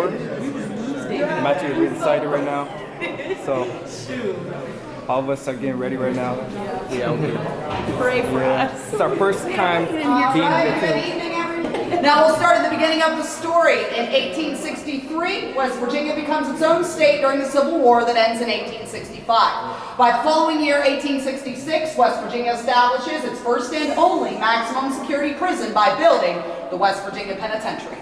war. I'm actually really excited right now. So all of us are getting ready right now. Yeah, Pray for us. It's our first time being in the Good evening, everyone. Now we'll start at the beginning of the story. In 1863, West Virginia becomes its own state during the Civil War that ends in 1865. By the following year, 1866, West Virginia establishes its first and only maximum security prison by building the West Virginia Penitentiary.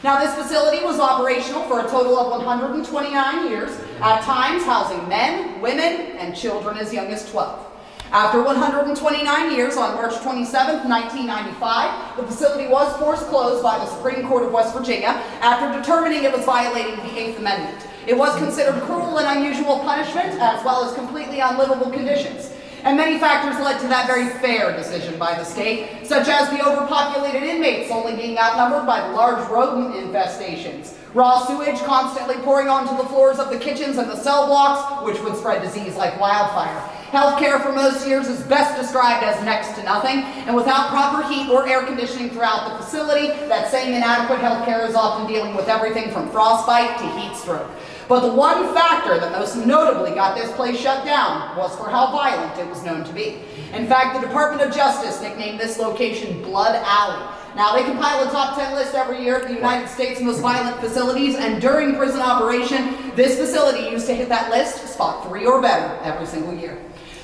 Now, this facility was operational for a total of 129 years, at times housing men, women, and children as young as 12. After 129 years, on March 27, 1995, the facility was forced closed by the Supreme Court of West Virginia after determining it was violating the 8th Amendment. It was considered cruel and unusual punishment, as well as completely unlivable conditions. And many factors led to that very fair decision by the state, such as the overpopulated inmates only being outnumbered by the large rodent infestations, raw sewage constantly pouring onto the floors of the kitchens and the cell blocks, which would spread disease like wildfire. Healthcare for most years is best described as next to nothing, and without proper heat or air conditioning throughout the facility, that same inadequate healthcare is often dealing with everything from frostbite to heat stroke. But the one factor that most notably got this place shut down was for how violent it was known to be. In fact, the Department of Justice nicknamed this location Blood Alley. Now, they compile a top 10 list every year of the United States' most violent facilities, and during prison operation, this facility used to hit that list, spot 3 or better, every single year.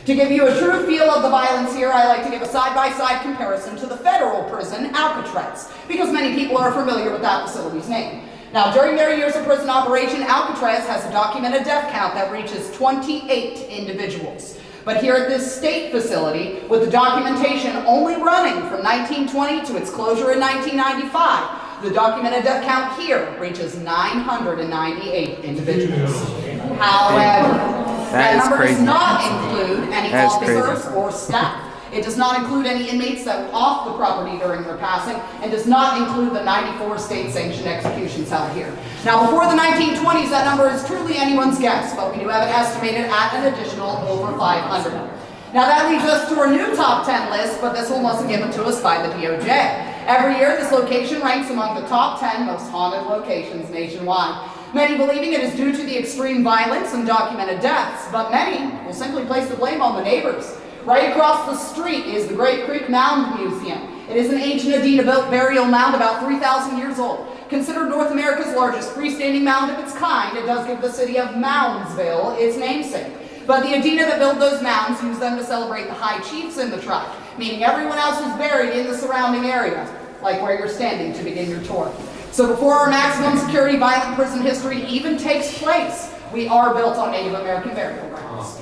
To give you a true feel of the violence here, I like to give a side-by-side comparison to the federal prison, Alcatraz, because many people are familiar with that facility's name. Now, during their years of prison operation, Alcatraz has a documented death count that reaches 28 individuals. But here at this state facility, with the documentation only running from 1920 to its closure in 1995, the documented death count here reaches 998 individuals. However, that number does not include any officers or staff. It does not include any inmates that were off the property during their passing, and does not include the 94 state-sanctioned executions held here. Now, before the 1920s, that number is truly anyone's guess, but we do have it estimated at an additional over 500. Now, that leads us to our new top 10 list, but this one wasn't given to us by the DOJ. Every year, this location ranks among the top 10 most haunted locations nationwide. Many believing it is due to the extreme violence and documented deaths, but many will simply place the blame on the neighbors. Right across the street is the Great Creek Mound Museum. It is an ancient Adena-built burial mound about 3,000 years old. Considered North America's largest freestanding mound of its kind, it does give the city of Moundsville its namesake. But the Adena that built those mounds used them to celebrate the high chiefs in the tribe, meaning everyone else was buried in the surrounding area, like where you're standing to begin your tour. So before our maximum security violent prison history even takes place, we are built on Native American burial grounds.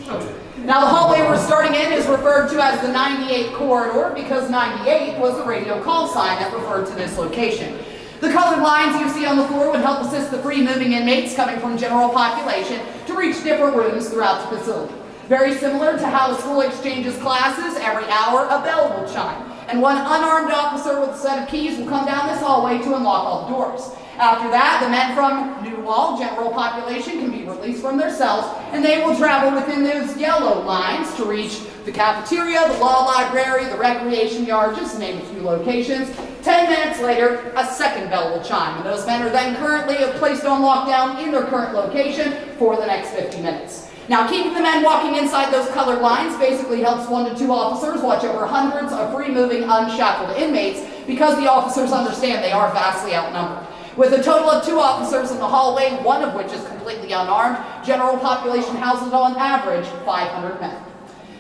Now, the hallway we're starting in is referred to as the 98 corridor because 98 was the radio call sign that referred to this location. The colored lines you see on the floor would help assist the free-moving inmates coming from general population to reach different rooms throughout the facility. Very similar to how the school exchanges classes, every hour a bell will chime, and one unarmed officer with a set of keys will come down this hallway to unlock all the doors. After that, the men from New Wall, general population, can be released from their cells, and they will travel within those yellow lines to reach the cafeteria, the law library, the recreation yard, just to name a few locations. 10 minutes later, a second bell will chime, and those men are then currently placed on lockdown in their current location for the next 50 minutes. Now, keeping the men walking inside those colored lines basically helps 1 to 2 officers watch over hundreds of free-moving, unshackled inmates because the officers understand they are vastly outnumbered. With a total of 2 officers in the hallway, one of which is completely unarmed, general population houses on average 500 men.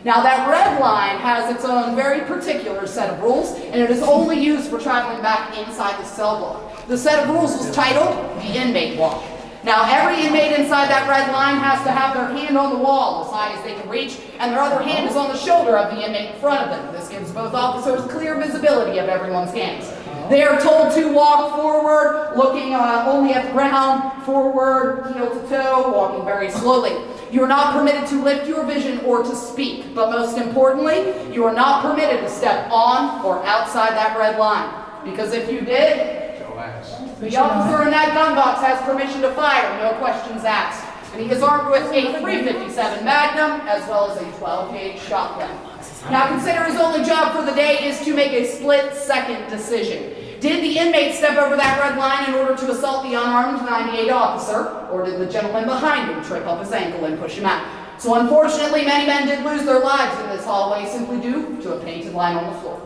Now, that red line has its own very particular set of rules, and it is only used for traveling back inside the cell block. The set of rules was titled the Inmate Walk. Now, every inmate inside that red line has to have their hand on the wall as high as they can reach, and their other hand is on the shoulder of the inmate in front of them. This gives both officers clear visibility of everyone's hands. They are told to walk forward, looking only at the ground, forward, heel to toe, walking very slowly. You are not permitted to lift your vision or to speak, but most importantly, you are not permitted to step on or outside that red line, because if you did, the officer in that gun box has permission to fire, no questions asked. And he is armed with a .357 Magnum as well as a 12-gauge shotgun. Now, consider his only job for the day is to make a split-second decision. Did the inmate step over that red line in order to assault the unarmed 98 officer, or did the gentleman behind him trip up his ankle and push him out? So unfortunately, many men did lose their lives in this hallway simply due to a painted line on the floor.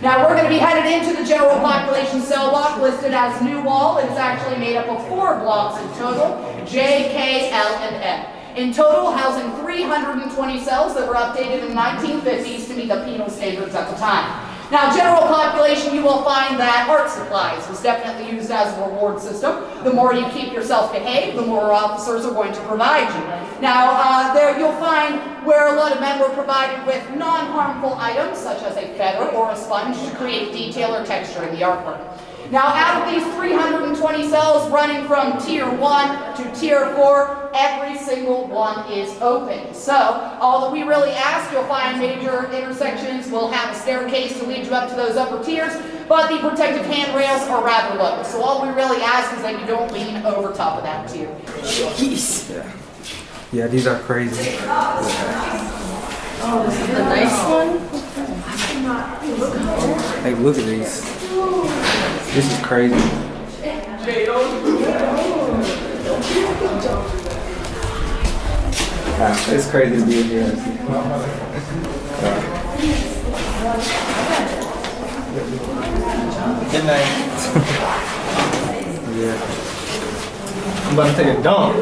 Now we're going to be headed into the general population cell block listed as New Wall. It is actually made up of 4 blocks in total, J, K, L, and M. In total, housing 320 cells that were updated in the 1950s to meet the penal standards at the time. Now, general population, you will find that art supplies was definitely used as a reward system. The more you keep yourself behaved, the more officers are going to provide you. Now, there you'll find where a lot of men were provided with non-harmful items, such as a feather or a sponge to create detail or texture in the artwork. Now, out of these 320 cells running from Tier 1 to Tier 4, every single one is open. So, all that we really ask, you'll find major intersections will have a staircase to lead you up to those upper tiers, but the protective handrails are rather low. So all we really ask is that you don't lean over top of that tier. Jeez. Yeah, these are crazy. Oh, this is the nice one? Hey, look at these. This is crazy. It's crazy to be in here. Good night. Yeah. I'm about to take a dump.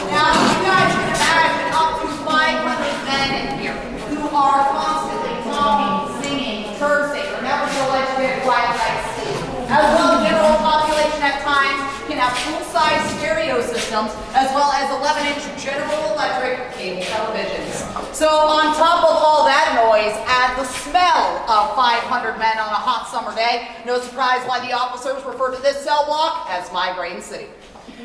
Now, you guys can imagine up to 500 men in here who are constantly talking, singing, cursing, or never to let you get quiet like Steve. As well, the general population at times can have full-size stereo systems, as well as 11-inch General Electric cable televisions. So on top of all that noise, add the smell of 500 men on a hot summer day. No surprise why the officers refer to this cell block as Migraine City.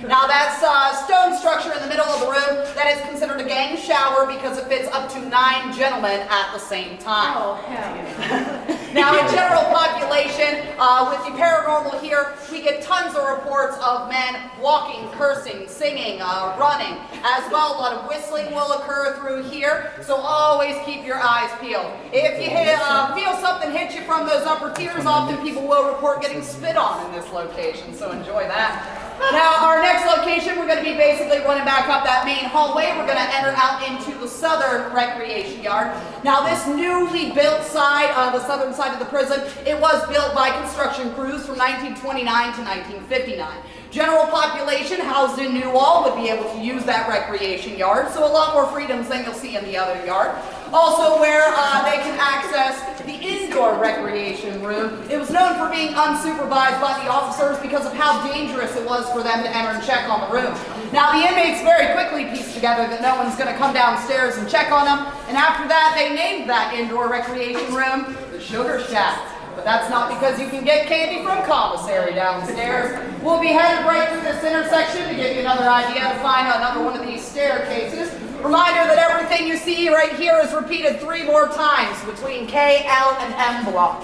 Now that's a stone structure in the middle of the room that is considered a gang shower because it fits up to 9 gentlemen at the same time. Oh, hell yeah. Now in general population, with the paranormal here, we get tons of reports of men walking, cursing, singing, running. As well, a lot of whistling will occur through here, so always keep your eyes peeled. If you feel something hit you from those upper tiers, often people will report getting spit on in this location, so enjoy that. Now, our next location, we're going to be basically running back up that main hallway. We're going to enter out into the southern recreation yard. Now, this newly built side, the southern side of the prison, it was built by construction crews from 1929 to 1959. General population housed in New Wall would be able to use that recreation yard, so a lot more freedoms than you'll see in the other yard. Also where they can access the indoor recreation room. It was known for being unsupervised by the officers because of how dangerous it was for them to enter and check on the room. Now the inmates very quickly pieced together that no one's going to come downstairs and check on them, and after that they named that indoor recreation room the Sugar Shack. But that's not because you can get candy from commissary downstairs. We'll be headed right through this intersection to give you another idea to find another one of these staircases. Reminder that everything you see right here is repeated 3 more times between K, L, and M block.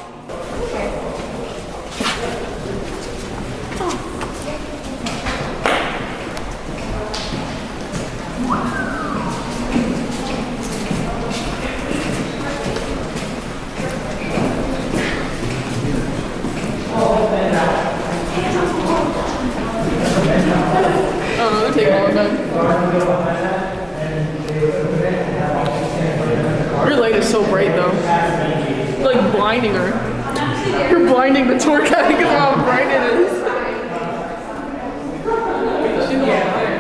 Oh, they're taking all of them. Your light is so bright though. You're like blinding her. You're blinding the tour guide because of how bright it is. She's on fire.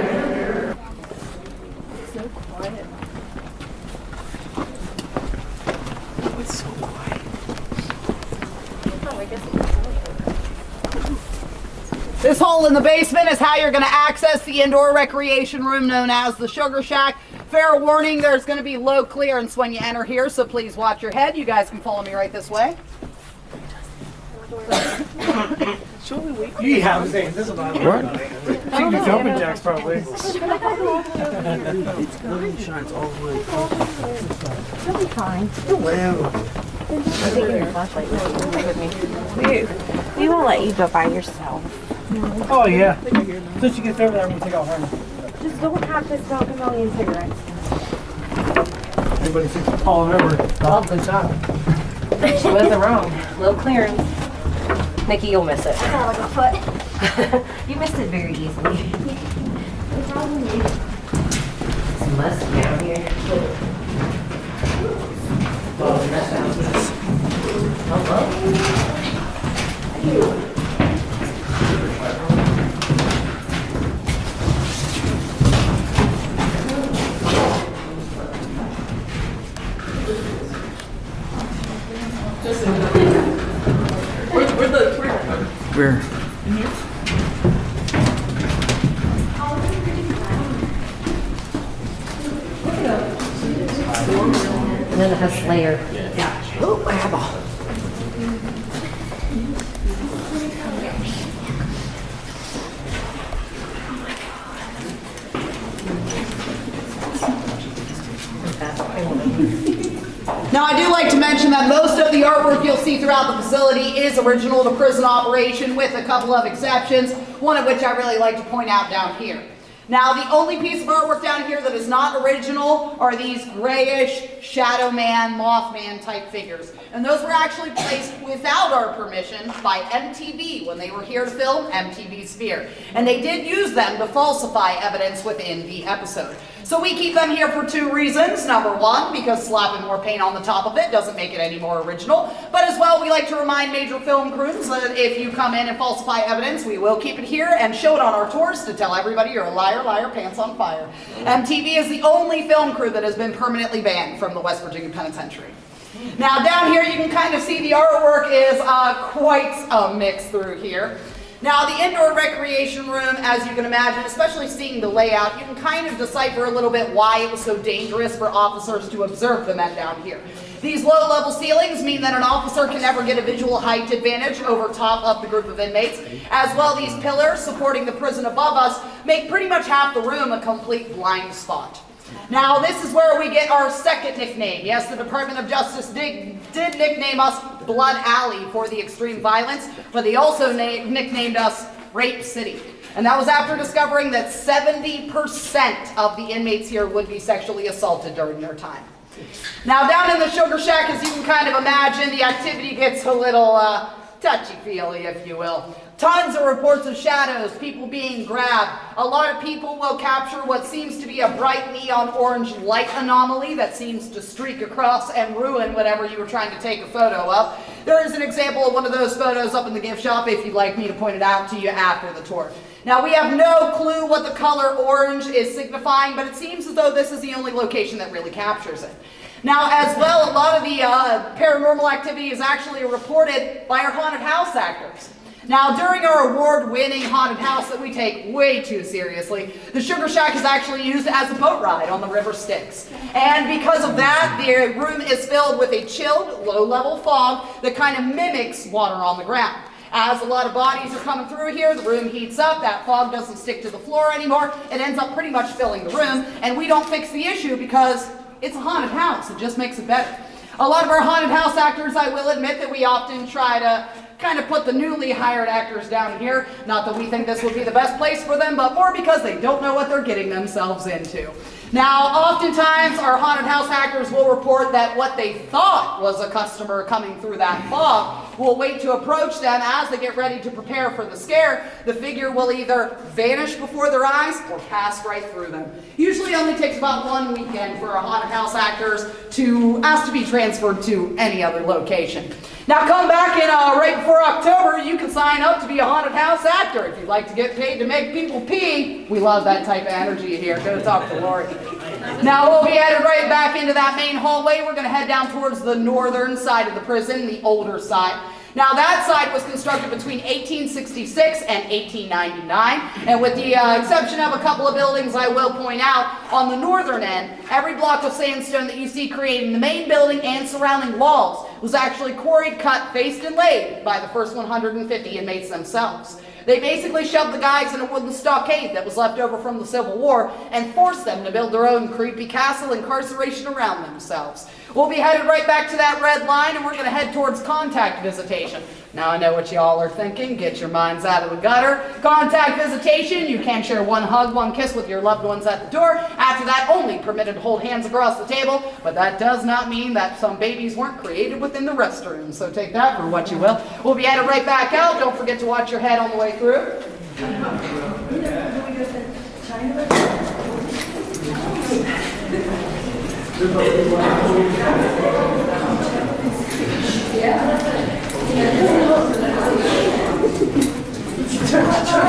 It's so quiet. It's so quiet. Oh, I guess it's This hole in the basement is how you're going to access the indoor recreation room known as the Sugar Shack. Fair warning, there's going to be low clearance when you enter here, so please watch your head. You guys can follow me right this way. You have this is not what? I think the jumping jacks probably. Shines all the way. You'll be fine. I'm taking your flashlight with me. We won't let you go by yourself. Oh yeah. Since you get over there, we'll take off running. Just don't have to smoke a million cigarettes. Everybody thinks I'm falling over. Oh, good job. She wasn't wrong. Low clearance. Nikki, you'll miss it. Oh, like a foot. You missed it very easily. It's musty down here. Where? And then it has Slayer. Yeah. Ooh, my eyeball. Now, I do like to mention that most of the artwork you'll see throughout the facility is original to prison operation, with a couple of exceptions, one of which I really like to point out down here. Now, the only piece of artwork down here that is not original are these grayish Shadow Man, Mothman type figures. And those were actually placed without our permission by MTV when they were here to film MTV Sphere. And they did use them to falsify evidence within the episode. So we keep them here for two reasons. Number one, because slapping more paint on the top of it doesn't make it any more original. But as well, we like to remind major film crews that if you come in and falsify evidence, we will keep it here and show it on our tours to tell everybody you're a liar, liar, pants on fire. MTV is the only film crew that has been permanently banned from the West Virginia Penitentiary. Now down here you can kind of see the artwork is quite a mix through here. Now the indoor recreation room, as you can imagine, especially seeing the layout, you can kind of decipher a little bit why it was so dangerous for officers to observe the men down here. These low-level ceilings mean that an officer can never get a visual height advantage over top of the group of inmates. As well, these pillars supporting the prison above us make pretty much half the room a complete blind spot. Now, this is where we get our second nickname. Yes, the Department of Justice did nickname us Blood Alley for the extreme violence, but they also nicknamed us Rape City. And that was after discovering that 70% of the inmates here would be sexually assaulted during their time. Now, down in the Sugar Shack, as you can kind of imagine, the activity gets a little touchy-feely, if you will. Tons of reports of shadows, people being grabbed. A lot of people will capture what seems to be a bright neon orange light anomaly that seems to streak across and ruin whatever you were trying to take a photo of. There is an example of one of those photos up in the gift shop if you'd like me to point it out to you after the tour. Now, we have no clue what the color orange is signifying, but it seems as though this is the only location that really captures it. Now, as well, a lot of the paranormal activity is actually reported by our haunted house actors. Now, during our award-winning haunted house that we take way too seriously, the Sugar Shack is actually used as a boat ride on the River Styx. And because of that, the room is filled with a chilled, low-level fog that kind of mimics water on the ground. As a lot of bodies are coming through here, the room heats up, that fog doesn't stick to the floor anymore, it ends up pretty much filling the room, and we don't fix the issue because it's a haunted house, it just makes it better. A lot of our haunted house actors, I will admit that we often try to kind of put the newly hired actors down here. Not that we think this would be the best place for them, but more because they don't know what they're getting themselves into. Now, oftentimes our haunted house actors will report that what they thought was a customer coming through that fog will wait to approach them as they get ready to prepare for the scare. The figure will either vanish before their eyes or pass right through them. Usually only takes about 1 weekend for our haunted house actors to ask to be transferred to any other location. Now, come back in right before October, you can sign up to be a haunted house actor. If you'd like to get paid to make people pee, we love that type of energy here. Go talk to Lori. Now, we'll be headed right back into that main hallway. We're going to head down towards the northern side of the prison, the older side. Now, that side was constructed between 1866 and 1899, and with the exception of a couple of buildings, I will point out, on the northern end, every block of sandstone that you see creating the main building and surrounding walls was actually quarried, cut, faced, and laid by the first 150 inmates themselves. They basically shoved the guys in a wooden stockade that was left over from the Civil War and forced them to build their own creepy castle incarceration around themselves. We'll be headed right back to that red line, and we're going to head towards contact visitation. Now, I know what y'all are thinking. Get your minds out of the gutter. Contact visitation, you can share one hug, one kiss with your loved ones at the door. After that, only permitted to hold hands across the table, but that does not mean that some babies weren't created within the restroom, so take that for what you will. We'll be headed right back out. Don't forget to watch your head on the way through.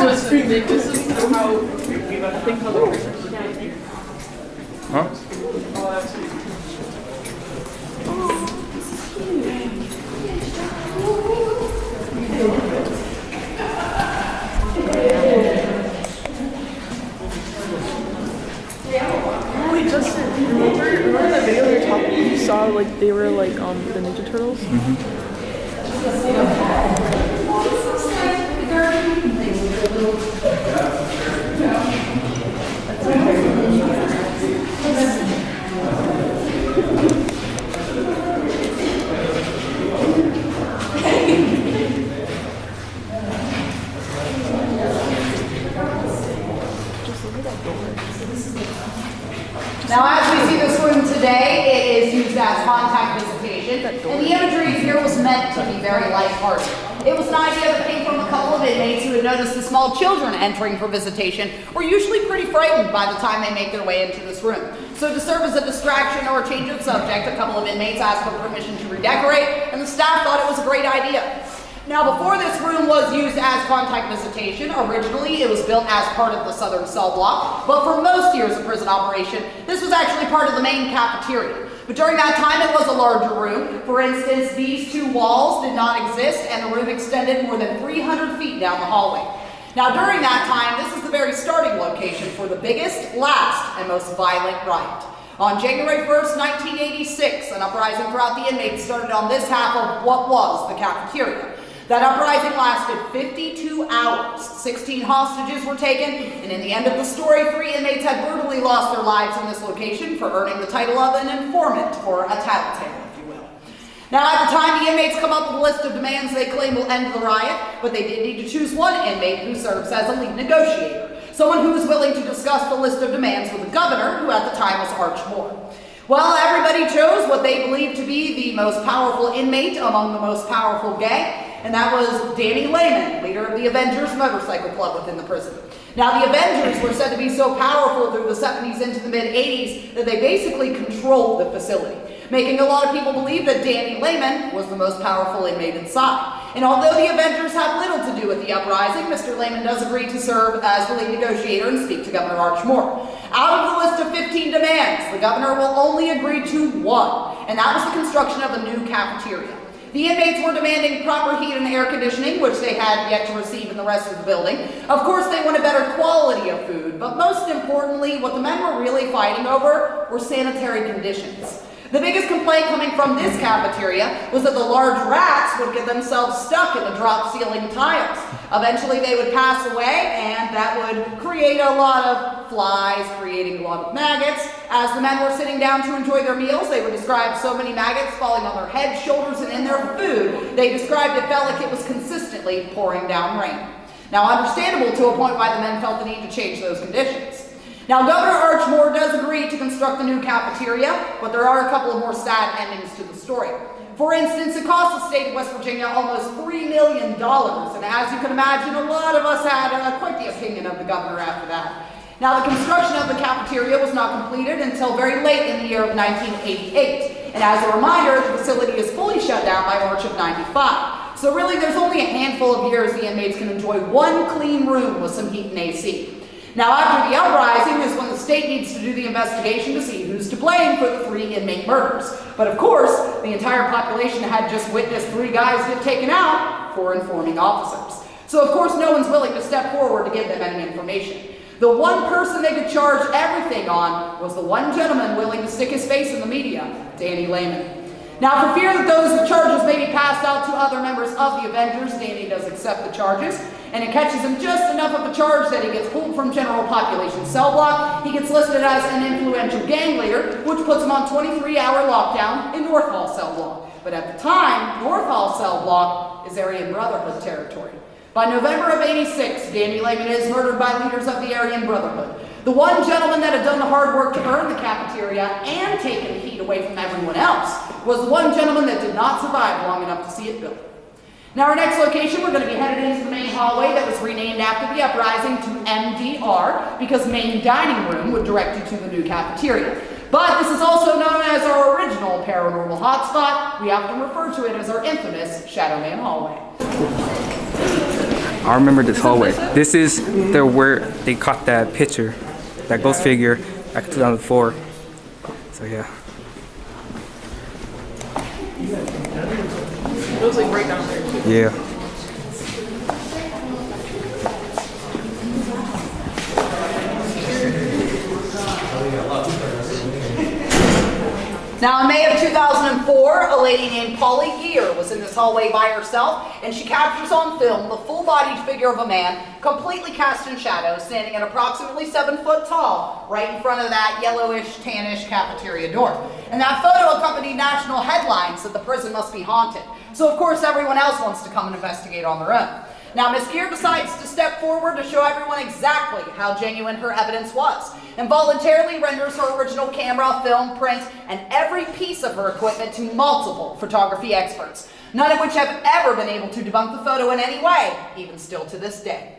Just remake this is how I think how the Huh? Wait, Justin, remember that video we were talking? You saw like they were like the Ninja Turtles. Now, as we see this room today, it is used as contact visitation, and the imagery here was meant to be very lighthearted. It was an idea that came from a couple of inmates who had noticed the small children entering for visitation were usually pretty frightened by the time they make their way into this room. So to serve as a distraction or a change of subject, a couple of inmates asked for permission to redecorate, and the staff thought it was a great idea. Now, before this room was used as contact visitation, originally it was built as part of the southern cell block, but for most years of prison operation, this was actually part of the main cafeteria. But during that time, it was a larger room. For instance, these two walls did not exist, and the room extended more than 300 feet down the hallway. Now, during that time, this is the very starting location for the biggest, last, and most violent riot. On January 1st, 1986, an uprising throughout the inmates started on this half of what was the cafeteria. That uprising lasted 52 hours. 16 hostages were taken, and in the end of the story, 3 inmates had brutally lost their lives in this location for earning the title of an informant or a tattletale, if you will. Now, at the time, the inmates come up with a list of demands they claim will end the riot, but they did need to choose one inmate who serves as a lead negotiator, someone who was willing to discuss the list of demands with the governor, who at the time was Arch Moore. Well, everybody chose what they believed to be the most powerful inmate among the most powerful gang, and that was Danny Lehman, leader of the Avengers motorcycle club within the prison. Now, the Avengers were said to be so powerful through the 70s into the mid-80s that they basically controlled the facility, making a lot of people believe that Danny Lehman was the most powerful inmate inside. And although the Avengers had little to do with the uprising, Mr. Lehman does agree to serve as the lead negotiator and speak to Governor Arch Moore. Out of the list of 15 demands, the governor will only agree to one, and that was the construction of a new cafeteria. The inmates were demanding proper heat and air conditioning, which they had yet to receive in the rest of the building. Of course, they wanted better quality of food, but most importantly, what the men were really fighting over were sanitary conditions. The biggest complaint coming from this cafeteria was that the large rats would get themselves stuck in the drop ceiling tiles. Eventually they would pass away, and that would create a lot of flies, creating a lot of maggots. As the men were sitting down to enjoy their meals, they would describe so many maggots falling on their heads, shoulders, and in their food, they described it felt like it was consistently pouring down rain. Now, understandable to a point why the men felt the need to change those conditions. Now, Governor Arch Moore does agree to construct the new cafeteria, but there are a couple of more sad endings to the story. For instance, it cost the state of West Virginia almost $3 million, and as you can imagine, a lot of us had quite the opinion of the governor after that. Now, the construction of the cafeteria was not completed until very late in the year of 1988, and as a reminder, the facility is fully shut down by March of '95. So really, there's only a handful of years the inmates can enjoy one clean room with some heat and AC. Now, after the uprising is when the state needs to do the investigation to see who's to blame for the 3 inmate murders. But of course, the entire population had just witnessed 3 guys get taken out for informing officers. So of course, no one's willing to step forward to give them any information. The one person they could charge everything on was the one gentleman willing to stick his face in the media, Danny Lehman. Now, for fear that those charges may be passed out to other members of the Avengers, Danny does accept the charges, and it catches him just enough of a charge that he gets pulled from general population cell block. He gets listed as an influential gang leader, which puts him on 23-hour lockdown in North Hall cell block. But at the time, North Hall cell block is Aryan Brotherhood territory. By November of '86, Danny Lehman is murdered by leaders of the Aryan Brotherhood. The one gentleman that had done the hard work to earn the cafeteria and taken the heat away from everyone else was the one gentleman that did not survive long enough to see it built. Now our next location, we're going to be headed into the main hallway that was renamed after the uprising to MDR because main dining room would direct you to the new cafeteria. But this is also known as our original paranormal hotspot. We often refer to it as our infamous Shadow Man hallway. I remember this hallway. This is where they caught that picture, that ghost figure back in 2004. So yeah. It was like right down there too. Yeah. Now, in May of 2004, a lady named Polly Gear was in this hallway by herself, and she captures on film the full-bodied figure of a man, completely cast in shadow, standing at approximately 7 foot tall, right in front of that yellowish, tannish cafeteria door. And that photo accompanied national headlines that the prison must be haunted. So, of course, everyone else wants to come and investigate on their own. Now, Miss Gear decides to step forward to show everyone exactly how genuine her evidence was, and voluntarily renders her original camera, film, print, and every piece of her equipment to multiple photography experts, none of which have ever been able to debunk the photo in any way, even still to this day.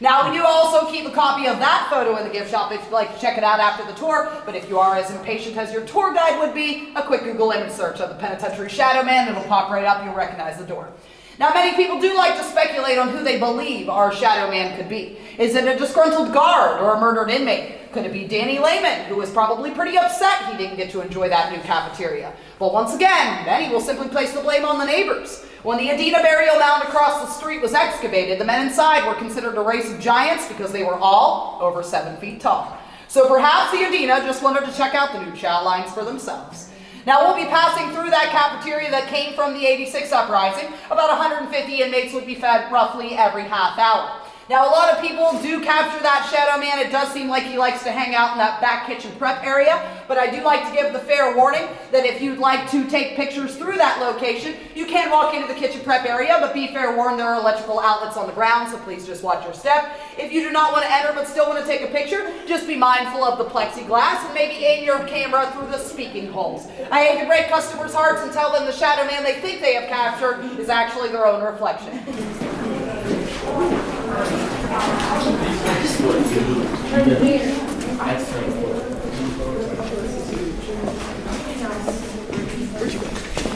Now, we do also keep a copy of that photo in the gift shop if you'd like to check it out after the tour, but if you are as impatient as your tour guide would be, a quick Google image search of the Penitentiary Shadow Man, it'll pop right up, you'll recognize the door. Now, many people do like to speculate on who they believe our Shadow Man could be. Is it a disgruntled guard or a murdered inmate? Could it be Danny Lehman, who was probably pretty upset he didn't get to enjoy that new cafeteria? Well, once again, many will simply place the blame on the neighbors. When the Adina burial mound across the street was excavated, the men inside were considered a race of giants because they were all over 7 feet tall. So perhaps the Adina just wanted to check out the new chow lines for themselves. Now, we'll be passing through that cafeteria that came from the '86 uprising. About 150 inmates would be fed roughly every half hour. Now, a lot of people do capture that Shadow Man. It does seem like he likes to hang out in that back kitchen prep area, but I do like to give the fair warning that if you'd like to take pictures through that location, you can walk into the kitchen prep area, but be fair warned, there are electrical outlets on the ground, so please just watch your step. If you do not want to enter but still want to take a picture, just be mindful of the plexiglass and maybe aim your camera through the speaking holes. I hate to break customers' hearts and tell them the Shadow Man they think they have captured is actually their own reflection.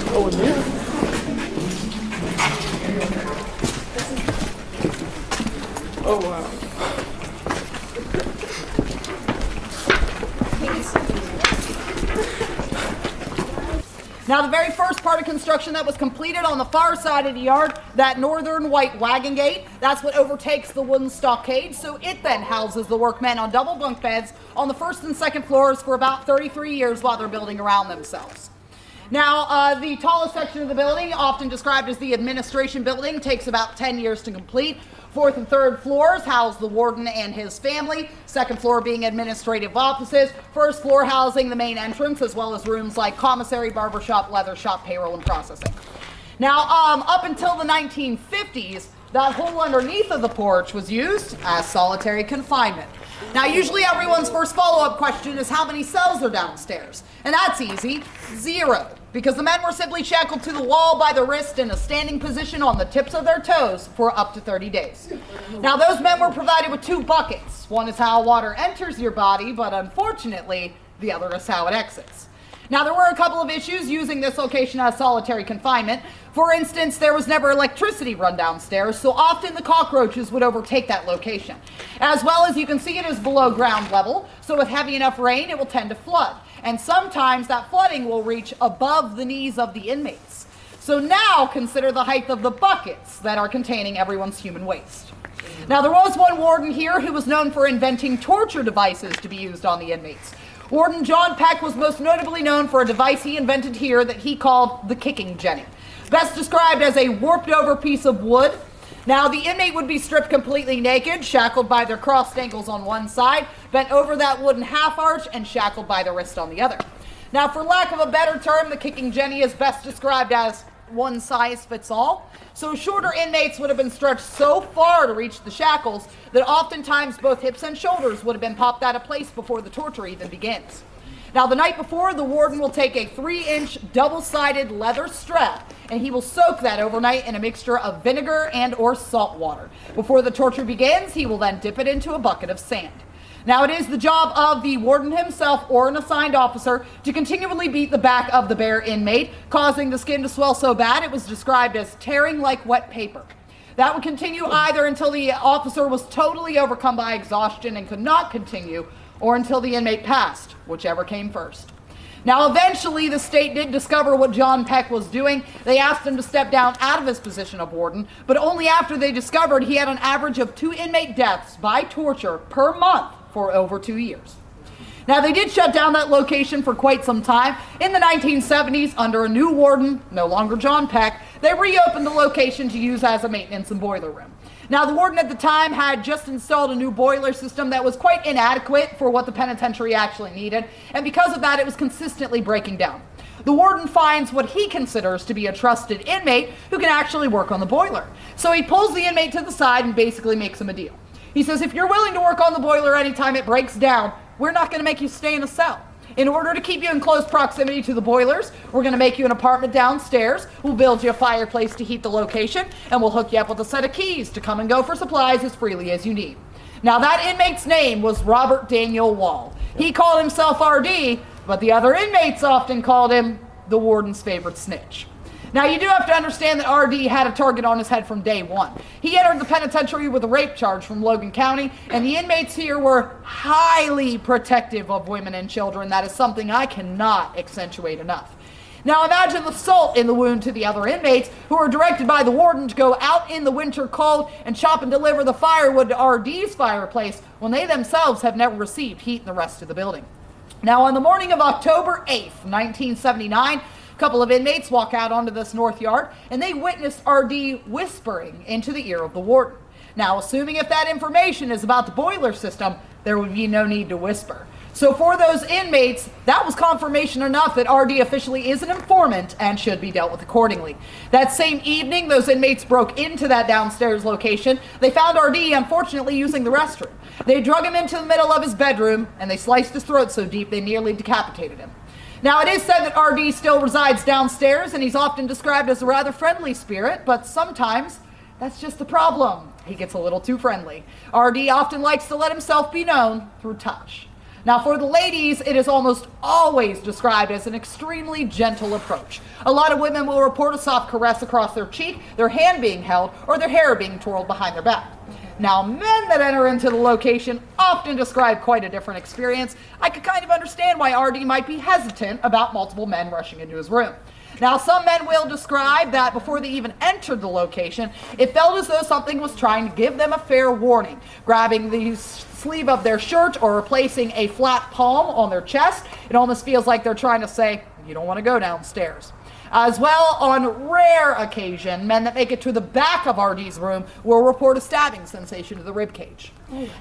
Oh, in there? Oh, wow. Now, the very first part of construction that was completed on the far side of the yard, that northern white wagon gate, that's what overtakes the wooden stockade. So it then houses the workmen on double bunk beds on the first and second floors for about 33 years while they're building around themselves. Now, the tallest section of the building, often described as the administration building, takes about 10 years to complete. Fourth and third floors house the warden and his family. Second floor being administrative offices. First floor housing the main entrance, as well as rooms like commissary, barbershop, leather shop, payroll, and processing. Now, up until the 1950s, that hole underneath of the porch was used as solitary confinement. Now, usually everyone's first follow-up question is how many cells are downstairs? And that's easy, 0. Because the men were simply shackled to the wall by the wrist in a standing position on the tips of their toes for up to 30 days. Now, those men were provided with 2 buckets. One is how water enters your body, but unfortunately, the other is how it exits. Now, there were a couple of issues using this location as solitary confinement. For instance, there was never electricity run downstairs, so often the cockroaches would overtake that location. As well as you can see, it is below ground level, so with heavy enough rain, it will tend to flood. And sometimes that flooding will reach above the knees of the inmates. So now consider the height of the buckets that are containing everyone's human waste. Now, there was one warden here who was known for inventing torture devices to be used on the inmates. Warden John Peck was most notably known for a device he invented here that he called the kicking jenny. Best described as a warped over piece of wood Now, the inmate would be stripped completely naked, shackled by their crossed ankles on one side, bent over that wooden half arch, and shackled by the wrist on the other. Now, for lack of a better term, the kicking Jenny is best described as one size fits all. So shorter inmates would have been stretched so far to reach the shackles that oftentimes both hips and shoulders would have been popped out of place before the torture even begins. Now, the night before, the warden will take a 3-inch double-sided leather strap, and he will soak that overnight in a mixture of vinegar and or salt water. Before the torture begins, he will then dip it into a bucket of sand. Now, it is the job of the warden himself or an assigned officer to continually beat the back of the bare inmate, causing the skin to swell so bad it was described as tearing like wet paper. That would continue either until the officer was totally overcome by exhaustion and could not continue, or until the inmate passed, whichever came first. Now, eventually, the state did discover what John Peck was doing. They asked him to step down out of his position of warden, but only after they discovered he had an average of 2 inmate deaths by torture per month for over 2 years. Now, they did shut down that location for quite some time. In the 1970s, under a new warden, no longer John Peck, they reopened the location to use as a maintenance and boiler room. Now, the warden at the time had just installed a new boiler system that was quite inadequate for what the penitentiary actually needed, and because of that, it was consistently breaking down. The warden finds what he considers to be a trusted inmate who can actually work on the boiler. So he pulls the inmate to the side and basically makes him a deal. He says, if you're willing to work on the boiler anytime it breaks down, we're not going to make you stay in a cell. In order to keep you in close proximity to the boilers, we're going to make you an apartment downstairs. We'll build you a fireplace to heat the location, and we'll hook you up with a set of keys to come and go for supplies as freely as you need. Now, that inmate's name was Robert Daniel Wall. He called himself RD, but the other inmates often called him the warden's favorite snitch. Now, you do have to understand that RD had a target on his head from day one. He entered the penitentiary with a rape charge from Logan County, and the inmates here were highly protective of women and children. That is something I cannot accentuate enough. Now, imagine the salt in the wound to the other inmates who were directed by the warden to go out in the winter cold and chop and deliver the firewood to RD's fireplace when they themselves have never received heat in the rest of the building. Now, on the morning of October 8th, 1979, a couple of inmates walk out onto this north yard, and they witness RD whispering into the ear of the warden. Now, assuming if that information is about the boiler system, there would be no need to whisper. So for those inmates, that was confirmation enough that RD officially is an informant and should be dealt with accordingly. That same evening, those inmates broke into that downstairs location. They found RD, unfortunately, using the restroom. They drug him into the middle of his bedroom, and they sliced his throat so deep they nearly decapitated him. Now, it is said that RD still resides downstairs, and he's often described as a rather friendly spirit, but sometimes that's just the problem. He gets a little too friendly. RD often likes to let himself be known through touch. Now, for the ladies, it is almost always described as an extremely gentle approach. A lot of women will report a soft caress across their cheek, their hand being held, or their hair being twirled behind their back. Now, men that enter into the location often describe quite a different experience. I could kind of understand why RD might be hesitant about multiple men rushing into his room. Now, some men will describe that before they even entered the location, it felt as though something was trying to give them a fair warning, grabbing the sleeve of their shirt or replacing a flat palm on their chest. It almost feels like they're trying to say, you don't want to go downstairs. As well, on rare occasion, men that make it to the back of RD's room will report a stabbing sensation to the ribcage.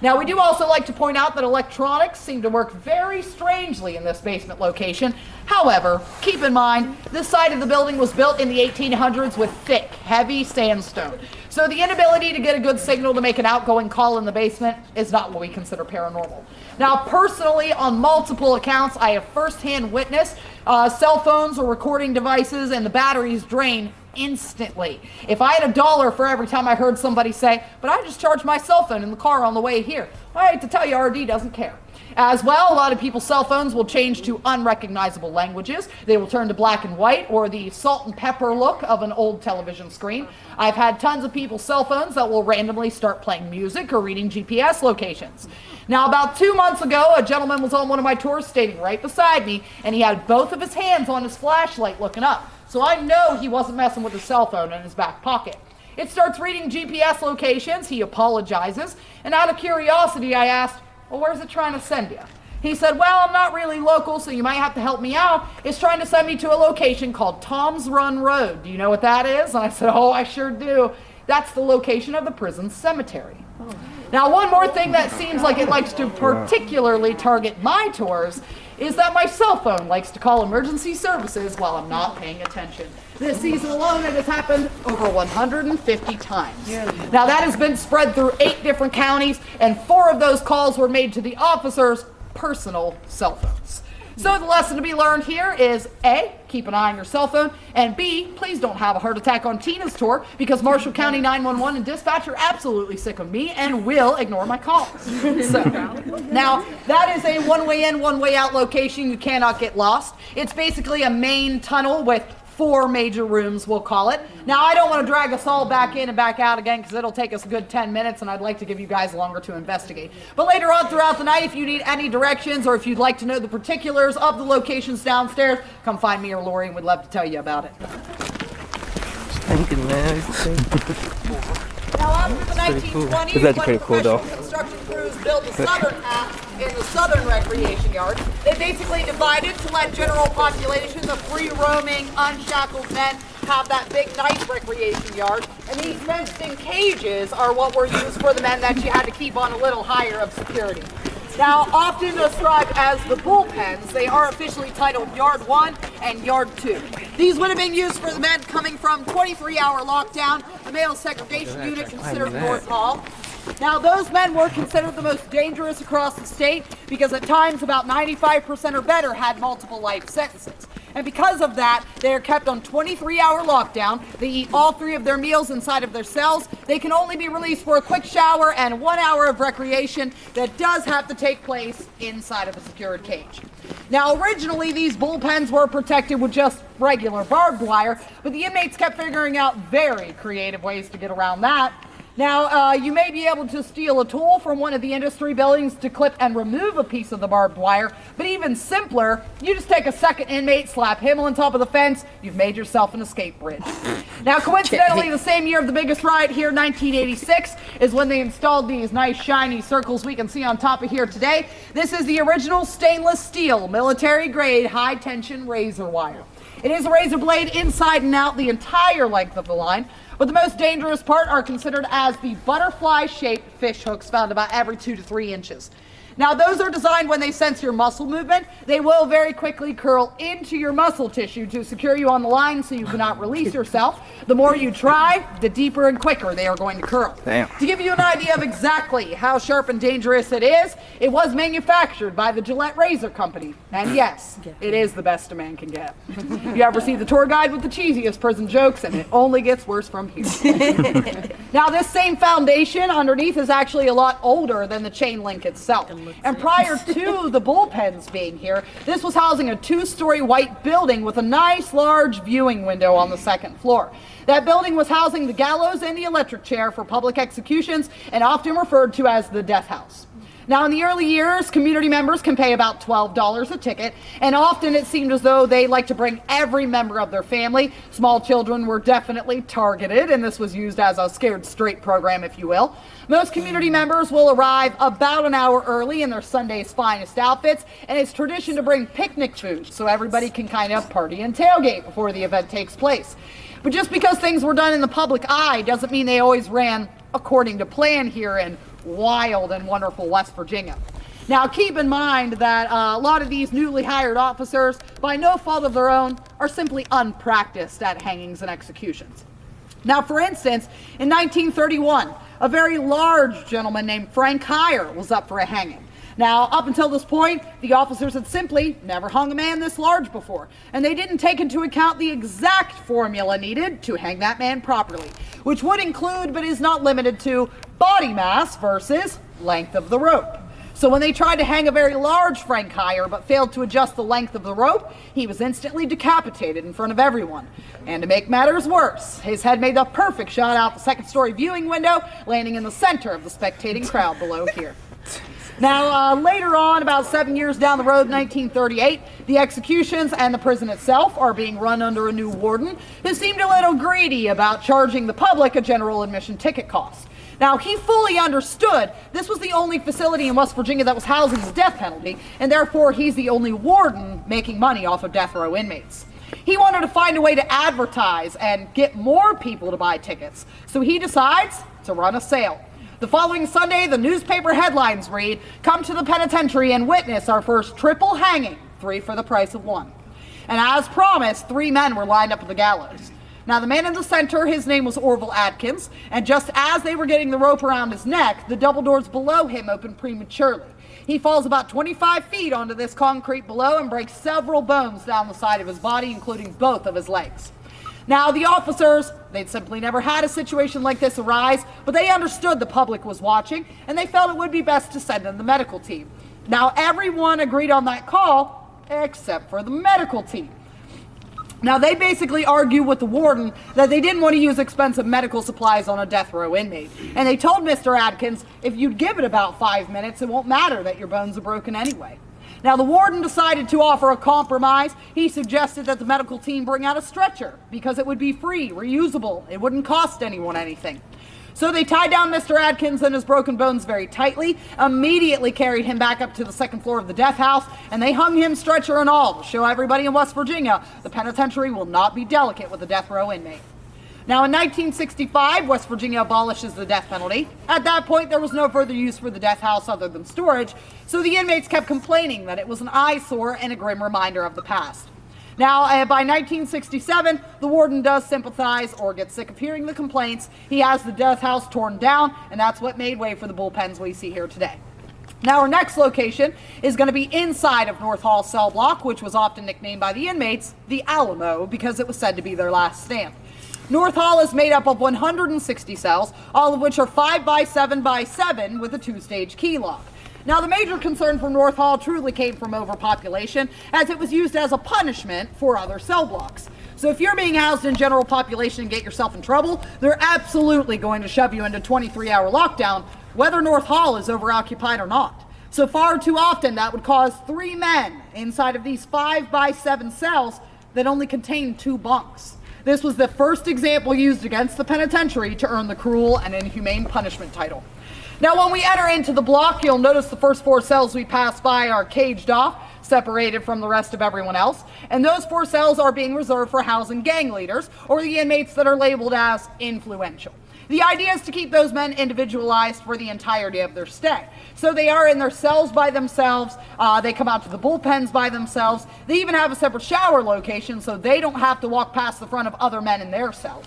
Now, we do also like to point out that electronics seem to work very strangely in this basement location. However, keep in mind, this side of the building was built in the 1800s with thick, heavy sandstone. So the inability to get a good signal to make an outgoing call in the basement is not what we consider paranormal. Now, personally, on multiple accounts, I have firsthand witnessed cell phones or recording devices and the batteries drain instantly. If I had $1 for every time I heard somebody say, but I just charged my cell phone in the car on the way here, I hate to tell you, RD doesn't care. As well, a lot of people's cell phones will change to unrecognizable languages. They will turn to black and white or the salt and pepper look of an old television screen. I've had tons of people's cell phones that will randomly start playing music or reading GPS locations. Now, about 2 months ago, a gentleman was on one of my tours standing right beside me, and he had both of his hands on his flashlight looking up. So I know he wasn't messing with his cell phone in his back pocket. It starts reading GPS locations. He apologizes, and out of curiosity, I asked, well, where's it trying to send you? He said, well, I'm not really local, so you might have to help me out. It's trying to send me to a location called Tom's Run Road. Do you know what that is? And I said, oh, I sure do. That's the location of the prison cemetery. Now, one more thing that seems like it likes to particularly target my tours is that my cell phone likes to call emergency services while I'm not paying attention. This season alone, it has happened over 150 times. Now, that has been spread through 8 different counties, and 4 of those calls were made to the officers' personal cell phones. So the lesson to be learned here is A, keep an eye on your cell phone, and B, please don't have a heart attack on Tina's tour, because Marshall County 911 and dispatch are absolutely sick of me and will ignore my calls. So, now, that is a one-way in, one-way out location. You cannot get lost. It's basically a main tunnel with 4 major rooms, we'll call it. Now, I don't want to drag us all back in and back out again because it'll take us a good 10 minutes, and I'd like to give you guys longer to investigate. But later on throughout the night, if you need any directions or if you'd like to know the particulars of the locations downstairs, come find me or Lori, and we'd love to tell you about it. Thinking, man. Now, after the 1920s, It's actually when pretty cool, though. professional construction crews built the southern half in the southern recreation yard, they basically divided to let general population, the free-roaming, unshackled men, have that big, nice recreation yard. And these fenced-in cages are what were used for the men that you had to keep on a little higher of security. Now, often described as the bullpens, they are officially titled Yard 1 and Yard 2. These would have been used for the men coming from 23-hour lockdown, the male segregation unit considered North Hall. Now, those men were considered the most dangerous across the state because at times about 95% or better had multiple life sentences. And because of that, they are kept on 23-hour lockdown. They eat all 3 of their meals inside of their cells. They can only be released for a quick shower and 1 hour of recreation that does have to take place inside of a secured cage. Now, originally, these bullpens were protected with just regular barbed wire, but the inmates kept figuring out very creative ways to get around that. Now, you may be able to steal a tool from one of the industry buildings to clip and remove a piece of the barbed wire, but even simpler, you just take a second inmate, slap him on top of the fence, you've made yourself an escape bridge. Now, coincidentally, the same year of the biggest riot here, 1986, is when they installed these nice shiny circles we can see on top of here today. This is the original stainless steel, military-grade, high-tension razor wire. It is a razor blade inside and out the entire length of the line, but the most dangerous part are considered as the butterfly-shaped fish hooks found about every 2 to 3 inches. Now, those are designed when they sense your muscle movement. They will very quickly curl into your muscle tissue to secure you on the line so you cannot release yourself. The more you try, the deeper and quicker they are going to curl. Damn. To give you an idea of exactly how sharp and dangerous it was manufactured by the Gillette Razor Company. And yes, it is the best a man can get. You ever see the tour guide with the cheesiest prison jokes, and it only gets worse from here. Now, this same foundation underneath is actually a lot older than the chain link itself. And prior to the bullpens being here, this was housing a 2-story white building with a nice large viewing window on the 2nd floor. That building was housing the gallows and the electric chair for public executions and often referred to as the death house. Now, in the early years, community members can pay about $12 a ticket, and often it seemed as though they like to bring every member of their family. Small children were definitely targeted, and this was used as a scared straight program, if you will. Most community members will arrive about an hour early in their Sunday's finest outfits, and it's tradition to bring picnic food so everybody can kind of party and tailgate before the event takes place. But just because things were done in the public eye doesn't mean they always ran according to plan here in wild and wonderful West Virginia. Now, keep in mind that a lot of these newly hired officers, by no fault of their own, are simply unpracticed at hangings and executions. Now, for instance, in 1931, a very large gentleman named Frank Heyer was up for a hanging. Now, up until this point, the officers had simply never hung a man this large before, and they didn't take into account the exact formula needed to hang that man properly, which would include, but is not limited to, body mass versus length of the rope. So when they tried to hang a very large Frank Heyer but failed to adjust the length of the rope, he was instantly decapitated in front of everyone. And to make matters worse, his head made the perfect shot out the 2nd-story viewing window, landing in the center of the spectating crowd below here. Now, later on, about 7 years down the road, 1938, the executions and the prison itself are being run under a new warden who seemed a little greedy about charging the public a general admission ticket cost. Now, he fully understood this was the only facility in West Virginia that was housing the death penalty, and therefore he's the only warden making money off of death row inmates. He wanted to find a way to advertise and get more people to buy tickets, so he decides to run a sale. The following Sunday, the newspaper headlines read, "Come to the penitentiary and witness our first triple hanging, 3 for the price of 1. And as promised, 3 men were lined up at the gallows. Now, the man in the center, his name was Orville Atkins, and just as they were getting the rope around his neck, the double doors below him opened prematurely. He falls about 25 feet onto this concrete below and breaks several bones down the side of his body, including both of his legs. Now, the officers, they'd simply never had a situation like this arise, but they understood the public was watching, and they felt it would be best to send in the medical team. Now, everyone agreed on that call, except for the medical team. Now, they basically argue with the warden that they didn't want to use expensive medical supplies on a death row inmate. And they told Mr. Atkins, if you'd give it about 5 minutes, it won't matter that your bones are broken anyway. Now, the warden decided to offer a compromise. He suggested that the medical team bring out a stretcher because it would be free, reusable. It wouldn't cost anyone anything. So they tied down Mr. Atkins and his broken bones very tightly, immediately carried him back up to the 2nd floor of the death house, and they hung him stretcher and all to show everybody in West Virginia the penitentiary will not be delicate with a death row inmate. Now, in 1965, West Virginia abolishes the death penalty. At that point, there was no further use for the death house other than storage, so the inmates kept complaining that it was an eyesore and a grim reminder of the past. Now, by 1967, the warden does sympathize or get sick of hearing the complaints. He has the death house torn down, and that's what made way for the bullpens we see here today. Now, our next location is going to be inside of North Hall cell block, which was often nicknamed by the inmates the Alamo because it was said to be their last stand. North Hall is made up of 160 cells, all of which are 5 by 7 by 7 with a 2-stage key lock. Now, the major concern for North Hall truly came from overpopulation, as it was used as a punishment for other cell blocks. So if you're being housed in general population and get yourself in trouble, they're absolutely going to shove you into 23-hour lockdown, whether North Hall is overoccupied or not. So far too often, that would cause 3 men inside of these 5 by 7 cells that only contain 2 bunks. This was the first example used against the penitentiary to earn the cruel and inhumane punishment title. Now, when we enter into the block, you'll notice the first 4 cells we pass by are caged off, separated from the rest of everyone else, and those 4 cells are being reserved for housing gang leaders, or the inmates that are labeled as influential. The idea is to keep those men individualized for the entirety of their stay. So they are in their cells by themselves, they come out to the bullpens by themselves, they even have a separate shower location so they don't have to walk past the front of other men in their cells.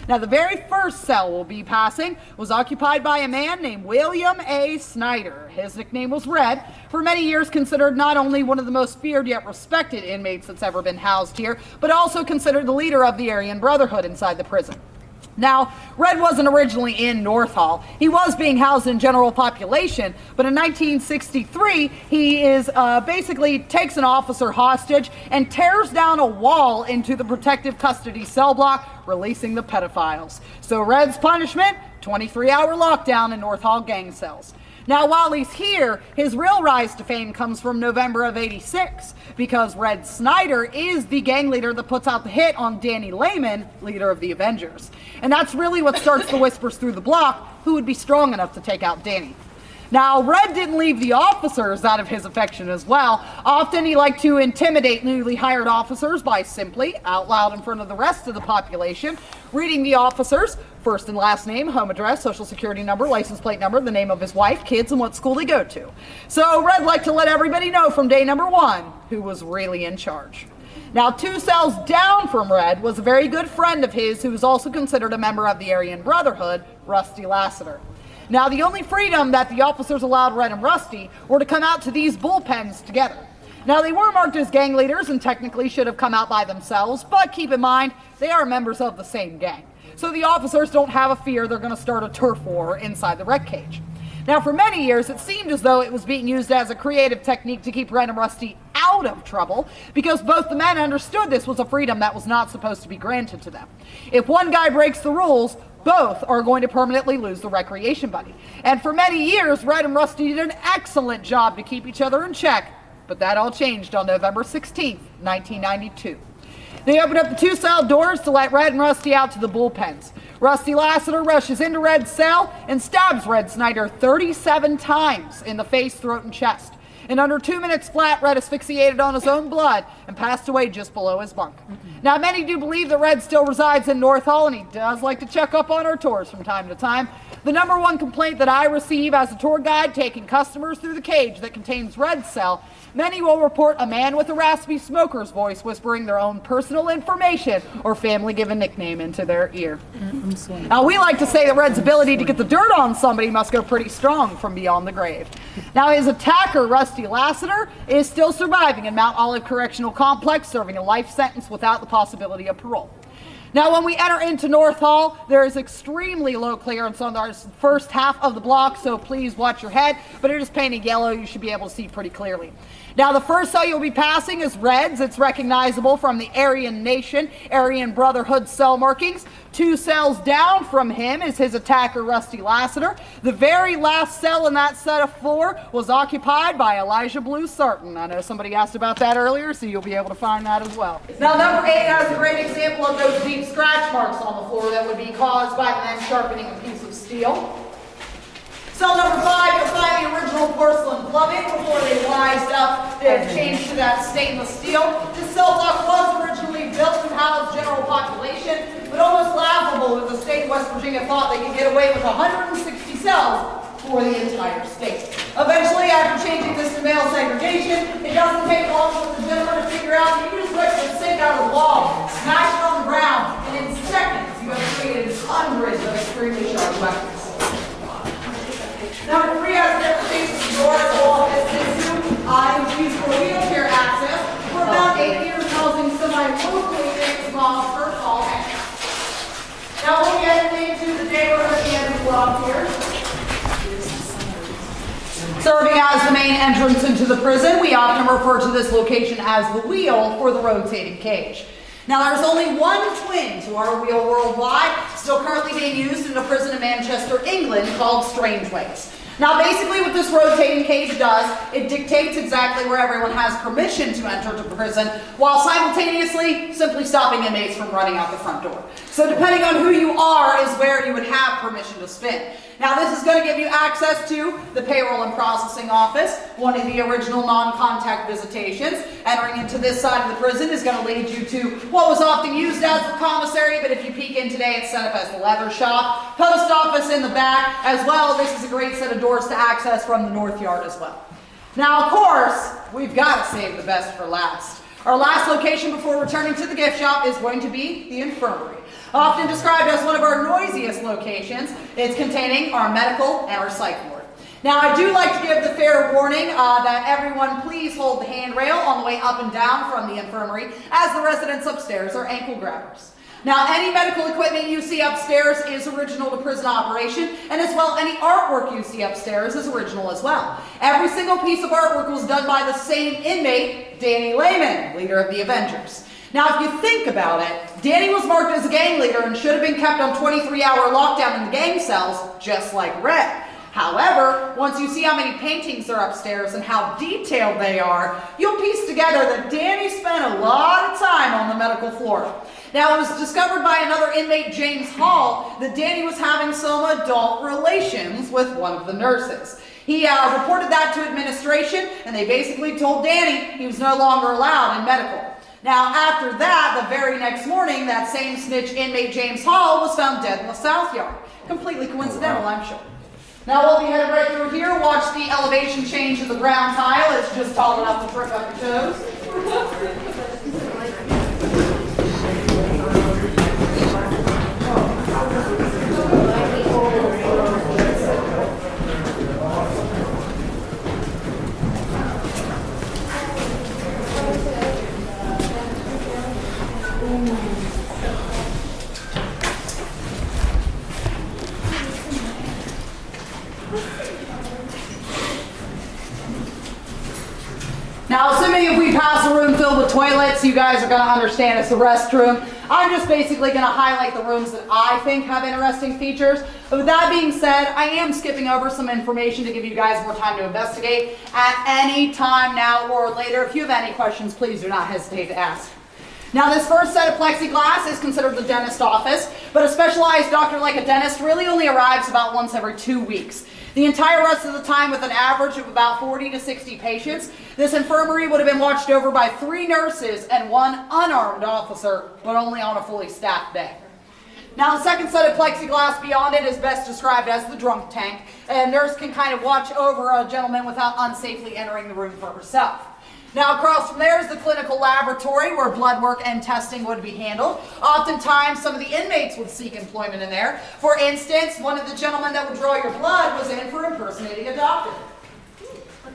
Now, the very first cell we'll be passing was occupied by a man named William A. Snyder. His nickname was Red, for many years considered not only one of the most feared yet respected inmates that's ever been housed here, but also considered the leader of the Aryan Brotherhood inside the prison. Now, Red wasn't originally in North Hall. He was being housed in general population, but in 1963, he basically takes an officer hostage and tears down a wall into the protective custody cell block, releasing the pedophiles. So Red's punishment, 23-hour lockdown in North Hall gang cells. Now, while he's here, his real rise to fame comes from November of '86, because Red Snyder is the gang leader that puts out the hit on Danny Lehman, leader of the Avengers. And that's really what starts the whispers through the block, who would be strong enough to take out Danny. Now, Red didn't leave the officers out of his affection as well. Often he liked to intimidate newly hired officers by simply, out loud in front of the rest of the population, reading the officers' first and last name, home address, social security number, license plate number, the name of his wife, kids, and what school they go to. So Red liked to let everybody know from day number 1 who was really in charge. Now, 2 cells down from Red was a very good friend of his who was also considered a member of the Aryan Brotherhood, Rusty Lassiter. Now, the only freedom that the officers allowed Red and Rusty were to come out to these bullpens together. Now, they were marked as gang leaders and technically should have come out by themselves, but keep in mind, they are members of the same gang. So the officers don't have a fear they're going to start a turf war inside the rec cage. Now, for many years, it seemed as though it was being used as a creative technique to keep Red and Rusty out of trouble, because both the men understood this was a freedom that was not supposed to be granted to them. If one guy breaks the rules, both are going to permanently lose the recreation buddy. And for many years, Red and Rusty did an excellent job to keep each other in check, but that all changed on November 16th, 1992. They opened up the 2 cell doors to let Red and Rusty out to the bullpens. Rusty Lassiter rushes into Red's cell and stabs Red Snyder 37 times in the face, throat, and chest. In under 2 minutes flat, Red asphyxiated on his own blood and passed away just below his bunk. Now, many do believe that Red still resides in North Hall, and he does like to check up on our tours from time to time. The number one complaint that I receive as a tour guide taking customers through the cage that contains Red's cell, many will report a man with a raspy smoker's voice whispering their own personal information or family given nickname into their ear. Now, we like to say that Red's ability to get the dirt on somebody must go pretty strong from beyond the grave. Now, his attacker, Rusty Lassiter, is still surviving in Mount Olive Correctional Complex, serving a life sentence without the possibility of parole. Now, when we enter into North Hall, there is extremely low clearance on our first half of the block, so please watch your head, but it is painted yellow. You should be able to see pretty clearly. Now, the first cell you'll be passing is Red's. It's recognizable from the Aryan Nation, Aryan Brotherhood cell markings. 2 cells down from him is his attacker, Rusty Lassiter. The very last cell in that set of 4 was occupied by Elijah Blue Sarton. I know somebody asked about that earlier, so you'll be able to find that as well. Now, number 8 has a great example of those deep scratch marks on the floor that would be caused by the men sharpening a piece of steel. Cell number 5, you'll find the original porcelain plumbing before they wised up and changed to that stainless steel. This cell block was originally built to house general population, but almost laughable that the state of West Virginia thought they could get away with 160 cells for the entire state. Eventually, after changing this to male segregation, it doesn't take long for the gentleman to figure out that you just rip the sink out of the wall, smash it on the ground, and in seconds you have created hundreds of extremely sharp weapons. Number 3 has different things to the door as well as this issue. It's used for wheelchair access. For about 8 years, housing semi-locally famous models per hall. Now we'll get into the neighborhood at the end of the block here. Serving as the main entrance into the prison, we often refer to this location as the wheel for the rotating cage. Now, there's only one twin to our wheel worldwide, still currently being used in a prison in Manchester, England, called Strangeways. Now, basically what this rotating cage does, it dictates exactly where everyone has permission to enter to prison, while simultaneously simply stopping inmates from running out the front door. So depending on who you are is where you would have permission to spin. Now, this is going to give you access to the payroll and processing office, one of the original non-contact visitations. Entering into this side of the prison is going to lead you to what was often used as the commissary, but if you peek in today, it's set up as the leather shop, post office in the back, as well. This is a great set of doors to access from the north yard as well. Now, of course, we've got to save the best for last. Our last location before returning to the gift shop is going to be the infirmary. Often described as one of our noisiest locations, it's containing our medical and our psych ward. Now, I do like to give the fair warning that everyone please hold the handrail on the way up and down from the infirmary, as the residents upstairs are ankle grabbers. Now, any medical equipment you see upstairs is original to prison operation, and as well, any artwork you see upstairs is original as well. Every single piece of artwork was done by the same inmate, Danny Lehman, leader of the Avengers. Now, if you think about it, Danny was marked as a gang leader and should have been kept on 23-hour lockdown in the gang cells, just like Red. However, once you see how many paintings are upstairs and how detailed they are, you'll piece together that Danny spent a lot of time on the medical floor. Now, it was discovered by another inmate, James Hall, that Danny was having some adult relations with one of the nurses. He reported that to administration, and they basically told Danny he was no longer allowed in medical. Now, after that, the very next morning, that same snitch inmate, James Hall, was found dead in the south yard. Completely coincidental, I'm sure. Now, we'll be headed right through here. Watch the elevation change of the brown tile. It's just tall enough to trip up your toes. Now, assuming if we pass a room filled with toilets, you guys are going to understand it's the restroom. I'm just basically going to highlight the rooms that I think have interesting features. But with that being said, I am skipping over some information to give you guys more time to investigate at any time now or later. If you have any questions, please do not hesitate to ask. Now, this first set of plexiglass is considered the dentist office, but a specialized doctor like a dentist really only arrives about once every 2 weeks. The entire rest of the time, with an average of about 40 to 60 patients, this infirmary would have been watched over by 3 nurses and 1 unarmed officer, but only on a fully staffed day. Now, the second set of plexiglass beyond it is best described as the drunk tank. A nurse can kind of watch over a gentleman without unsafely entering the room for herself. Now, across from there is the clinical laboratory where blood work and testing would be handled. Oftentimes, some of the inmates would seek employment in there. For instance, one of the gentlemen that would draw your blood was in for impersonating a doctor.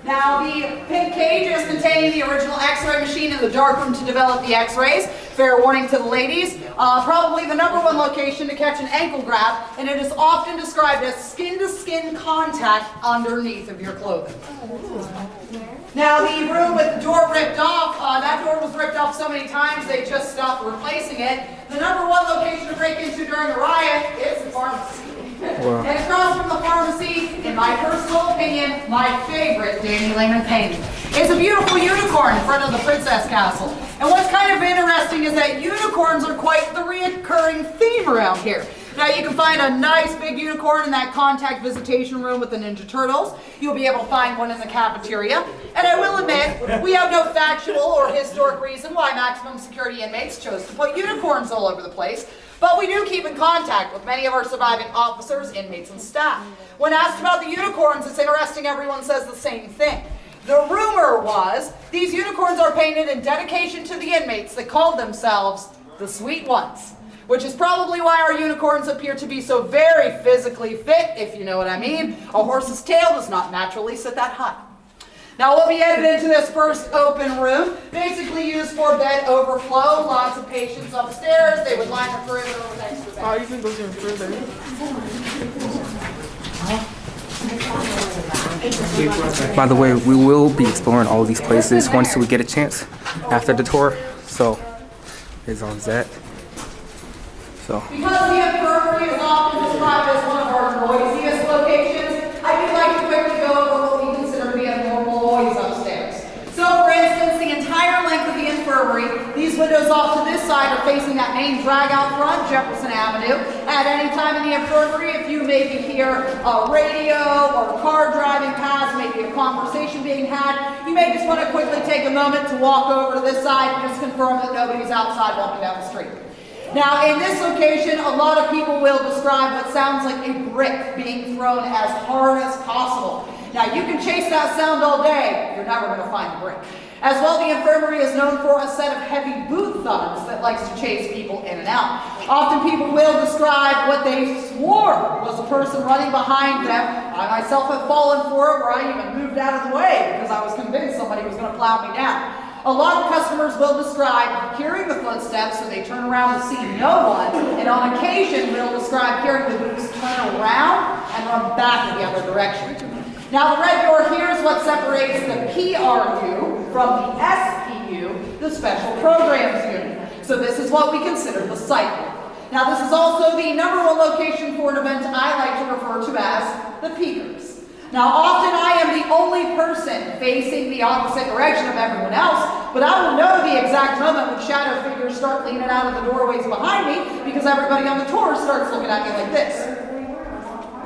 Now, the pink cage is containing the original x-ray machine in the darkroom to develop the x-rays. Fair warning to the ladies, probably the #1 location to catch an ankle grab, and it is often described as skin-to-skin contact underneath of your clothing. Now, the room with the door ripped off, that door was ripped off so many times they just stopped replacing it. The #1 location to break into during the riot is the pharmacy. Wow. And across from the pharmacy, in my personal opinion, my favorite Danny Lehman painting. It's a beautiful unicorn in front of the Princess Castle. And what's kind of interesting is that unicorns are quite the recurring theme around here. Now, you can find a nice big unicorn in that contact visitation room with the Ninja Turtles. You'll be able to find one in the cafeteria. And I will admit, we have no factual or historic reason why maximum security inmates chose to put unicorns all over the place. But we do keep in contact with many of our surviving officers, inmates, and staff. When asked about the unicorns, it's interesting everyone says the same thing. The rumor was these unicorns are painted in dedication to the inmates that called themselves the Sweet Ones, which is probably why our unicorns appear to be so very physically fit, if you know what I mean. A horse's tail does not naturally sit that high. Now, we'll be headed into this first open room, basically used for bed overflow. Lots of patients upstairs. They would line the perimeter with extra beds. Oh, you think goes even further. By the way, we will be exploring all these places once we get a chance after the tour. So, it's on that. So. Because the infirmary is often described as one of our noisiest locations, I would like to quickly go over what we consider to be a normal noise upstairs. So, for instance, the entire length of the infirmary, these windows off to this side are facing that main drag out front, Jefferson Avenue. At any time in the infirmary, if you maybe hear a radio or a car driving past, maybe a conversation being had, you may just want to quickly take a moment to walk over to this side and just confirm that nobody's outside walking down the street. Now, in this location, a lot of people will describe what sounds like a brick being thrown as hard as possible. Now, you can chase that sound all day, you're never going to find the brick. As well, the infirmary is known for a set of heavy boot thuds that likes to chase people in and out. Often people will describe what they swore was a person running behind them. I myself have fallen for it, where I even moved out of the way because I was convinced somebody was going to plow me down. A lot of customers will describe hearing the footsteps, so they turn around to see no one, and on occasion will describe hearing the boots turn around and run back in the other direction. Now, the red door here is what separates the PRU from the SPU, the Special Programs Unit. So this is what we consider the psych ward. Now, this is also the #1 location for an event I like to refer to as the peekers. Now, often I am the only person facing the opposite direction of everyone else, but I will know the exact moment when shadow figures start leaning out of the doorways behind me because everybody on the tour starts looking at me like this.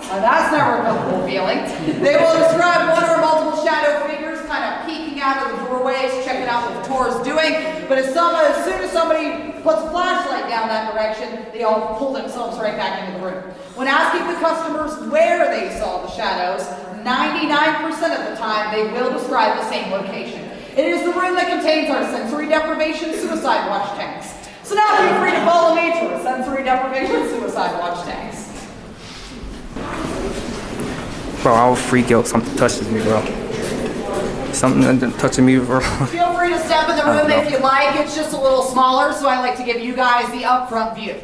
That's never a comfortable feeling. They will describe one or multiple shadow figures kind of peeking out of the doorways, checking out what the tour is doing, but as soon as somebody puts a flashlight down that direction, they all pull themselves right back into the room. When asking the customers where they saw the shadows, 99% of the time they will describe the same location. It is the room that contains our sensory deprivation suicide watch tanks. So now feel free to follow me to a sensory deprivation suicide watch tanks. Bro, I'll freak out if something touches me, bro. Something touching me, bro. Feel free to step in the room if you like. It's just a little smaller, so I like to give you guys the upfront view.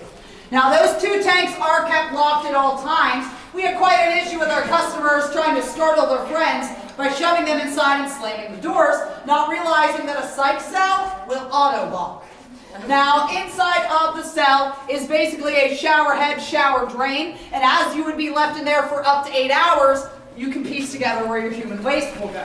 Now, those 2 tanks are kept locked at all times. We had quite an issue with our customers trying to startle their friends by shoving them inside and slamming the doors, not realizing that a psych cell will auto-lock. Now, inside of the cell is basically a shower head, shower drain, and as you would be left in there for up to 8 hours, you can piece together where your human waste will go.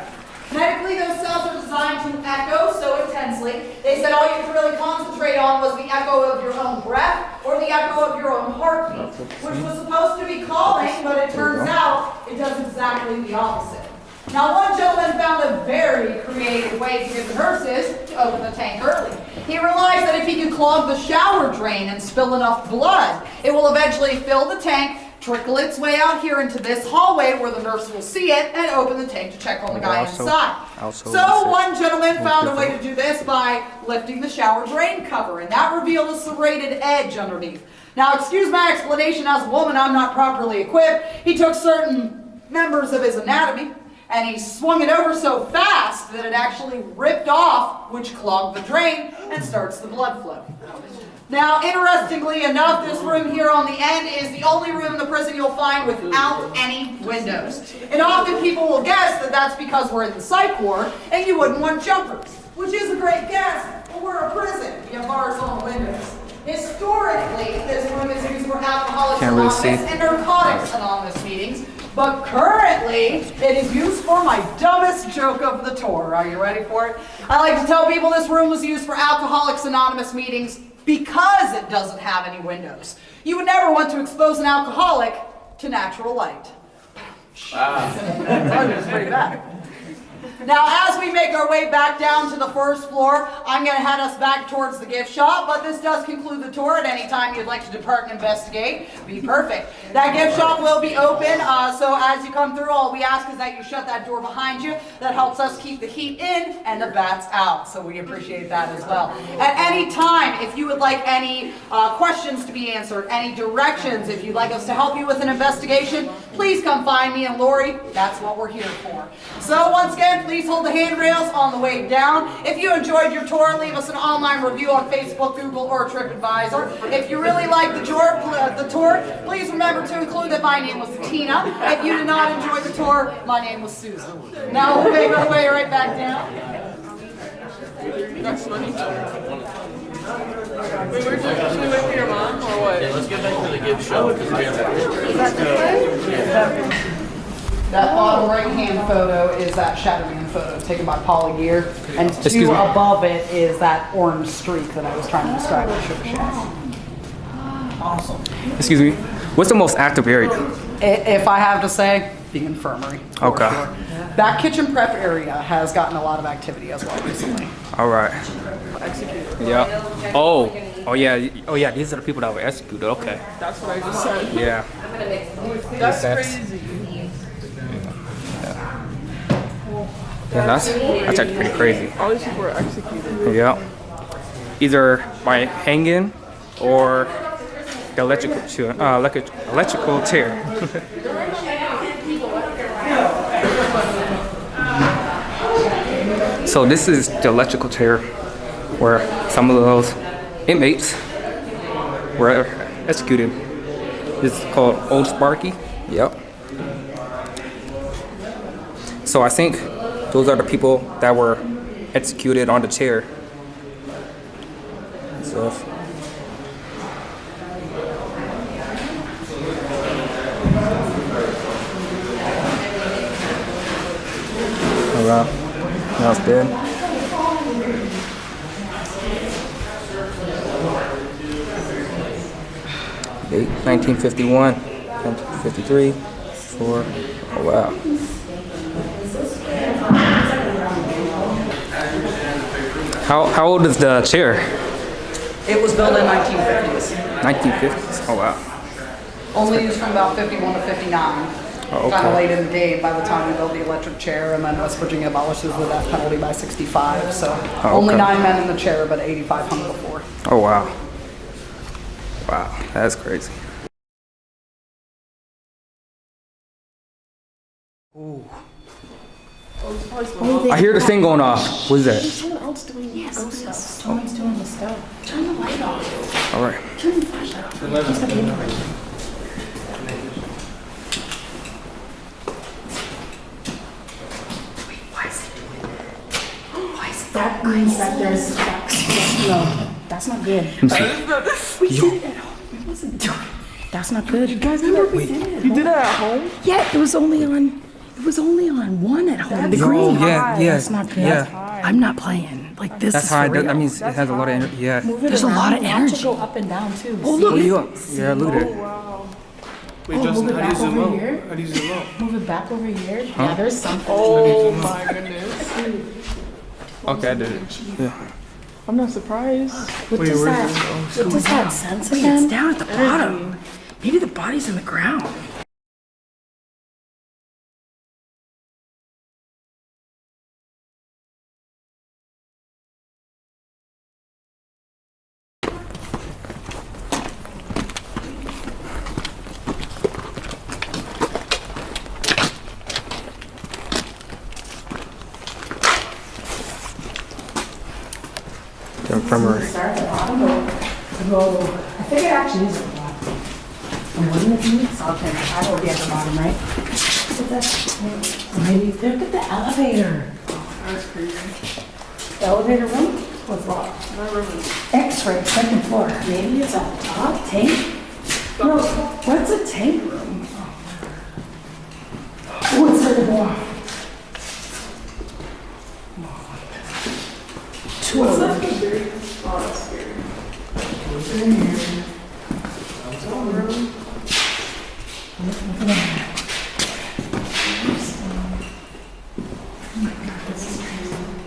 Medically, those cells are designed to echo so intensely. They said all you could really concentrate on was the echo of your own breath or the echo of your own heartbeat, which was supposed to be calming, but it turns out it does exactly the opposite. Now, one gentleman found a very creative way to get the nurses to open the tank early. He realized that if he could clog the shower drain and spill enough blood, it will eventually fill the tank, trickle its way out here into this hallway where the nurse will see it, and open the tank to check on the guy inside. So one gentleman found a way to do this by lifting the shower drain cover, and that revealed a serrated edge underneath. Now, excuse my explanation, as a woman, I'm not properly equipped. He took certain members of his anatomy, and he swung it over so fast that it actually ripped off, which clogged the drain and starts the blood flow. Now, interestingly enough, this room here on the end is the only room in the prison you'll find without any windows. And often people will guess that that's because we're in the psych ward and you wouldn't want jumpers, which is a great guess, but we're a prison. We have bars on the windows. Historically, this room is used for Alcoholics Anonymous and Narcotics Anonymous meetings, but currently it is used for my dumbest joke of the tour. Are you ready for it? I like to tell people this room was used for Alcoholics Anonymous meetings because it doesn't have any windows. You would never want to expose an alcoholic to natural light. Wow. That's pretty bad. Now, as we make our way back down to the first floor, I'm going to head us back towards the gift shop, but this does conclude the tour. At any time you'd like to depart and investigate, be perfect. That gift shop will be open, so as you come through, all we ask is that you shut that door behind you. That helps us keep the heat in and the bats out, so we appreciate that as well. At any time, if you would like any questions to be answered, any directions, if you'd like us to help you with an investigation, please come find me and Lori. That's what we're here for. So once again, please hold the handrails on the way down. If you enjoyed your tour, leave us an online review on Facebook, Google, or TripAdvisor. If you really liked the tour, please remember to include that my name was Tina. If you did not enjoy the tour, my name was Susan. Now we'll make our way right back down. That's funny. Wait, should we wait for your mom or what? Yeah, let's get back to the gift shop. That bottom right-hand photo is that Shadowman photo taken by Paula Gear, and two above it is that orange streak that I was trying to describe with Sugar Shack. Awesome. Excuse me. What's the most active area? If I have to say, the infirmary. Okay. Sure. That kitchen prep area has gotten a lot of activity as well recently. All right. Yeah. Oh yeah. These are the people that were executed. Okay. That's what I just said. Yeah. That's crazy. Yeah, that's actually pretty crazy. All these people were executed. Yeah. Either by hanging or the electrical chair. So this is the electrical chair where some of those inmates were executed. This is called Old Sparky. Yep. So I think those are the people that were executed on the chair. So. Alright, now it's dead. Date 1951, 1953, 4. Oh wow. How old is the chair? It was built in 1950s. 1950s. Oh wow. Only used from about 51 to 59. Oh, okay. Kind of late in the game by the time we built the electric chair, and then West Virginia abolishes the death penalty by 65. So only 9 men in the chair, but 85 hung before. Oh wow. Wow, that's crazy. Ooh. I hear the thing going off. What is that? Someone else doing ghost stuff. Someone's doing the stuff. Turn the light off. All right. Turn the flashlight off. He's got the infrared. Wait, why is he doing that? Why is that means that there's no, that's not good. We did it at home. We wasn't doing it. That's not good. You guys remember we did it? You did that at home? Yeah, it was only on one at home. The green. Yeah. That's not good. Yeah. I'm not playing. Like this That's is high. for real. That means it has a lot of energy. Yeah. There's a lot of energy. Go up and down too. Oh look. What are you up? Yeah, look at it. Wow. Wait, Oh, Justin, move it how do you back zoom over out? here. How do you zoom out? Move it back over here. Yeah, there's something. Oh my goodness. Okay, I did it. Yeah. I'm not surprised. What does that sense again? It's down at the bottom. Maybe the body's in the ground. The infirmary. Start at the bottom. Go. I think it actually is at the bottom. And wouldn't it be? So I'll turn it will be at the bottom, right? Maybe look at the elevator. That's crazy. The elevator room was locked. My room is. X-ray, second floor. Maybe it's at the top. Tank? No, what's a tank room? Oh, it's at the bottom. Two of them. Oh, that's scary. What's in here?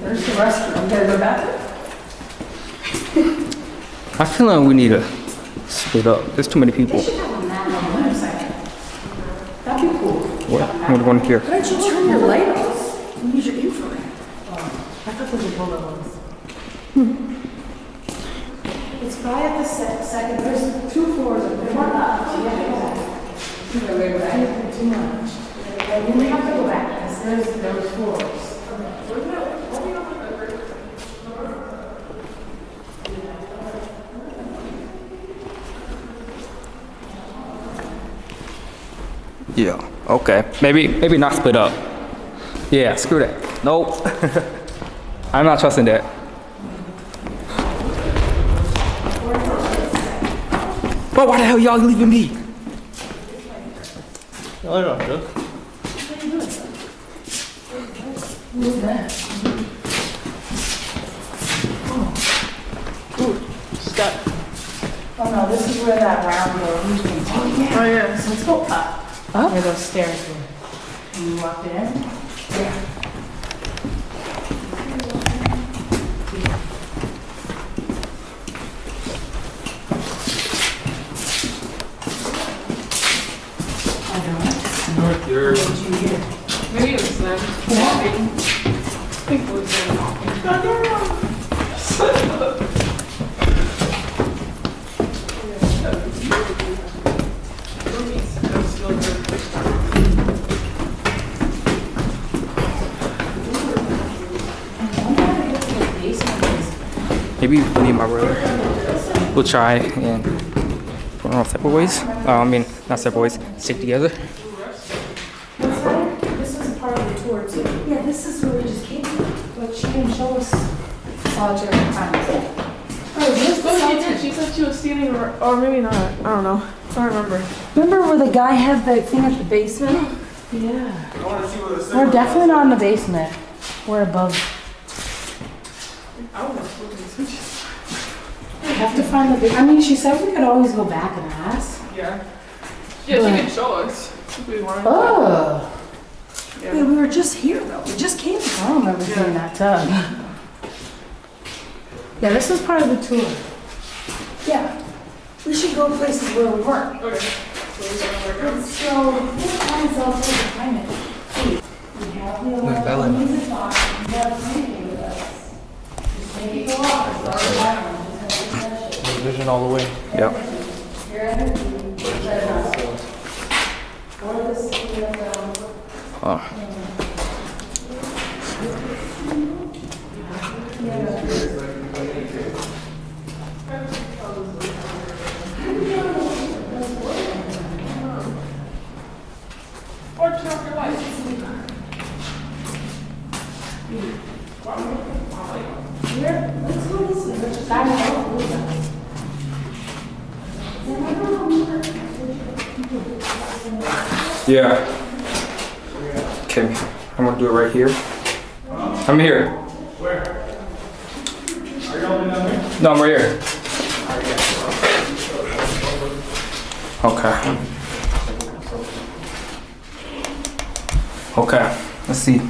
There's the restroom. Gotta go back. I feel like we need to split up. There's too many people. That'd be cool. What one here? Why don't you turn your light off? You use your infrared. I thought those were bullet holes. It's probably at the second. There's 2 floors of it. One up. Too much. And we have to go back because there's those floors. Yeah. Okay. Maybe not split up. Yeah. Screw that. Nope. I'm not trusting that. But why the hell y'all leaving me? No, I don't know. Who's that? Step. Oh no, this is where that round door. Oh yeah. Oh yeah. So let's go up. Up? Where those stairs were. And you walked in? Yeah. Maybe it was them walking. I think it was them walking. Maybe me and my brother will try and put on separate ways. I mean, not separate ways. Stick together. This was a part of the tour too. Yeah, this is where we just came from. But she didn't show us solitary confinement. Oh, this But she did. She said she was standing, or maybe not. I don't know. I don't remember. Remember where the guy had the thing at the basement? Yeah. I want to see what the We're definitely not in the basement. We're above. I was flipping switches. We have to find the. I mean, she said we could always go back and ask. Yeah. Yeah, she can show us if we wanted. Oh. Yeah. Wait, we were just here though. We just came. I don't remember seeing that tub. Yeah, this was part of the tour. Yeah. We should go places where we weren't. Okay. So, we'll find solitary confinement. We have the alarm music box. We have anything with us. Just make it go off. vision all the way. Yep. Oh. Or turn off your lights. Let's go this way. Let's just Yeah. Okay, I'm gonna do it right here. I'm here. Where? Are you all down there? No, I'm right here. Okay. Okay, let's see.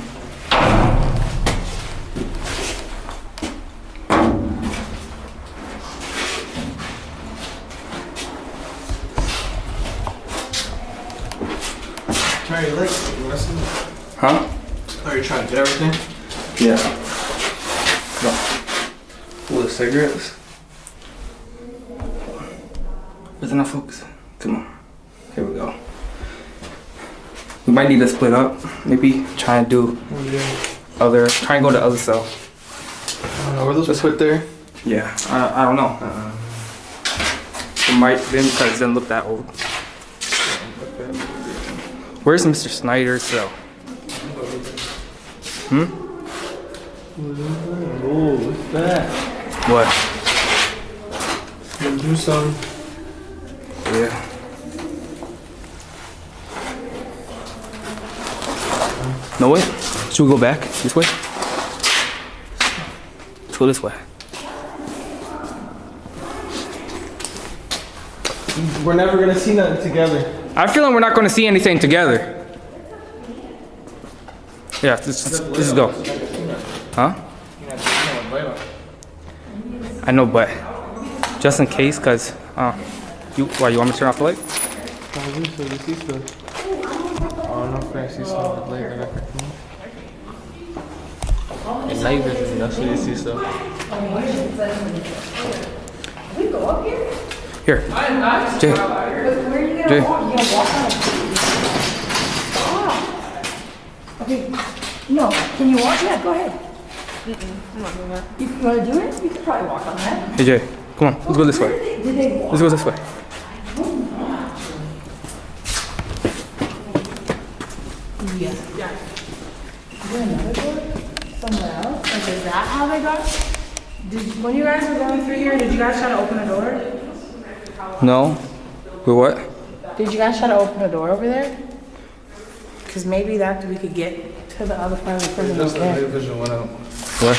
Mary, you want to see? Huh? Are you trying to get everything? Yeah. No. Full of cigarettes. Where's enough focus? Come on. Here we go. We might need to split up. Maybe try and do try and go to the other cell. I don't know, were those put there? Yeah, I don't know. It might then because it doesn't look that old. Where's Mr. Snyder's cell? Oh, what's that? What? Let's do some. Yeah. No way. Should we go back this way? Let's go this way. We're never gonna see nothing together. I feel like we're not going to see anything together. Yeah, let's just go. Huh? I know, but just in case, cause you want me to turn off the light? I don't know if I see stuff later. In night vision, that's what you see stuff. Here, Jay. Jay. Okay. No. Can you walk? Yeah, go ahead. You want to do it? You could probably walk on that. Hey Jay, come on, let's go this way. Did they walk? Let's go this way. Yeah. Is there another door somewhere else? Like, is that how they got? When you guys were going through here, did you guys try to open a door? No. Wait, what? Did you guys try to open a door over there? Because maybe that we could get to the other part of the prison. Just the night vision went out. What?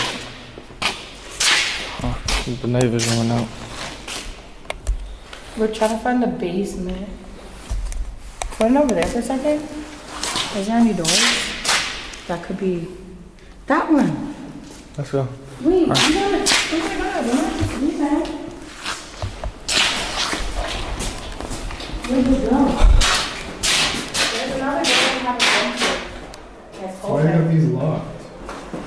The night vision went out. We're trying to find the basement. Point over there for a second. Is there any doors? That could be that one. Let's go. Wait, you gotta, oh my god, we're not just doing that. Where'd you go? There's another door we haven't been to. That's Why open. are these locked?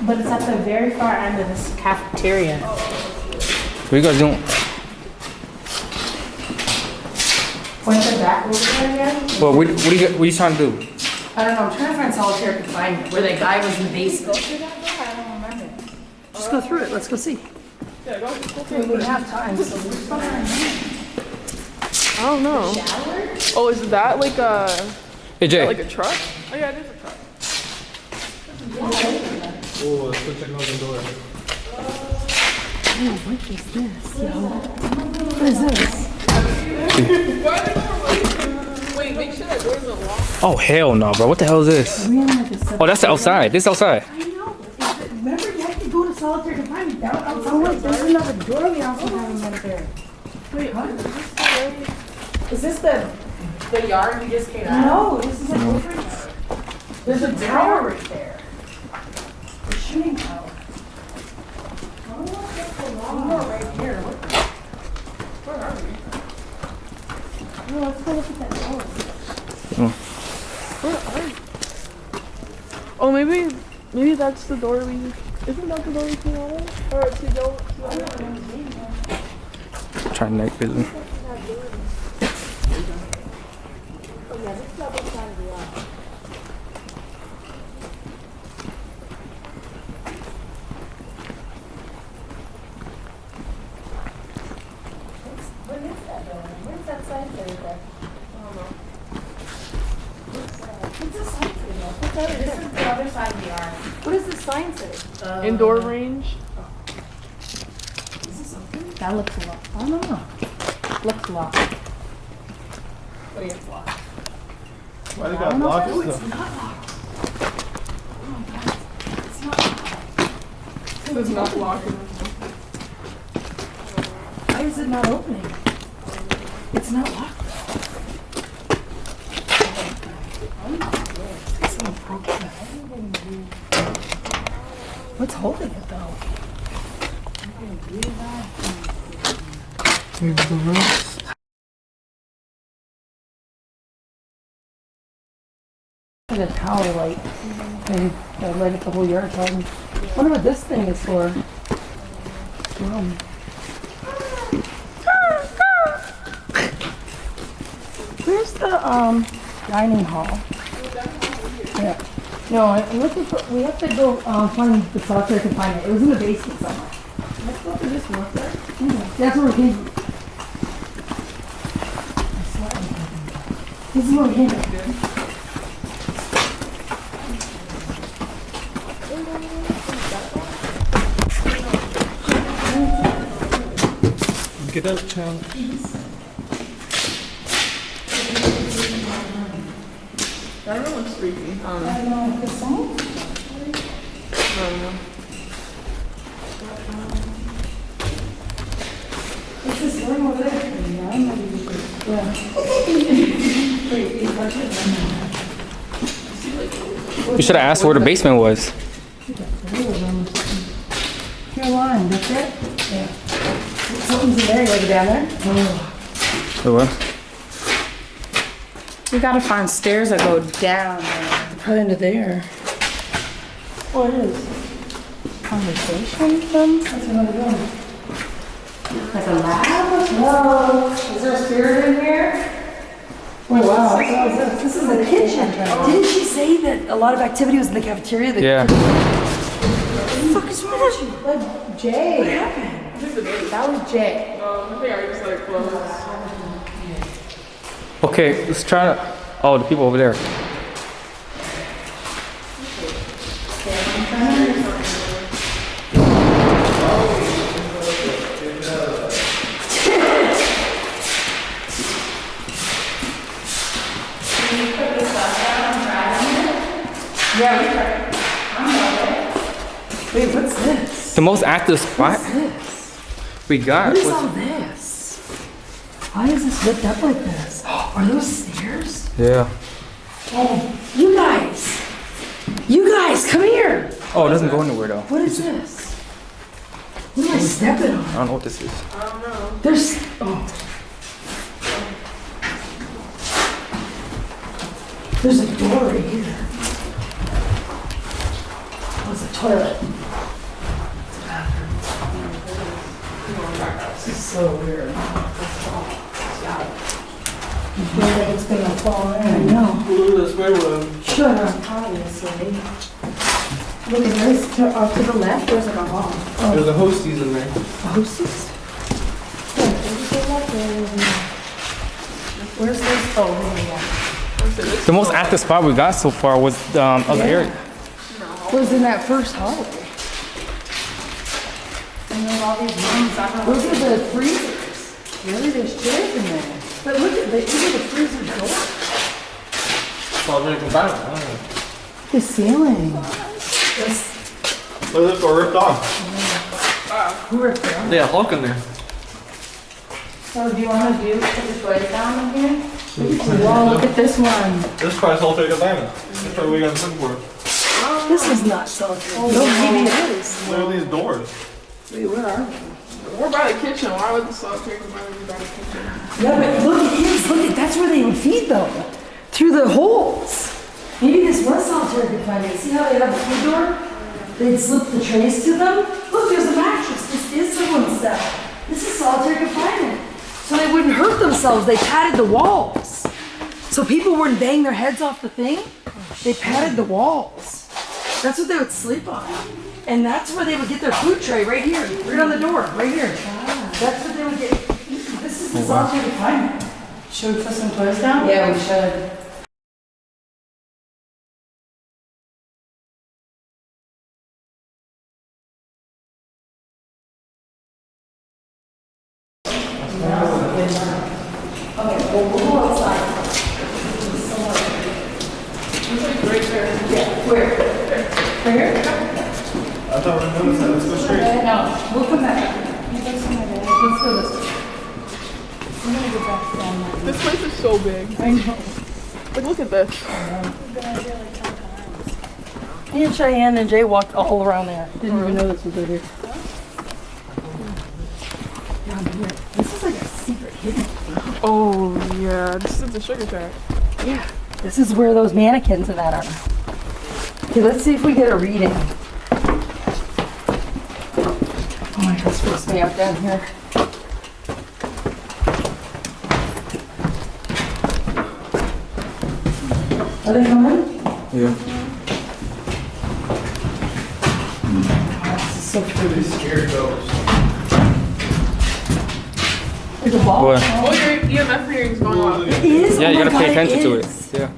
But it's at the very far end of this cafeteria. What are you guys doing? Point the back over there again. Well, what are you trying to do? I don't know, I'm trying to find solitary confinement where that guy was in the basement. Go through that door? I don't remember. Just go through it, let's go see. Yeah, go. We have time, so we're fine. I don't know. Oh, is that like a Hey Jay. like a truck? Oh yeah, it is a truck. Oh, let's go check out the door. What is this? Wait, make sure that door's unlocked. Oh hell no, bro. What the hell is this? Oh, that's the outside. This outside. I know. Remember, you have to go to solitary confinement. Down outside. Oh wait, there's another door we also haven't been there. Wait, Is this the yard we just came out? No, this is a different. There's a tower right there. The shooting tower. Oh, that's the long door right here. Where are we? No, let's go look at that door. oh maybe that's the door we. Isn't that the door we came out of? Or to go? Try night vision. Where's that sign say there? What's the sign say there? This is the other side of the yard. What does the sign say? Indoor range. Is this open? That looks locked. I don't know. Looks locked. Oh yeah, it's locked. Why they got locked? No, it's not locked. Oh my god. It's not locked. It's not locked. Why is it not opening? It's not locked though. What's holding it though? Like a tower light. Maybe that light a couple yards on. Wonder what this thing is for. Where's the dining hall? Yeah. No, we have to go find the solitary confinement. It was in the basement somewhere. Let's go through this one. That's where we came from. This is where we came from. Get up, child. That room looks freaky. I don't know. What's this room over there? You should have asked where the basement was. Your line, that's it? Yeah. Something's in there, you have it down there? The what? We gotta find stairs that go down there. Probably into there. What is? Conversation? That's another room. Like a lab? Whoa. Is there a spirit in here? Oh wow. This is the kitchen. Didn't she say that a lot of activity was in the cafeteria? Yeah. What the fuck is wrong with you? Like Jay. What happened? That was Jay. I think I just like closed. Okay, let's try to. Oh, the people over there. Wait, what's this? The most active spot we got What is was. all this? Why is this lit up like this? Are those stairs? Yeah. Oh, you guys! You guys, come here! Oh, it doesn't go anywhere though. What is this? What am I stepping I on? don't know what this is. There's. Oh. There's a door right here. Oh, it's a toilet. It's a bathroom. This is so weird. You feel like it's gonna fall in. I know. Look at this way, Shut up, obviously. Look at this, to the left, there's like a hall. There's a hosties in there. Hostess? Where's this? Oh, here we go. The most active spot we got so far was the other area. Was in that first hallway. And then all these rooms, those are the freezers. Really, there's chairs in there. But look at even the freezer door. Oh, very confinement. The ceiling. Look at this door ripped off. Who ripped it up? Yeah, Hulk in there. So do you want to put the toilet down in here? Wow, look at this one. This is probably solitary confinement. That's probably what you guys looking for. This is not solitary. No, maybe it is. Look at these doors. Wait, where are we? We're by the kitchen. Why would the solitary confinement be by the kitchen? Yeah, but look at kids, look at, that's where they would feed them. Through the holes. Maybe this was solitary confinement. See how they have the food door? They'd slip the trays to them. Look, there's a mattress. This is someone's cell. This is solitary confinement. So they wouldn't hurt themselves. They padded the walls. So people wouldn't bang their heads off the thing. They padded the walls. That's what they would sleep on. And that's where they would get their food tray, right here. Right on the door, right here. That's what they would get. This is the solitary confinement. Should we put some toys down? Yeah, we should. Okay, well, we'll go outside. Yeah, where? Right here? I thought we were noticing that. Let's go straight. No, we'll come back. Let's go this way. I'm gonna go back down there. This place is so big. I know. Like, look at this. Me and Cheyenne and Jay walked all around there. Didn't even know this was over here. This is like a secret hidden. Oh yeah, this is the sugar shack. Yeah. This is where those mannequins and that are. Okay, let's see if we get a reading. Oh my God, supposed to stay out down here. Are they coming? Yeah. This is so pretty. Scared those. There's a ball. What? Oh, your EMF reading's going off. It is? Yeah, Oh you my gotta God, pay attention to it. is. Yeah.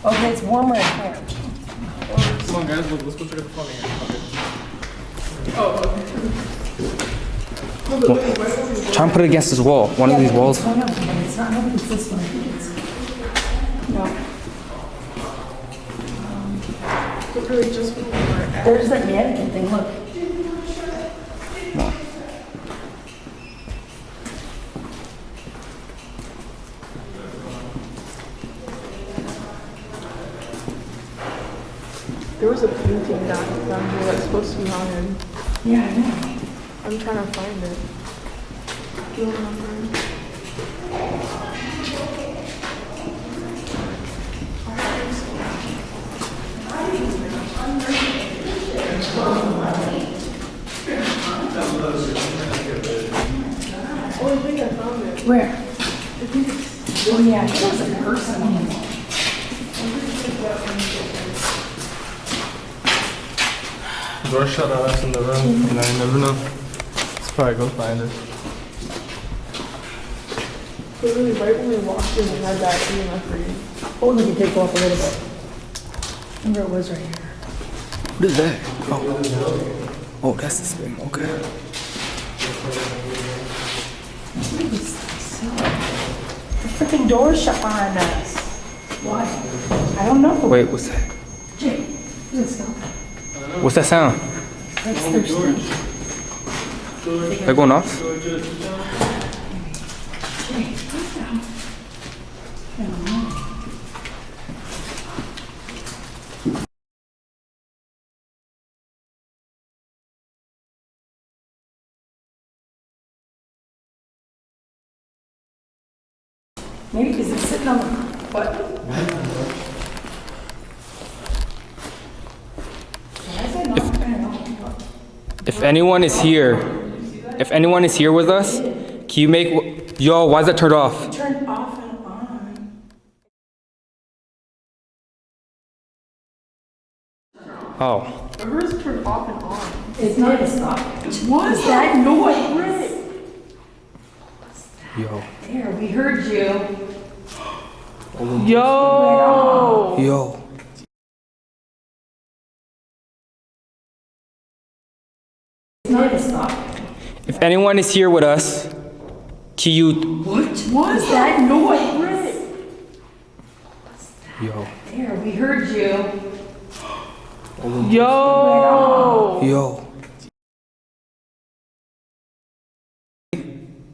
Okay, it's warmer in here. Come on, guys. Let's go check out the phone again. Try and put it against this wall. One of these walls. Oh no, it's not. Maybe it's this one. I think it's. No. There's that mannequin thing. Look. There was a painting down here that's supposed to be haunted. Yeah, I know. I'm trying to find it. Do you remember? Oh, I think I found it. Where? Oh yeah, I think it was a person. Door shut on us in the room. You know, you never know. Let's probably go find it. Literally right when we walked in, we had that EMF reading. Oh, let me take off a little bit. Remember it was right here. What is that? Oh. Oh, that's this thing. Okay. The freaking door's shut behind us. Why? I don't know. Wait, what's that? Jay, let's go. What's that sound? That's their stage. They're going off? Jay, let's go. I don't know. Maybe because it's sitting on the button. If anyone is here with us, can you make, yo, why is that turned off? Turn off and on. Oh, Hers turned off and on. It's not even stopping. What is that noise? yo, There, we heard you. Yo! yo. It's not even stopping. If anyone is here with us, can you, What is that noise? yo, There, we heard you. Yo! yo.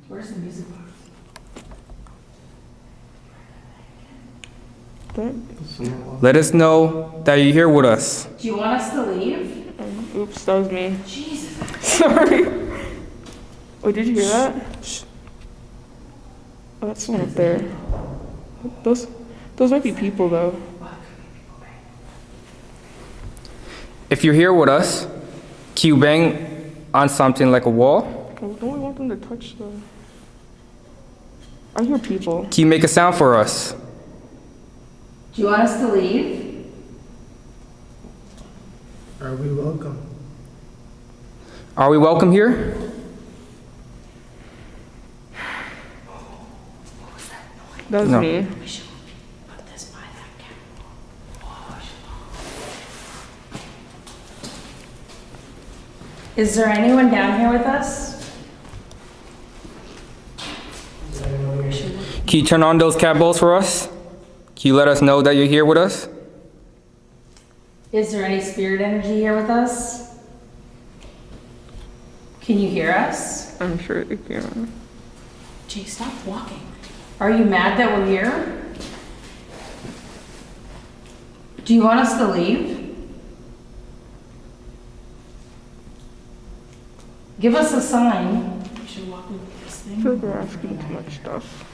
Where's the music box? Let us know that you're here with us. Do you want us to leave? Oops, that was me. Jesus. Sorry. Wait, did you hear that? Oh, that's someone up there. Those might be people though. If you're here with us, can you bang on something like a wall? Oh, don't we want them to touch the... I hear people. Can you make a sound for us? Do you want us to leave? Are we welcome? Are we welcome here? That was No. me. We should put this by that camera. Is there anyone down here with us? Can you turn on those cat balls for us? Can you let us know that you're here with us? Is there any spirit energy here with us? Can you hear us? I'm sure they can. Jay, stop walking. Are you mad that we're here? Do you want us to leave? Give us a sign. We should walk into this thing. I feel like we're asking too much stuff.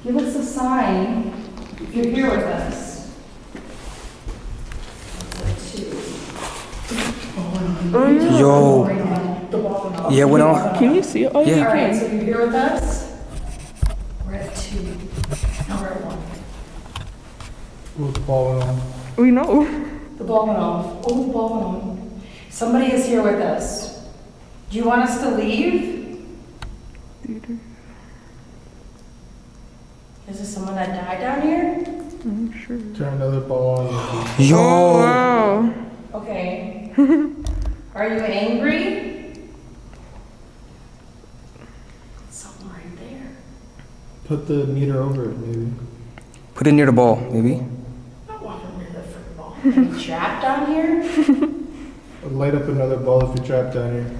Give us a sign if you're here with us. Yo. Yeah, went on. Can you see it? Oh, Yeah. you All right, can. so you're here with us? We're at 2. Now we're at 1. Ooh, the ball went on. We know. The ball went off. Oh, the ball went on. Somebody is here with us. Do you want us to leave? Is there someone that died down here? I'm sure. Turn another ball on. Yo. Wow. Okay. Are you angry? Something right there. Put the meter over it, maybe. Put it near the ball, maybe. Not walking near the freaking ball. Are you trapped down here? Light up another ball if you're trapped down here.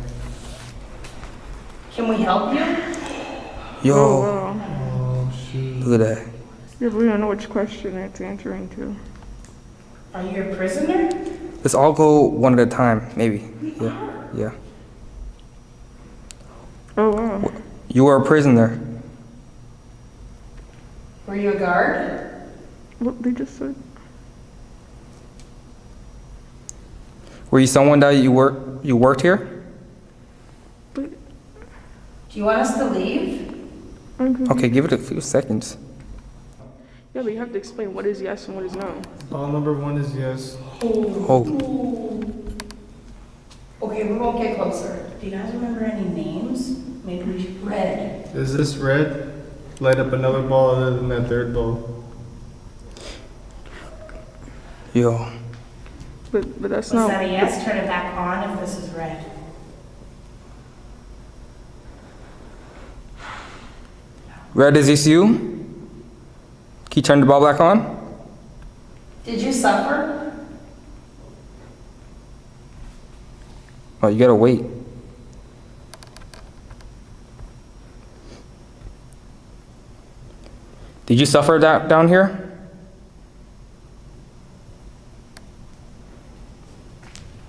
Can we help you? Yo. Oh, wow. Oh, shoot. Look at that. Yeah, but we don't know which question it's answering to. Are you a prisoner? Let's all go one at a time, maybe. Yeah. Yeah. Oh, wow. You were a prisoner. Were you a guard? What they just said? Were you someone that you worked here? But Do you want us to leave? I'm confused. Okay, give it a few seconds. Yeah, but you have to explain what is yes and what is no. Ball number 1 is yes. Oh. Okay, we won't get closer. Do you guys remember any names? Maybe we should. Red. Is this red? Light up another ball other than that third ball. Yo. But that's Was not. that a yes? Turn it back on if this is red. Red, is this you? Can you turn the ball back on? Did you suffer? Oh, you gotta wait. Did you suffer that down here?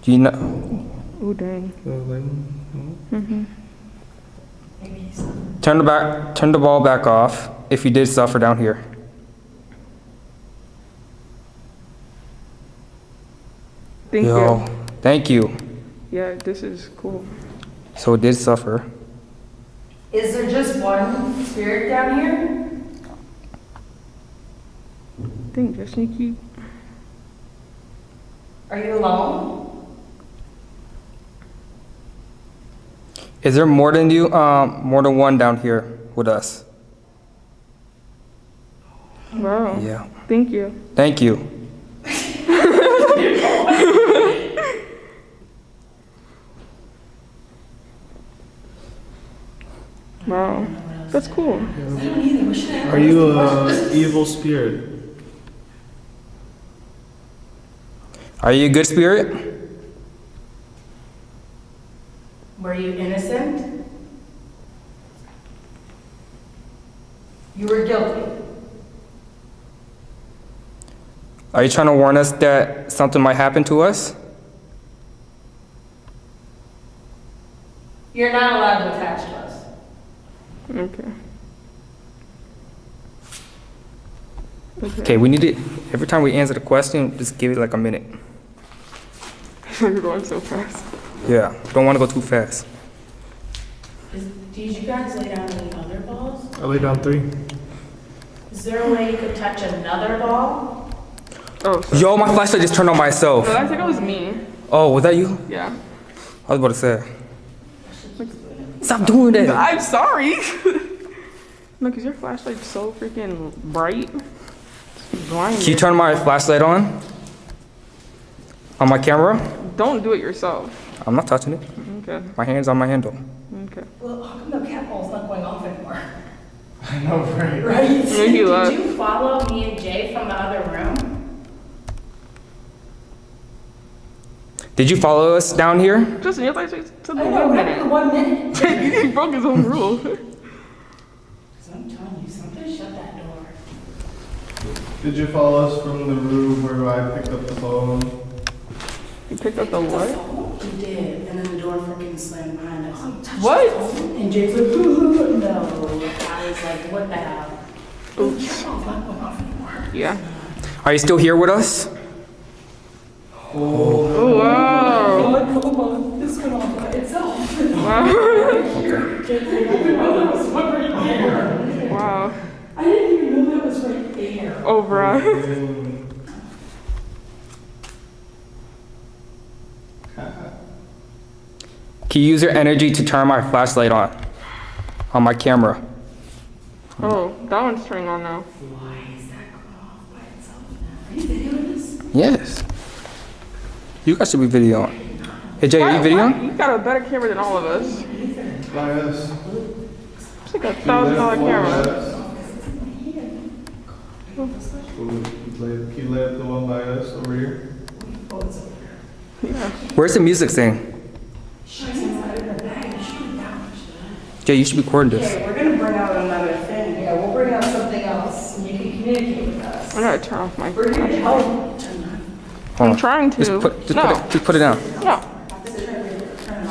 Do you know? Oh, dang. Maybe he's. Turn the ball back off if you did suffer down here. Thank Yo, you. thank you. Yeah, this is cool. So it did suffer. Is there just one spirit down here? I think just sneaky. Are you alone? Is there more than you? More than one down here with us? Wow. Yeah. Thank you. Thank you. Wow. That's cool. Are you a evil spirit? Are you a good spirit? Were you innocent? You were guilty. Are you trying to warn us that something might happen to us? You're not allowed to attach to us. Okay. Okay, we need to, every time we answer the question, just give it like a minute. You're going so fast. Yeah, don't want to go too fast. Did you guys lay down any other balls? I lay down 3. Is there a way you could touch another ball? Oh, sorry. Yo, my flashlight just turned on by itself. No, I think it was me. Oh, was that you? Yeah. I was about to say. Stop doing that. I'm sorry. No, because your flashlight's so freaking bright. It's blinding. Can you turn my flashlight on? On my camera? Don't do it yourself. I'm not touching it. Okay. My hand's on my handle. Okay. Well, how come the cat ball's not going off anymore? I know, right? Right? Maybe left. Did you follow me and Jay from the other room? Did you follow us down here? Justin, your flashlight's to the I know, 1 right? minute. 1 minute. He broke his own rule. I'm telling you, something shut that door. Did you follow us from the room where I picked up the phone? You picked up the what? He did, and then the door freaking slammed behind us. What? And Jay's like, ooh, no. I was like, what the hell? Oops. Yeah. Are you still here with us? Oh, wow. Come on, this went off by itself. Wow. Okay. Wow. I didn't even know that was right there. Oh, bro. Can you use your energy to turn my flashlight on my camera? Oh, that one's turning on now. Why is that going off by itself now? Are you videoing this? Yes. You guys should be videoing. Hey Jay, are you videoing? You got a better camera than all of us. By us. It's like $1,000 camera. Can you lay up the one by us over here? Where's the music thing? Jay, you should be recording this. Okay, we're gonna bring out another thing. Yeah, we'll bring out something else, and you can communicate with us. I gotta turn off my Oh, turn on. Hold I'm on. trying to. Just put it down. No. Just put it down. No.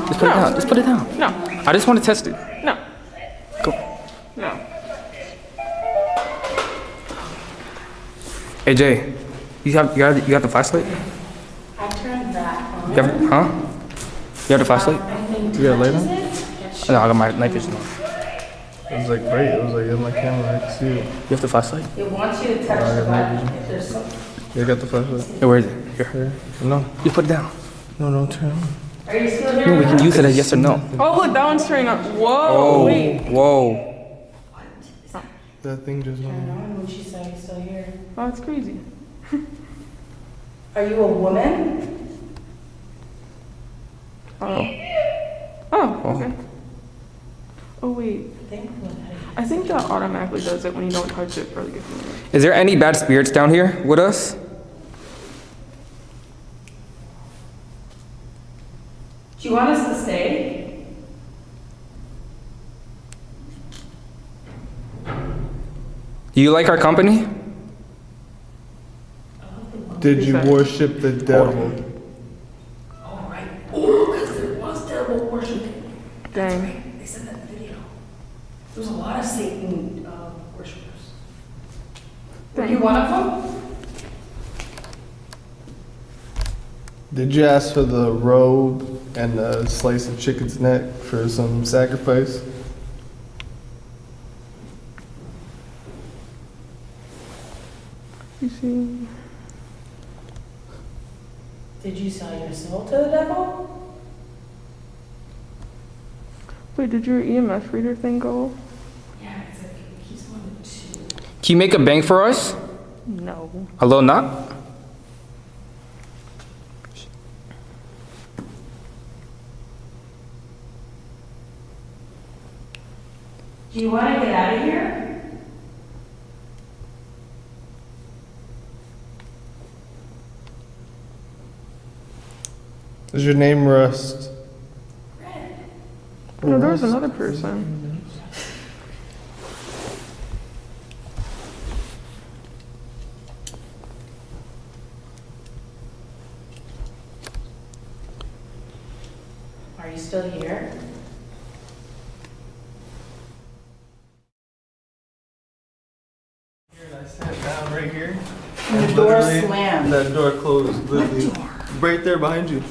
Just put it down. Just put it down. No. I just want to test it. No. Go. No. Hey Jay, you have the flashlight? I turned that on. You have, huh? You have the flashlight? You got a light on? No, I got my night vision on. It was like bright. It was like in my camera. I could see it. You have the flashlight? It wants you to touch the button if there's something. You got the flashlight? Hey, where is it? Here. No. You put it down. No, don't turn on. Are you still here? No, we can use it as yes or no. Oh, look, that one's turning on. Whoa, Oh, wait. whoa. That thing just went on. When she said you're still here. Oh, that's crazy. Are you a woman? Oh, okay. Oh, wait. I think that automatically does it when you don't touch it for like a few minutes. Is there any bad spirits down here with us? Do you want us to stay? Do you like our company? Did you worship the devil? All right. Oh, because there was devil worshiping. Dang. They said that in the video. There was a lot of Satan worshipers. Were you one of them? Did you ask for the robe and a slice of chicken's neck for some sacrifice? You see? Did you sell your soul to the devil? Wait, did your EMF reader thing go? Yeah, it's like he's one of two. Can you make a bang for us? No. A little knock? Do you want to get out of here? Is your name Rust? No, there was another person. Are you still here? I sat down right here. And the door slammed. That door closed. Literally, right there behind you.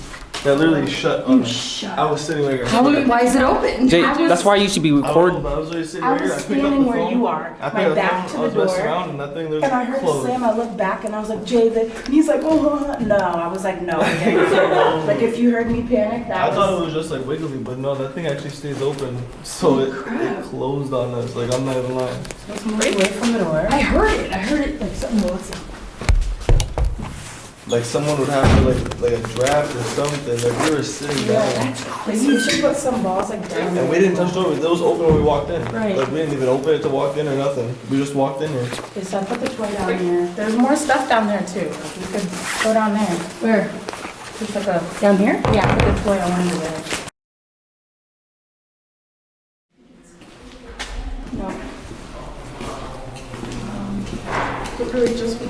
That literally shut on us. I was sitting right here. Why is it open? Jay, that's why you should be I don't know, recording. but I was already sitting I right here. was I picked up standing the where phone. you are, I picked my up the back phone. to I the was messing door. around and that thing literally And I heard closed. it slam, I looked back and I was like, Jay, and he's like, oh, no. I was like, no. Like, if you heard me panic, that I thought it was. was just like wiggly, but no, that thing actually stays open. So it closed on us. Like, I'm not even lying. Let's move away from the door. I heard it like something was. Like someone would have to like a draft or something. Like we were sitting Yeah, down. that's crazy. You should put some balls like down there. And we didn't touch the door. It was open when we walked in. Right. Like we didn't even open it to walk in or nothing. We just walked in here. Okay, so I put the toy down here. There's more stuff down there too. Like, you could go down there. Where? Just like a. Down here? Yeah, put the toy on one of there. No. It really just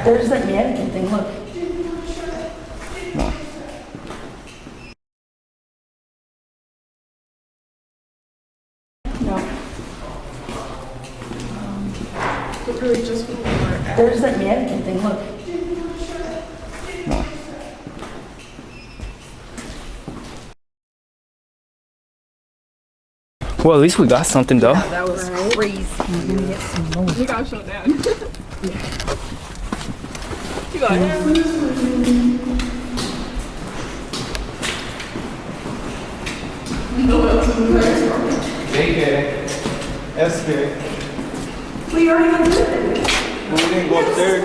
There's that mannequin thing, look. Literally just for There's that mannequin thing, look. Well, at least we got something though. That was crazy. We got shut down. You got it. JK. SK. We already went through it. We didn't go upstairs.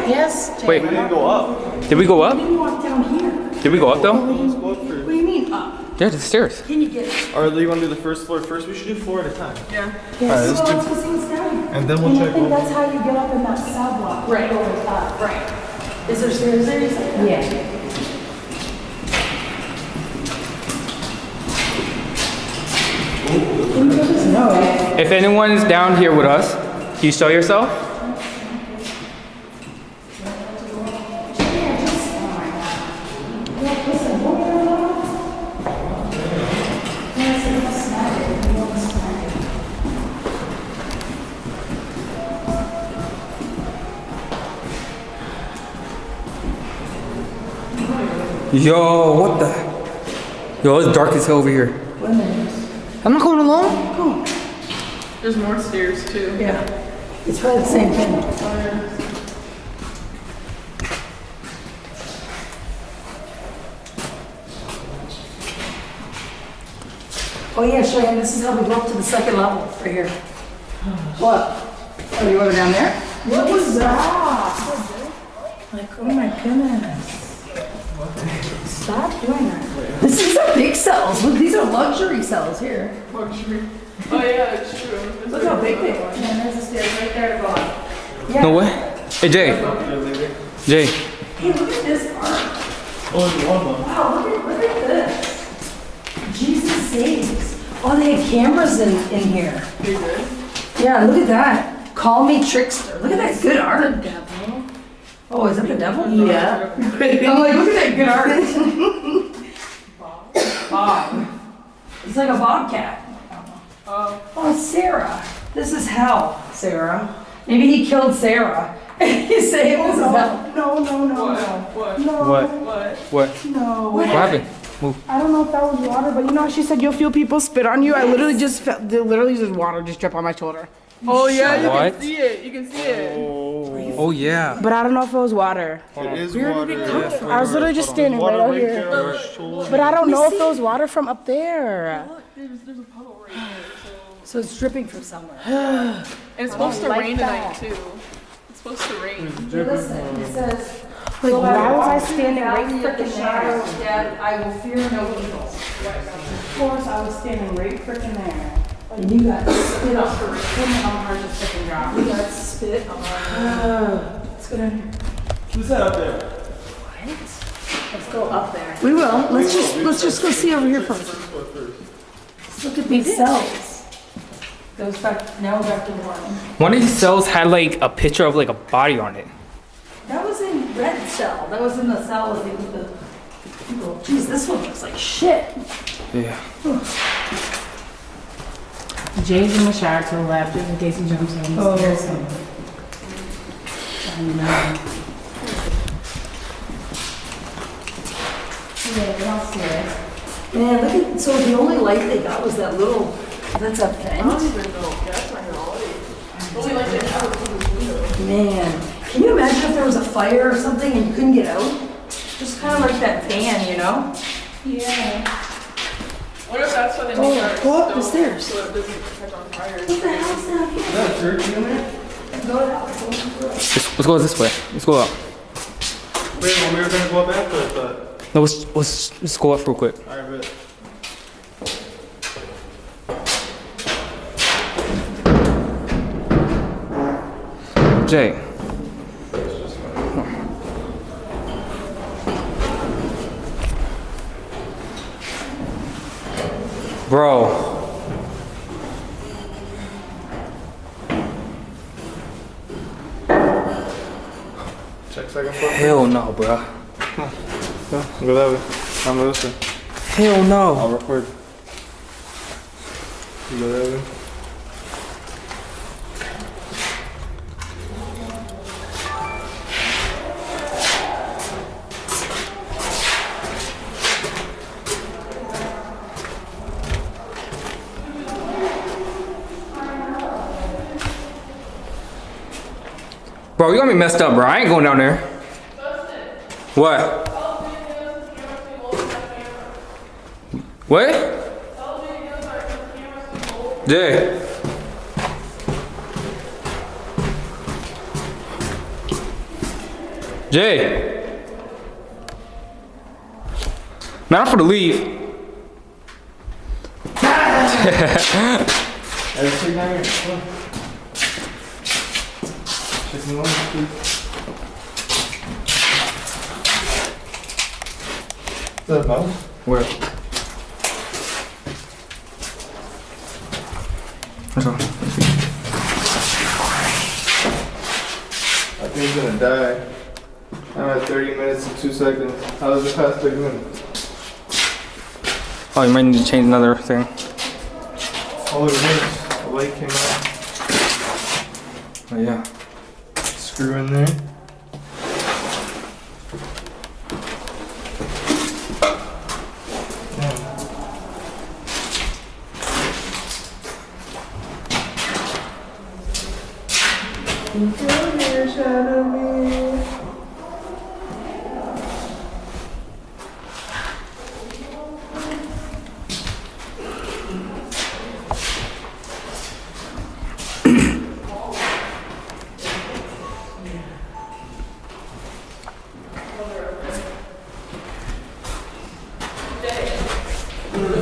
Yes. Wait, We didn't go up. did we go up? You walk down here. Did we go up though? Let's go up first. What do you mean up? Yeah, to the stairs. Can you get it? Or do you want to do the first floor first? We should do floor at a time. Yeah. Alright, let's do. Let's go see what's down here. And then we'll And I check. think that's how you get up in that cell block. Right. Over top. Right. Is there stairs there? You said? Yeah. Can you go this? No. If anyone is down here with us, can you show yourself? Yo, what the? Yo, it's dark as hell over here. I'm not going alone. There's more stairs too. Yeah. It's probably the same thing. Oh yeah, Cheyenne, this is how we go up to the second level, right here. What? Oh, you want to go down there? What was that? Like, oh my goodness. Stop doing that. These are big cells. Look, these are luxury cells here. Luxury. Oh yeah, it's true. Look how big they are. And there's a stairs right there to go up. Yeah. No way. Hey, Jay. Jay. Hey, look at this art. Oh, you want one? Wow, look at this. Jesus saves. Oh, they had cameras in here. They did. Yeah, look at that. Call me trickster. Look at that good art. Oh, is that the devil? Yeah. I'm like, look at that good art. Bob. It's like a bobcat. Oh, Sarah. This is hell, Sarah. Maybe he killed Sarah. You say it was hell. No. What? What? No. What happened? Move. I don't know if that was water, but you know how she said you'll feel people spit on you? I literally just felt, literally just water just drip on my shoulder. Oh yeah, you What? can see it. You can see it. Oh yeah. But I don't know if it was water. It is water. I was literally just standing right out here. But I don't know if it was water from up there. There's a puddle right here. So it's dripping from somewhere. And it's supposed to like rain that. too. It's supposed to rain. Listen, it says, Like, why was I standing right right in the freaking shadow there? of death, I will fear no evil. Of course, I was standing right freaking there. And you got spit on her. I'm hard to freaking drop. You got spit on her. Let's go down here. Who's that up there? Let's go up there. We will. Let's just go see over here first. Let's look at these cells. Goes back, now back to one. One of these cells had like a picture of like a body on it. That was in red cell. That was in the cell with the people. Jeez, this one looks like shit. Yeah. Jay's in the shower to the left, just in case he jumps in. Oh. Yeah, downstairs. Man, look at, so the only light they got was that little, that's a vent? Man, can you imagine if there was a fire or something and you couldn't get out? Just kind of like that van, you know? What if that's why they Oh, make our go up the stove stairs. so it doesn't catch on fire? What the hell's down here? Is that a church unit? Go down. Let's go this way. Let's go up. Wait, well, we were gonna go up after I thought. No, let's go up real quick. Alright, but. Jay. Bro. Hell no, bro. Go that way. I'm listening. Hell no. I'll record. You go that way. Bro, you got me messed up, bro. I ain't going down there. What? What? Jay. Jay. Man, I'm for to leave. Chicken wings, please. Is that a mouse? Where? What's up? I think he's gonna die. I'm at 30 minutes and 2 seconds. How does it past 30 minutes? Oh, you might need to change another thing. Oh, it is. The light came out. Oh, yeah. Screw in there.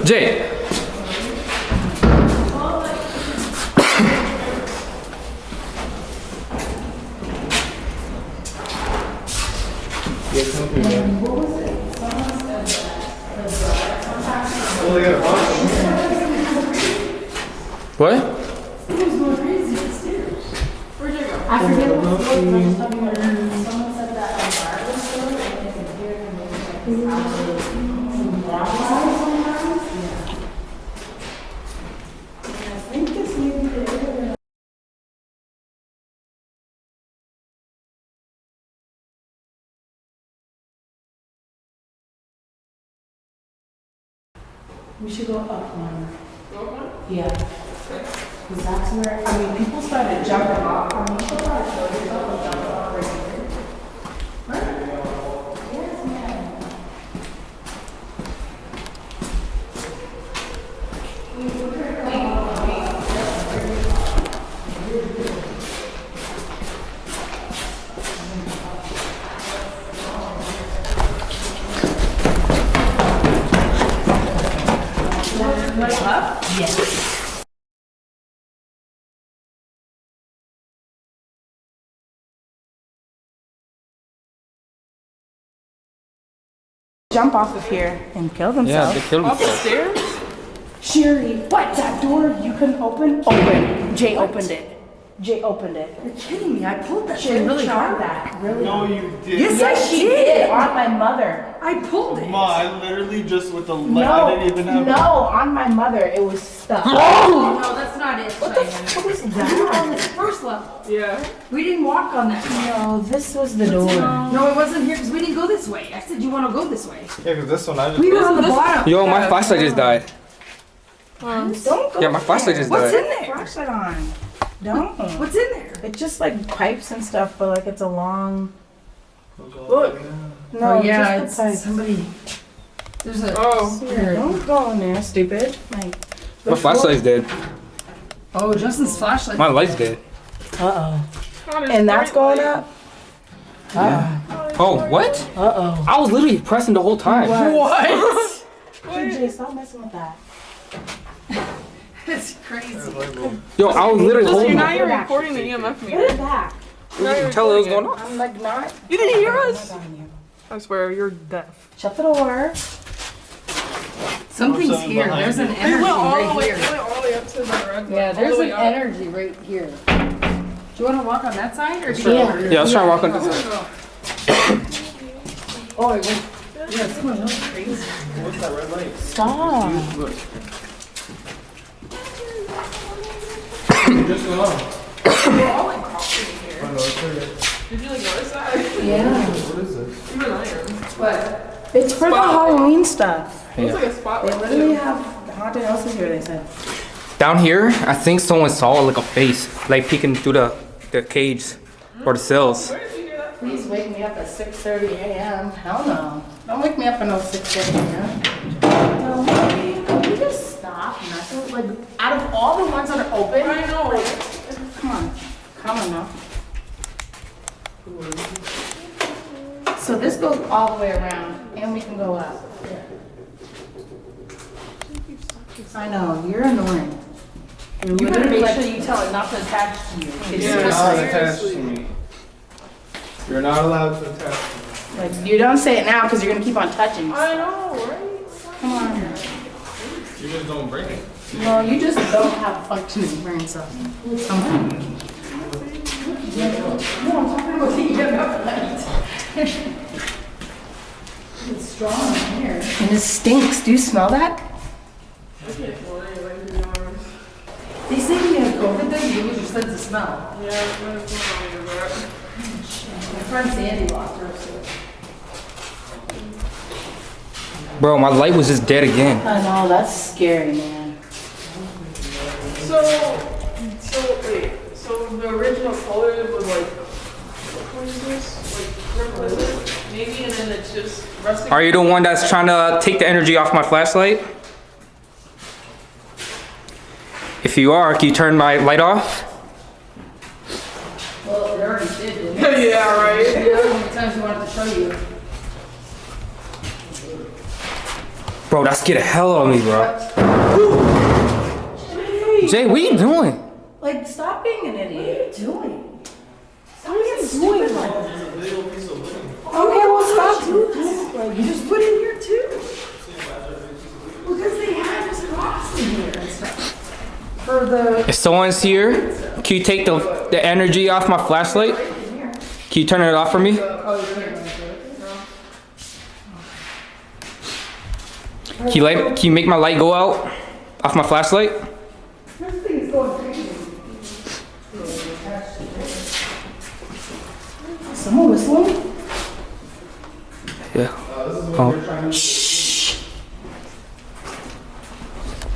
Jay. What? I forget what was someone said that at a barber store, and they could hear him moving I think this maybe the we should go up one. Yeah. Because that's where, I mean, people started jumping off. I mean, people started showing stuff and jumping off right here. What? Yes, ma'am. Yes. Jump off of here and kill Yeah, themselves. they killed Off the themselves. stairs? Sherry, what? That door you couldn't open? Open. Jay opened it. Jay opened it. You're kidding me. I pulled that Sherry thing really tried hard. that. Really? No, you did. Yes, she did. On my mother. I pulled it. Ma, I literally just with the light. No, I didn't even have. no, on my mother. It was stuck. Oh, no, that's not it. What the fuck was We were that? on this first level. Yeah. We didn't walk on that. No, this was the door. No, it wasn't here because we didn't go this way. I said, you want to go this way? Yeah, because this one I just. We were on the bottom. Yo, my flashlight just died. Don't go Yeah, my flashlight just What's died. in there? Flashlight on. Don't. What's in there? It's just like pipes and stuff, but like it's a long. Look. No, yeah, just the pipes. somebody. There's a. Oh. Yeah, don't go in there, stupid. Like. My flashlight's dead. Oh, Justin's flashlight. My light's dead. Uh oh. And that's going up. Oh, what? Uh oh. I was literally pressing the whole time. What? TJ, stop messing with that. It's crazy. Yo, I was literally Just, holding now it. you're recording the EMF Put meter. it back. You can tell it was going on. I'm like not. You didn't hear us? on you. I swear, you're deaf. Shut the door. Something's something here. behind There's an you. They energy went all the right way. here. They went all the way up to the red. Yeah, all there's the an way up. energy right here. Do you want to walk on that side or do you Yeah. Yeah, let's try to walk on this side. Oh, I went. Yeah, someone else crazy. What's that red light? Stop. Just went on. We're all like coughing in here. I know, it's weird. Did you like notice that? Yeah. What is this? Even I am. What? It's for the Halloween stuff. It looks like a They spotlight. literally too. have haunted houses here, they said. Down here, I think someone saw like a face, like peeking through the cage or the cells. Where did you hear that? Please wake me up at 6:30 a.m. Hell no. Don't wake me up at no 6:30 a.m. No, can you just stop? Nothing. Like, out of all the ones that are open, I know. come on now. So this goes all the way around, and we can go up. I know, you're annoying. You better make sure you tell it not to attach to you. It's You're supposed not to- attached to me. You're not allowed to attach to me. Like, you don't say it now because you're gonna keep on touching. I know, right? Come on. You just don't bring it. No, you just don't have functioning brain cells. Come on. No, I'm talking about the EMF light. It's strong in here. And it stinks. Do you smell that? They say when you have COVID, then you lose your sense of smell. Yeah, I'm gonna go on that. My friend Sandy lost hers. Bro, my light was just dead again. I know, that's scary, man. So wait, so the original color was like, what was this? Like purple, is it? Maybe, and then it's just rustic. Are you the one that's trying to take the energy off my flashlight? If you are, can you turn my light off? Well, it already did, didn't it? Yeah, right. The other one, times we wanted to show you. Bro, that scared the hell out of me, bro. Jay, what are you doing? Like, stop being an idiot. What are you doing? Stop being stupid like that. Okay, well, stop doing this. Like, you just put in here too. Because they have this box in here and stuff. For the. If someone's here, can you take the energy off my flashlight? Can you turn it off for me? Can you make my light go out off my flashlight? This thing is going crazy. Someone whistling? Yeah. This is what we're trying to do.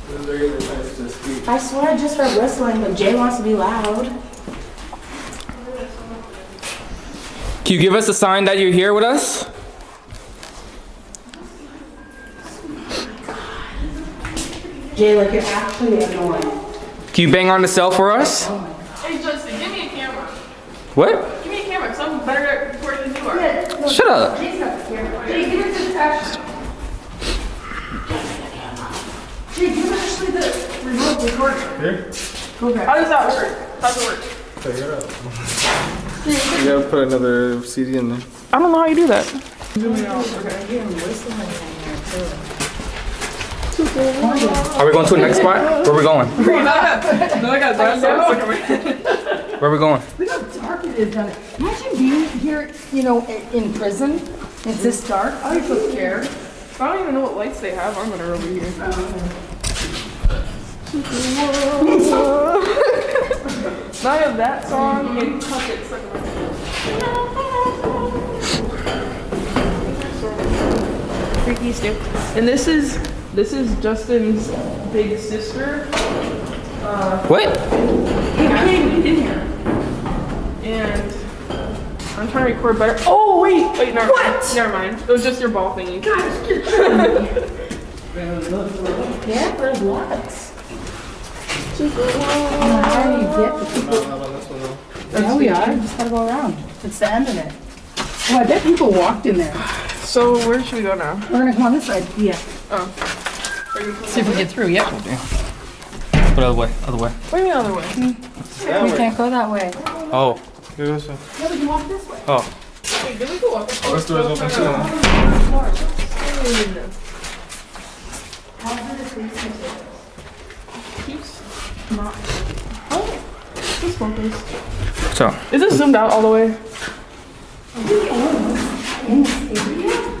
This is regular types to speak. I swear I just heard whistling, but Jay wants to be loud. Can you give us a sign that you're here with us? Jay, like, you're actually annoying. Can you bang on the cell for us? Hey Justin, give me a camera. What? Give me a camera, because I'm better at recording than you are. Shut up. Jay's got the camera. Jay, give it to the touch. Jay, give Ashley the remote recorder. Here? Go back. How does that work? How's it work? Take it up. You gotta put another CD in there. I don't know how you do that. Are we going to the next spot? Where are we going? No, I got that. Where are we going? Look how dark it is down there. Imagine being here, you know, in prison. It's this dark. I would feel scared. I don't even know what lights they have on that are over here. Now I have that song and Puppets stuck in my head. Freaky stuff. And this is Justin's big sister. What? Hey, I can't even in here. And I'm trying to record better. Oh wait, never mind. Never mind. It was just your ball thingy. Yeah, there's lots. How do you get the people? Not on this one though. There we are. Just gotta go around. It's the end of it. Oh, I bet people walked in there. So where should we go now? We're gonna come on this side. Yeah. Oh. Are you See if we get through. Yep. What other way? Other way. What do you mean other way? We can't go that way. Oh. Here, this way. No, we can walk this way. Oh. Wait, did we go up? Oh, this door's open too. Just focus. So. Is it zoomed out all the way? In this area?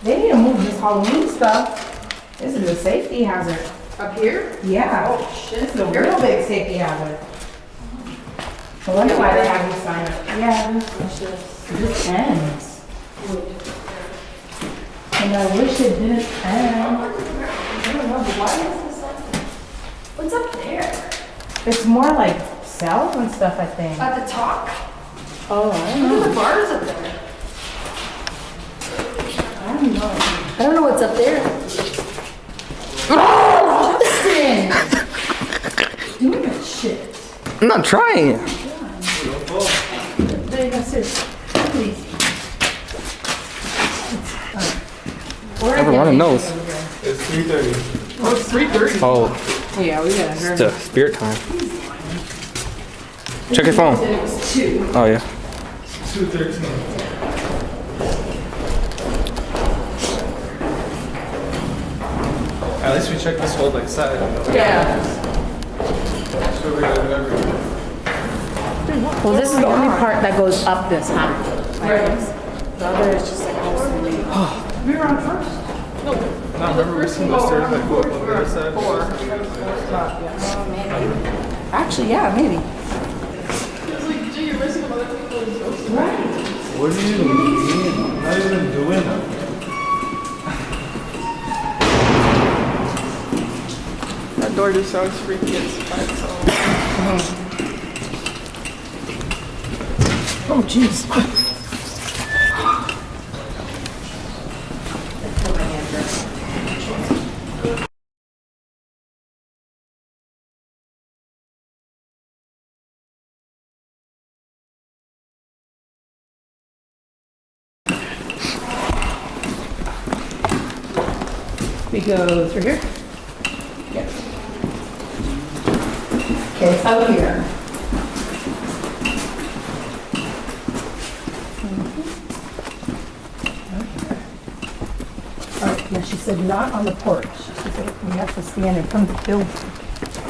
They need to move this Halloween stuff. This is a safety hazard. Up here? Yeah. Oh, shit. This is a real big safety hazard. I wonder why they have you sign up. Yeah, this ends. And I wish it didn't end. I don't know, but why is this up? What's up there? It's more like cells and stuff, I think. At the top? Oh, I don't Look know. at the bars up there. I don't know. I don't know what's up there. Justin! Doing that shit. I'm not trying. There you go, sis. Please. Everyone knows. It's 3:30. Oh, it's 3:30. Oh, Yeah, we gotta it's the spirit time. Check your phone. Oh yeah. 2:13. At least we checked this whole like side. Yeah. So we got everything. Well, this is the only part that goes up this high. The other is just like mostly. We were on first. No, remember we seen the stairs that go up on the other side? Actually, yeah, maybe. It's like, gee, you're missing other people's ghosts. What do you mean? I'm not even doing that. That door just sounds freaky as by itself. Oh, jeez. We go through here? Yes. Okay, out here. Yeah, she said not on the porch. She said we have to stand in front of the building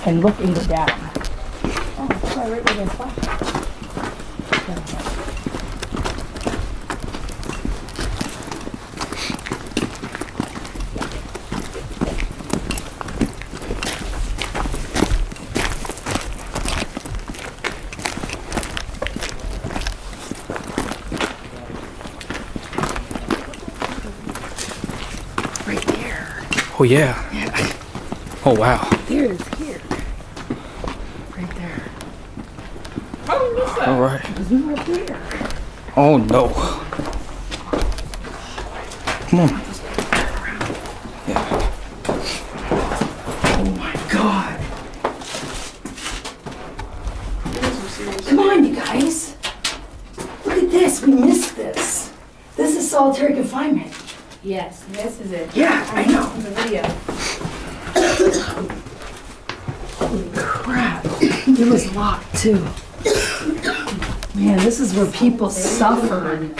and look and go down. Oh, that's right where they flash. Right there. Oh yeah. Oh wow. There's here. Right there. How did we miss that? All right. Because we were there. Oh no. Come on. Yeah. Oh my God. Come on, you guys. Look at this. We missed this. This is solitary confinement. Yes, this is it. Yeah, I know. The video. Holy crap. It was locked too. Man, this is where people suffered.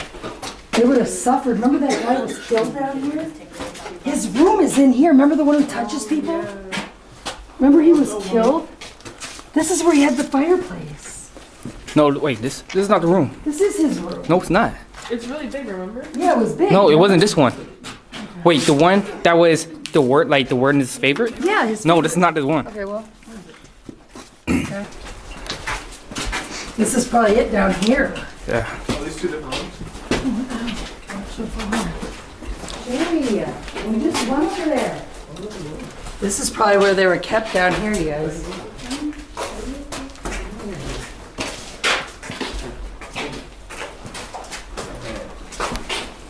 They would have suffered. Remember that guy was killed down here? His room is in here. Remember the one who touches people? Remember he was killed? This is where he had the fireplace. No, wait. This is not the room. This is his room. No, it's not. It's really big, remember? Yeah, it was big. No, it wasn't this one. Wait, the one that was the word, like the word in his favorite? Yeah, his No, this is not this one. Okay, well. Okay. This is probably it down here. Yeah. At least 2 different rooms. Jamie, we just went over there. This is probably where they were kept down here, you guys.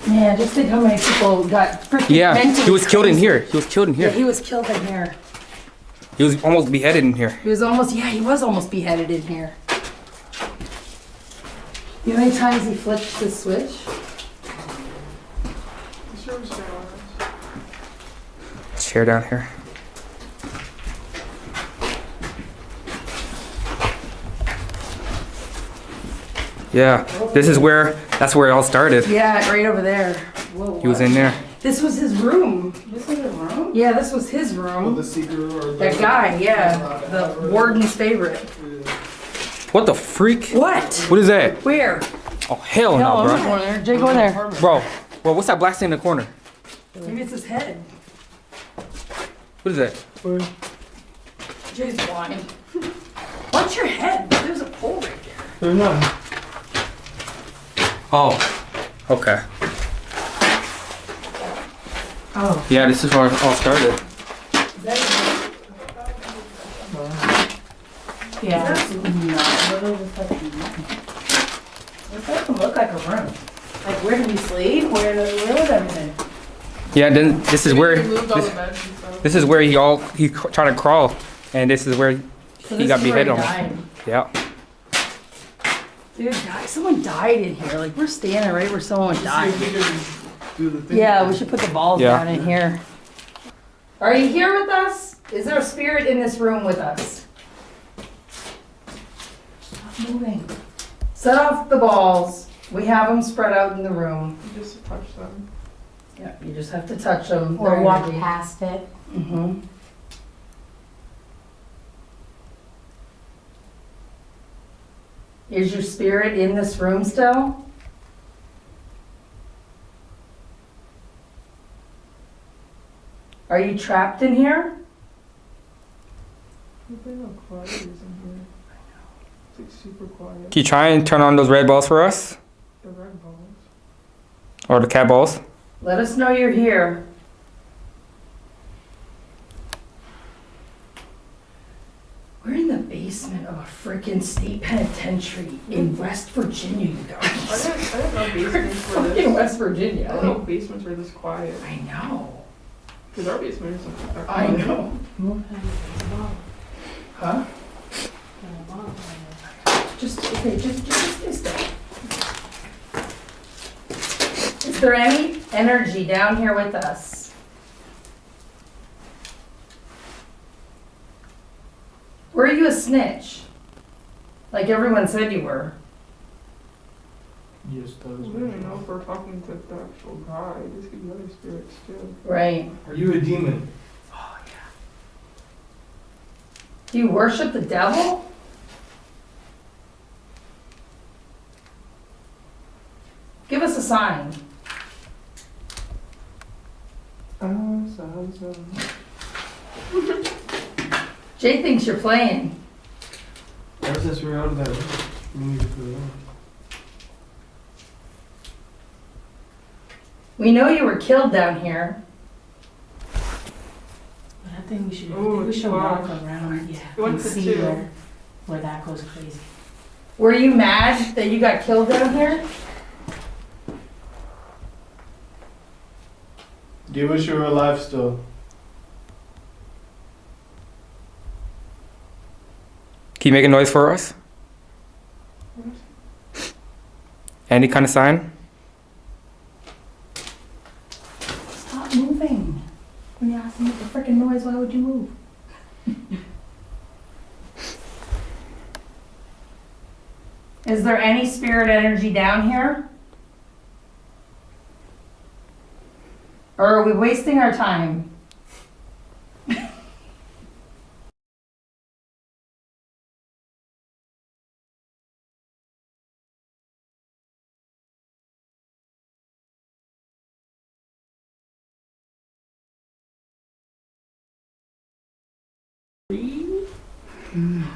Yeah, just think how many people got freaking Yeah, mentally he was killed in crazy. here. He was killed in Yeah, here. he was killed in here. He was almost beheaded in here. He was almost beheaded in here. You know how many times he flipped the switch? Chair down here. Yeah, this is where, that's where it all started. Yeah, right over there. Whoa, He was what? in there. This was his room. This is a room? Yeah, this was his Oh, room. the secret or the... That guy, yeah, the warden's favorite. What the freak? What? What is that? Where? Oh, hell No, no, I'm not bro. going there. Jay, go in there. Bro, what's that black thing in the corner? Maybe it's his head. What is that? Jay's blind. Watch your head. There's a pole right there. There's none. Oh, okay. Oh. Yeah, this is where it all started. Yeah. This doesn't look like a room. Like, where do we sleep? Where was everything? Yeah, then this is where We moved all the beds and stuff. this is where he tried to crawl, and this is where he got beheaded on. Yeah. Dude, someone died in here. Like, we're standing right where someone died. Do the thing. Yeah, we should put the balls Yeah. down in here. Are you here with us? Is there a spirit in this room with us? Stop moving. Set off the balls. We have them spread out in the room. You just touch them. Yeah, you just have to touch them. Or walk past it. Mm-hmm. Is your spirit in this room still? Are you trapped in here? Look at how quiet it is in here. It's like super quiet. Can you try and turn on those red balls for us, The red balls. or the cat balls? Let us know you're here. We're in the basement of a freaking state penitentiary in West Virginia, you I guys. didn't know basements were Fucking this. West I Virginia. didn't know basements were this quiet. I know. Because our basement is something. I know. Huh? Just stay still. Is there any energy down here with us? Were you a snitch? Like everyone said you were. Yes, that We was don't even know if we're talking to the actual guy. This could be other spirits too. Right. Are you a demon? Do you worship the devil? Give us a sign. Jay thinks you're playing. Ever since we were out of that room, we need to put it on. We know you were killed down here. But I think we should, Oh, we should wow. walk around, yeah, We went and to see two. where that goes crazy. Were you mad that you got killed down here? Do you wish you were alive still? Can you make a noise for us? Any kind of sign? Stop moving. When you ask to make a freaking noise, why would you move? Is there any spirit energy down here? Or are we wasting our time?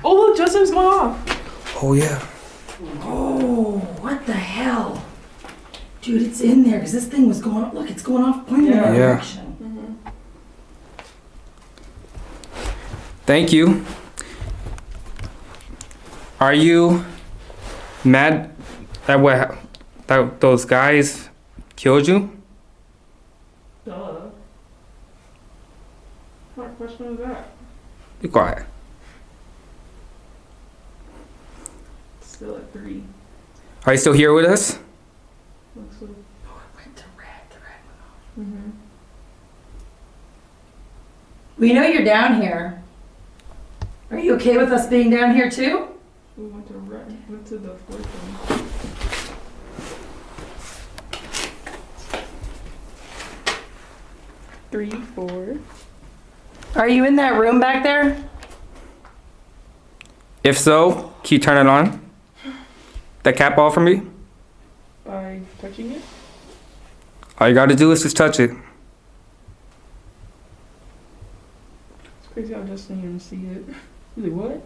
Oh, look, Joseph's going off. Oh yeah. Oh, what the hell? Dude, it's in there because this thing was going off. Look, it's going off, pointing in our Yeah. direction. Thank you. Are you mad that those guys killed you? Duh. What question was that? Be quiet. Still at 3. Are you still here with us? Looks like. Oh, it went to red. The red went off. Mm-hmm. We know you're down here. Are you okay with us being down here too? We went to red. Went to the fourth one. Three, 4. Are you in that room back there? If so, can you turn it on? That cat ball for me? By touching it? All you gotta do is just touch it. Crazy how Justin didn't even see it. He's like, what?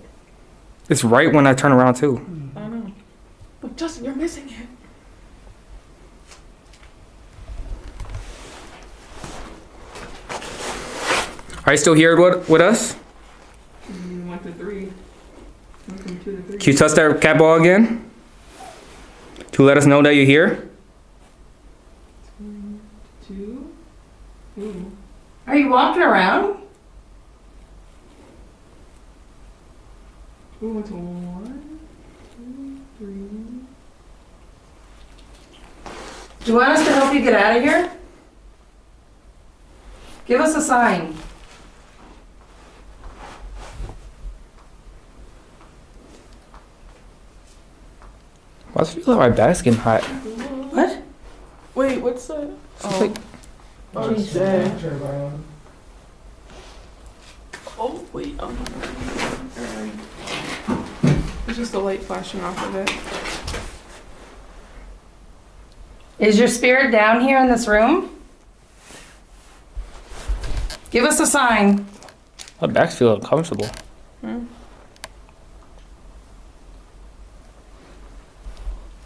It's right when I turn around too. I don't know. But Justin, you're missing it. Are you still here with us? You went to 3. Went from 2 to 3. Can you touch that cat ball again? To let us know that you're here? 2. Ooh. Are you walking around? We went to 1, 2, 3. Do you want us to help you get out of here? Give us a sign. Why does it feel like my back's getting hot? What? Wait, what's that? Oh, like- oh, it's dead. Oh, wait. Alright. It's just the light flashing off of it. Is your spirit down here in this room? Give us a sign. My back's feeling uncomfortable.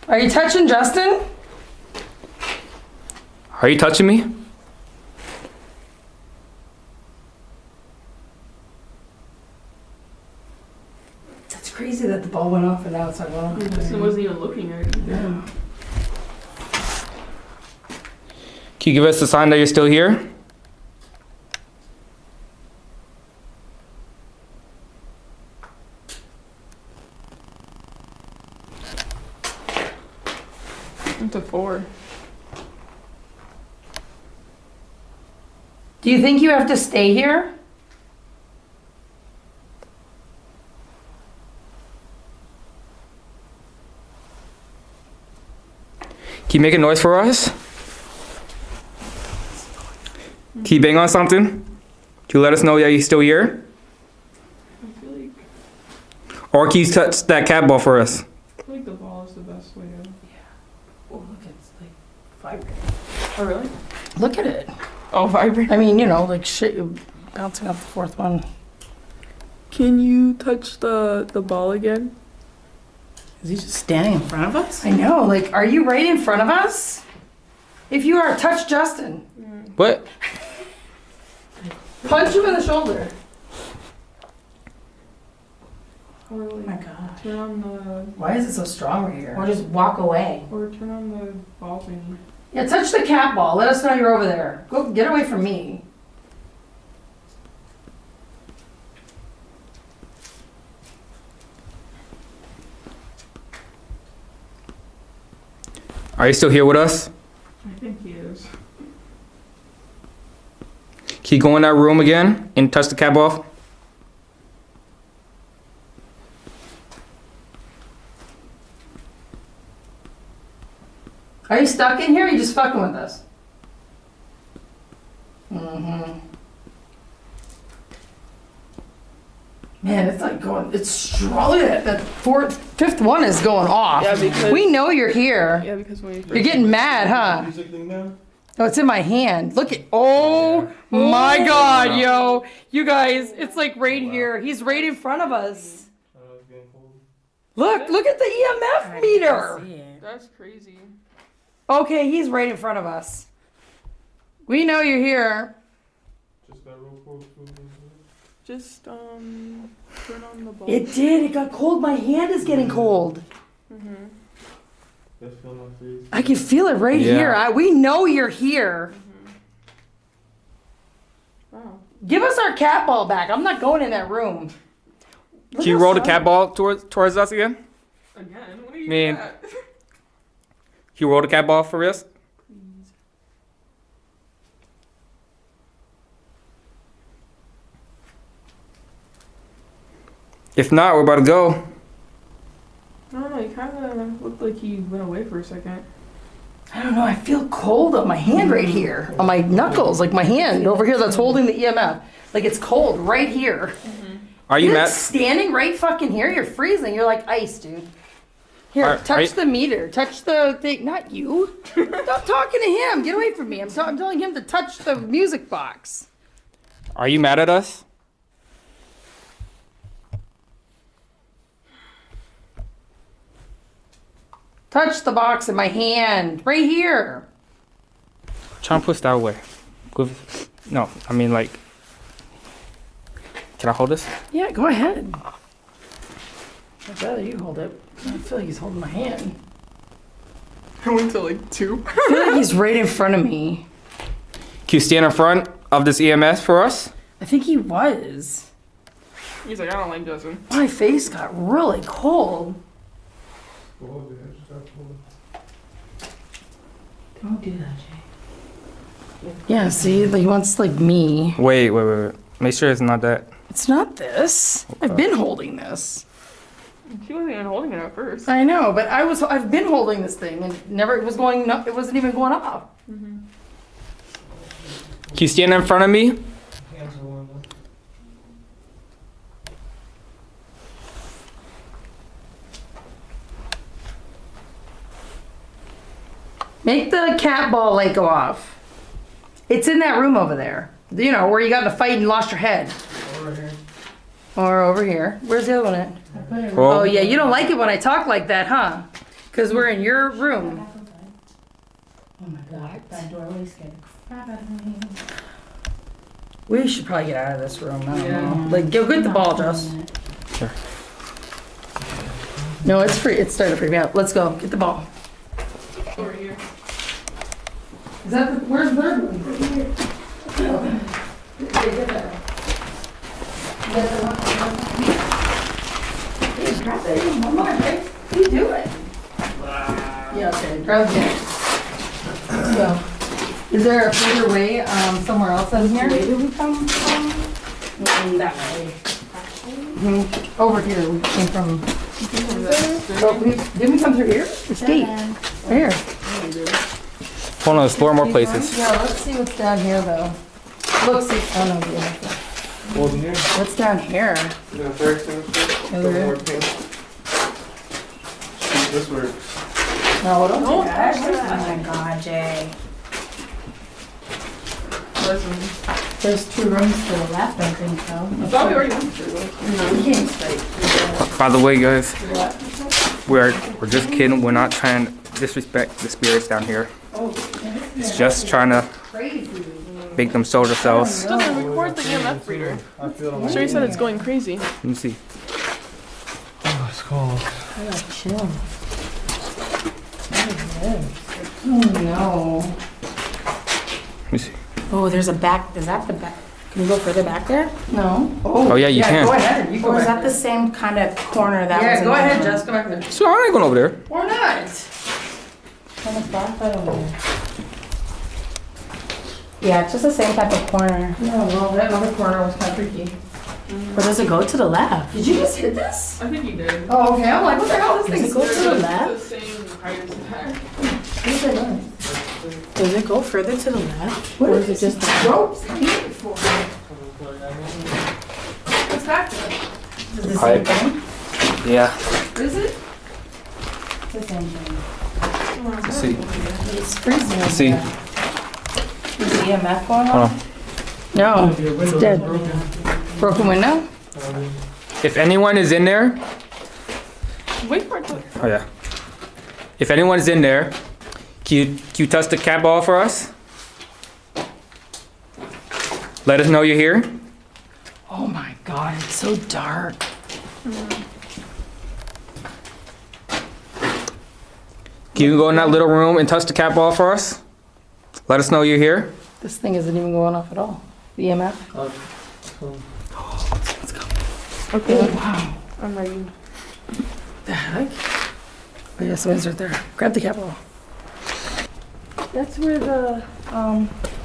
Are you touching Justin? Are you touching me? That's crazy that the ball went off and now it's like, well, Justin wasn't even looking at it either. Can you give us a sign that you're still here? Went to 4. Do you think you have to stay here? Can you make a noise for us? Can you bang on something? Can you let us know that you're still here? I feel like Or can you touch that cat ball for us? the ball is the best way to. Oh, look, it's like vibrating. Oh, really? Look at it. Oh, vibrate. I mean, you know, like shit, you're bouncing off the fourth one. Can you touch the ball again? Is he just standing in front of us? I know, like, are you right in front of us? If you are, touch Justin. What? Punch him in the shoulder. Or Oh like my god. turn on the Why is it so strong right here? Or just walk away. or turn on the ball thing. Yeah, touch the cat ball. Let us know you're over there. Go get away from me. Are you still here with us? I think he is. Can you go in that room again and touch the cat ball? Are you stuck in here or are you just fucking with us? Mm-hmm. Man, it's like going, it's strong. Look at that fifth one is going off. Yeah, because We know you're here. yeah, because when you You're getting mad, huh? Music thing now? Oh, it's in my hand. Look at, oh my God, yo. You guys, it's like right here. He's right in front of us. Look at the EMF meter. that's crazy. Okay, he's right in front of us. We know you're here. Just that real close. Just turn on the ball. It did. It got cold. My hand is getting cold. Just feel my face. I can feel it right Yeah. here. We know you're here. Wow. Give us our cat ball back. I'm not going in that room. Can you roll the cat ball towards us again? Again? What are you Man. at? Can you roll the cat ball for us? If not, we're about to go. I don't know, he kind of looked like he went away for a second. I don't know. I feel cold on my hand right here. On my knuckles. Like my hand over here that's holding the EMF. Like it's cold right here. Are you You're mad? standing right fucking here. You're freezing. You're like ice, dude. Here, Are touch you- the meter. Touch the thing. Not you. Stop talking to him. Get away from me. I'm telling him to touch the music box. Are you mad at us? touch the box in my hand. Right here. Try and push that way. No, I mean like. Can I hold this? Yeah, go ahead. I'd rather you hold it. I feel like he's holding my hand. I went to like 2. I feel like he's right in front of me. Can you stand in front of this EMS for us? I think he was. He's like, I don't like Justin. My face got really cold. Don't do that, Jay. Yeah, see, he wants like me. Wait. Make sure it's not that. It's not this. I've been holding this. She wasn't even holding it at first. I know, but I've been holding this thing and it wasn't even going up. Can you stand in front of me? Make the cat ball light go off. It's in that room over there. You know, where you got in a fight and lost your head. Over here. Or over here. Where's the other one at? Well, Oh yeah, you don't like it when I talk like that, huh? Because we're in your room. Oh my god, that doorway scared the crap out of me. We should probably get out of this room. I don't know. Like, go get the ball, Jess. Sure. No, it's free. It's starting to freak me out. Let's go. Get the ball. Over here. Is that the, where's the third one? Grab it. Come on, Rick. What are you doing? Yeah, okay. Grab it. Let's go. Is there a further way somewhere else in here? Where did we come from? That way. Over here. We came from. Oh, didn't we come through here? This gate. Right here. hold on, explore more places. Yeah, let's see what's down here though. Look, see. Oh no, yeah. What's in here? What's down here? The fire extinguisher. Over here. This works. No, don't do that. Oh my god, Jay. Listen. There's 2 rooms to the left, I think so. I thought we already went through. We came straight. By the way, guys, we're just kidding. We're not trying to disrespect the spirits down here. It's just trying to make them show themselves. Justin, record the EMF reader. I feel I'm sure you said it's going crazy. Let me see. Oh, it's cold. I gotta chill. Oh no. Let me see. Oh, there's a back. Is that the back? Can you go further back there? No. Oh, yeah, you can. Go ahead. You go Or is back that the same kind of corner that was Yeah, in go the ahead, room? Jess. Go back there. So I ain't going over there. Or not. Kind of dark right over there. Yeah, it's just the same type of corner. No, well, that other corner was kind of freaky. Or does it go to the left? Did you just hit this? I think you did. Oh, okay. I'm like, what the hell is this Does it go thing? to the left? It's the same height as that. What is it doing? Does it go further to the left? What Or is is it just the ropes hanging for? What's back there? Is it the Pipe. same thing? Yeah. Is it? It's the same thing. Let's see. It's freezing. Let's see. Is the EMF going Hold on? on. No, it's dead. Broken window? If anyone is in there, Wait for it to. oh yeah. If anyone is in there, can you touch the cat ball for us? Let us know you're here. Oh my god, it's so dark. Can you go in that little room and touch the cat ball for us? Let us know you're here. This thing isn't even going off at all. The EMF? Okay. Oh, wow. I'm ready. The heck? Oh yeah, someone's right there. Grab the cat ball. That's where the,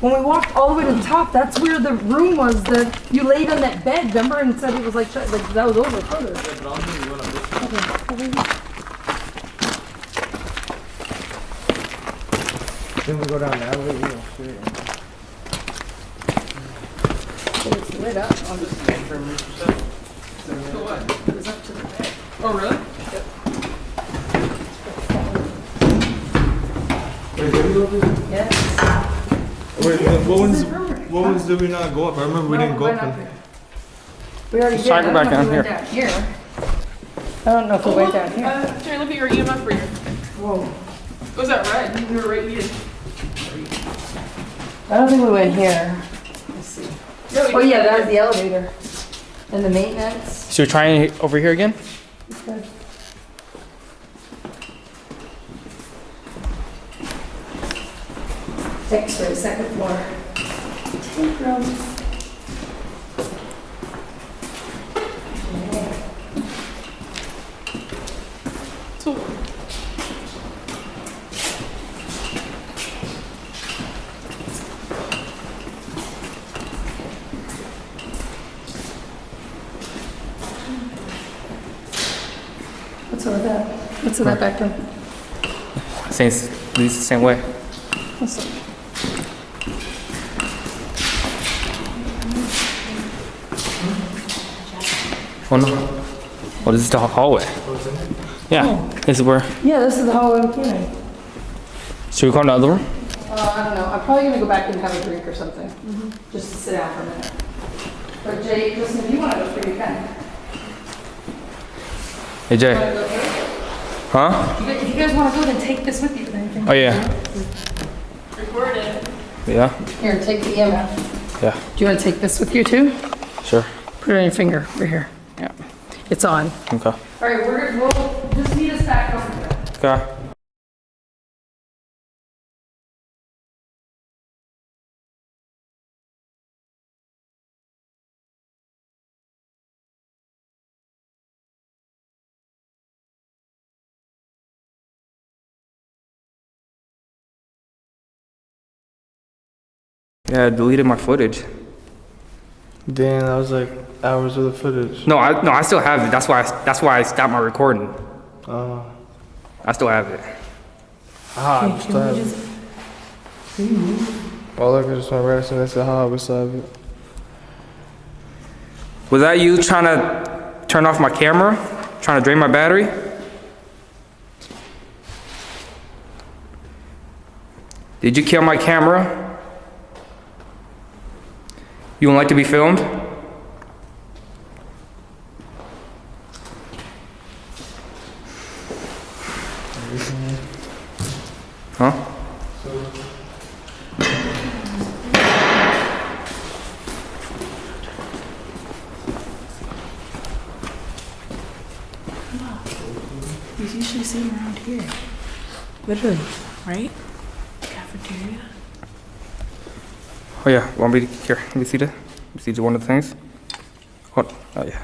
when we walked all the way to the top, that's where the room was that you laid on that bed, remember? And said it was like that was over further. Then we go down that way, we go straight. It's lit up. Oh, really? Yes. Wait, what ones did we not go up? I remember we didn't go up. We already Let's did. try to go I back don't know down if we went down here. I don't know if we went down here. Jerry, look at your EMF reader. Whoa. Was that red? We were right here. I don't think we went here. Let's see. Yeah, we Oh did. yeah, that was the elevator. And the maintenance. So you're trying over here again? Okay. X-ray, second floor. Tank room. So, What's over that? What's in that back room? Same, leads the same way. What's up? Oh no. Oh, this is the hallway. Yeah, this is where. Yeah, this is the hallway we came in. Should we go in the other room? I don't know, I'm probably gonna go back and have a drink or something, just to sit down for a minute. But Jay, listen, if you wanna go through, you can. Hey Jay. Wanna go through? Huh? If you guys want to go, then take this with you. Then Oh yeah. record it. Yeah. Here, take the EMF. Yeah. Do you want to take this with you too? Sure. Put it on your finger, right here. Yeah. It's on. Okay. All right, we'll just meet us back over here. Okay. Yeah, I deleted my footage. Damn, that was like hours of the footage. No, I still have it. That's why I stopped my recording. I still have it. I just have it. Well, look, I just went right and they said, we still have it. Was that you trying to turn off my camera? Trying to drain my battery? Did you kill my camera? You don't like to be filmed? Huh? He's usually seen around here. Literally, right? Cafeteria. Oh yeah, want me to, here, let me see that. Let me see one of the things. Hold, oh yeah.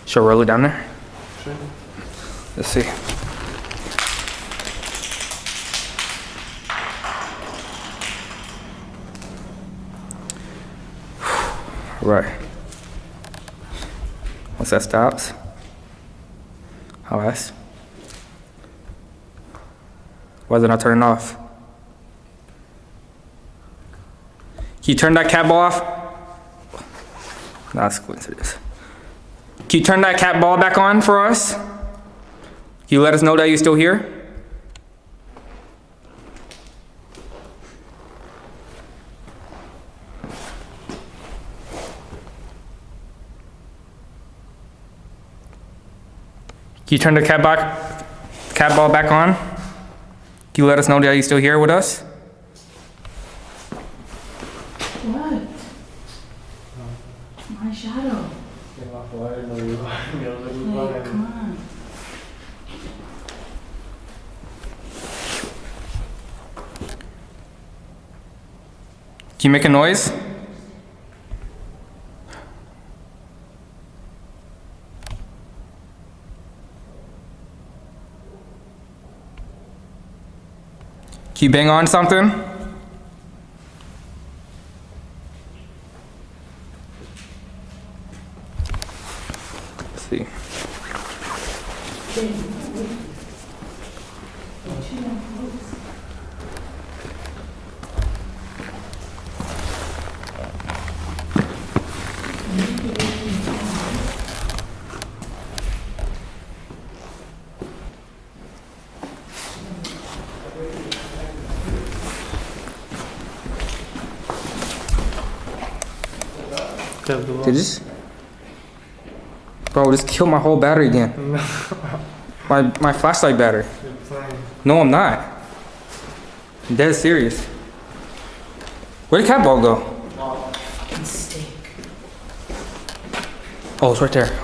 Should I roll it down there? Sure. Let's see. Right. Once that stops, I'll ask. Why is it not turning off? Can you turn that cat ball off? No, that's coincidence. Can you turn that cat ball back on for us? Can you let us know that you're still here? Can you turn the cat ball back on? Can you let us know that you're still here with us? What? My shadow. Hey, come on. Can you make a noise? Can you bang on something? Let's see. Did this? Bro, just kill my whole battery again. My flashlight battery. No, I'm not. I'm dead serious. Where'd the cat ball go? Oh, it's right there.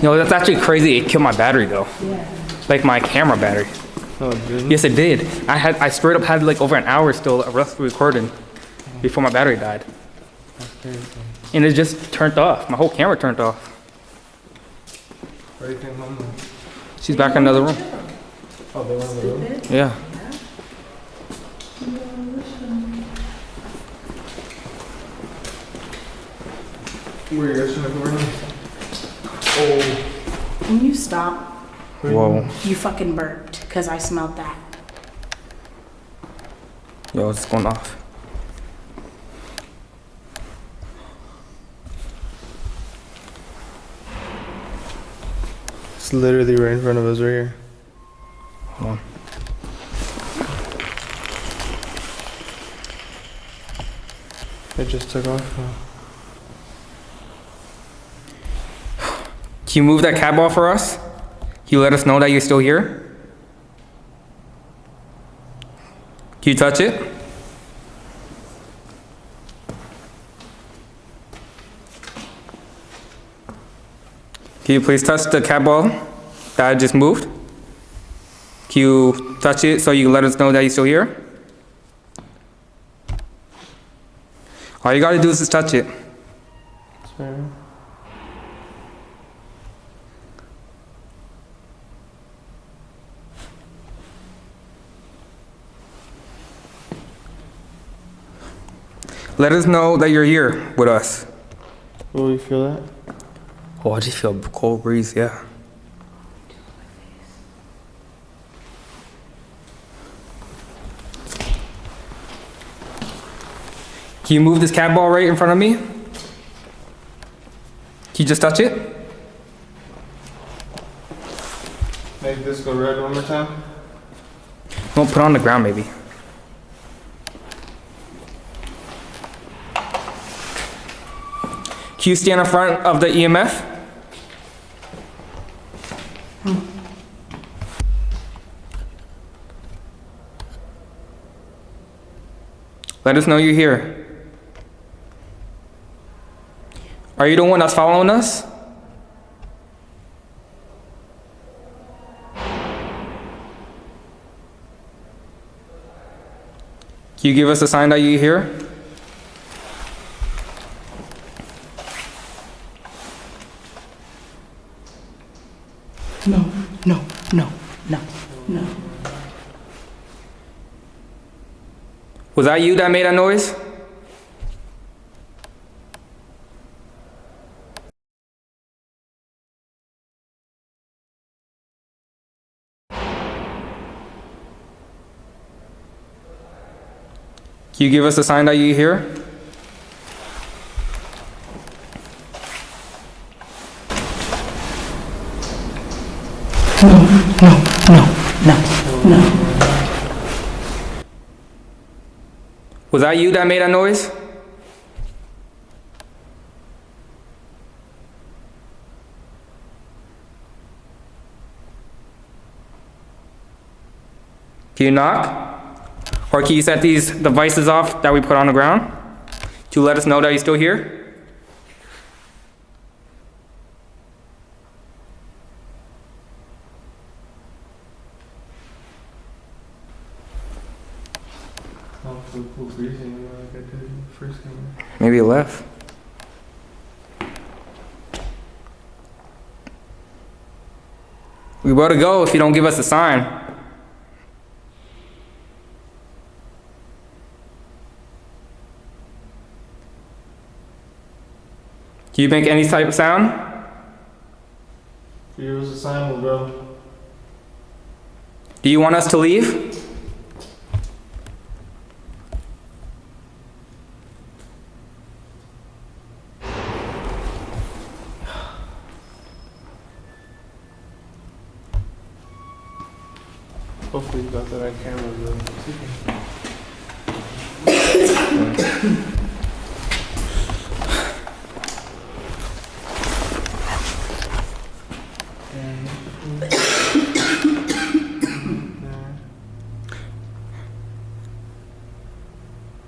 No, that's actually crazy. It killed my battery though. Like my camera battery. No, it didn't. Yes, it did. I straight up had like over an hour still recording before my battery died. And it just turned off. My whole camera turned off. Where you came home? She's back in another room. Oh, they went in the room? Yeah. Where you guys trying to go right now? Oh. Can you stop? Whoa. You fucking burped, because I smelled that. Yo, it's going off. It's literally right in front of us right here. Hold on. It just took off. Can you move that cat ball for us? Can you let us know that you're still here? Can you touch it? Can you please touch the cat ball that I just moved? Can you touch it so you can let us know that you're still here? All you gotta do is just touch it. Sorry. Let us know that you're here with us. Oh, you feel that? Oh, I just feel a cold breeze, yeah. Can you move this cat ball right in front of me? Can you just touch it? Make this go red one more time. No, put it on the ground maybe. Can you stand in front of the EMF? Let us know you're here. Are you the one that's following us? Can you give us a sign that you're here? No, no, no, no, no. Was that you that made that noise? Can you give us a sign that you're here? No. Was that you that made that noise? Can you knock? Or can you set these devices off that we put on the ground to let us know that you're still here? Oh, so cool breathing like I did first time. Maybe it left. We better go if you don't give us a sign. Do you make any type of sound? If you give us a sign, we'll go. Do you want us to leave? Hopefully you got that on camera.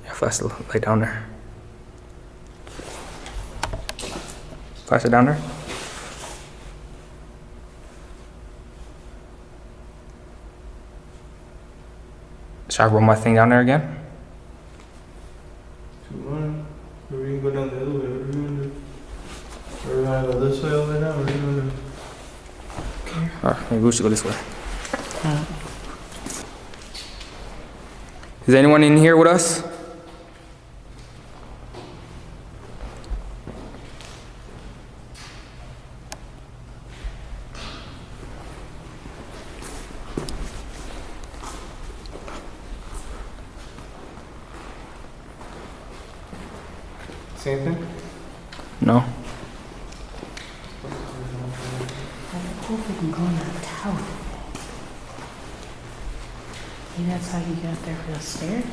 Yeah, flash the light down there. Flash it down there. Should I roll my thing down there again? Tomorrow, or we can go down the other way. What are we gonna do? Are we gonna go this way over now? Or are we gonna do? Or maybe we should go this way. Is anyone in here with us? Same thing? No. I hope we can go in that tower. Maybe that's how you get up there for the stairs.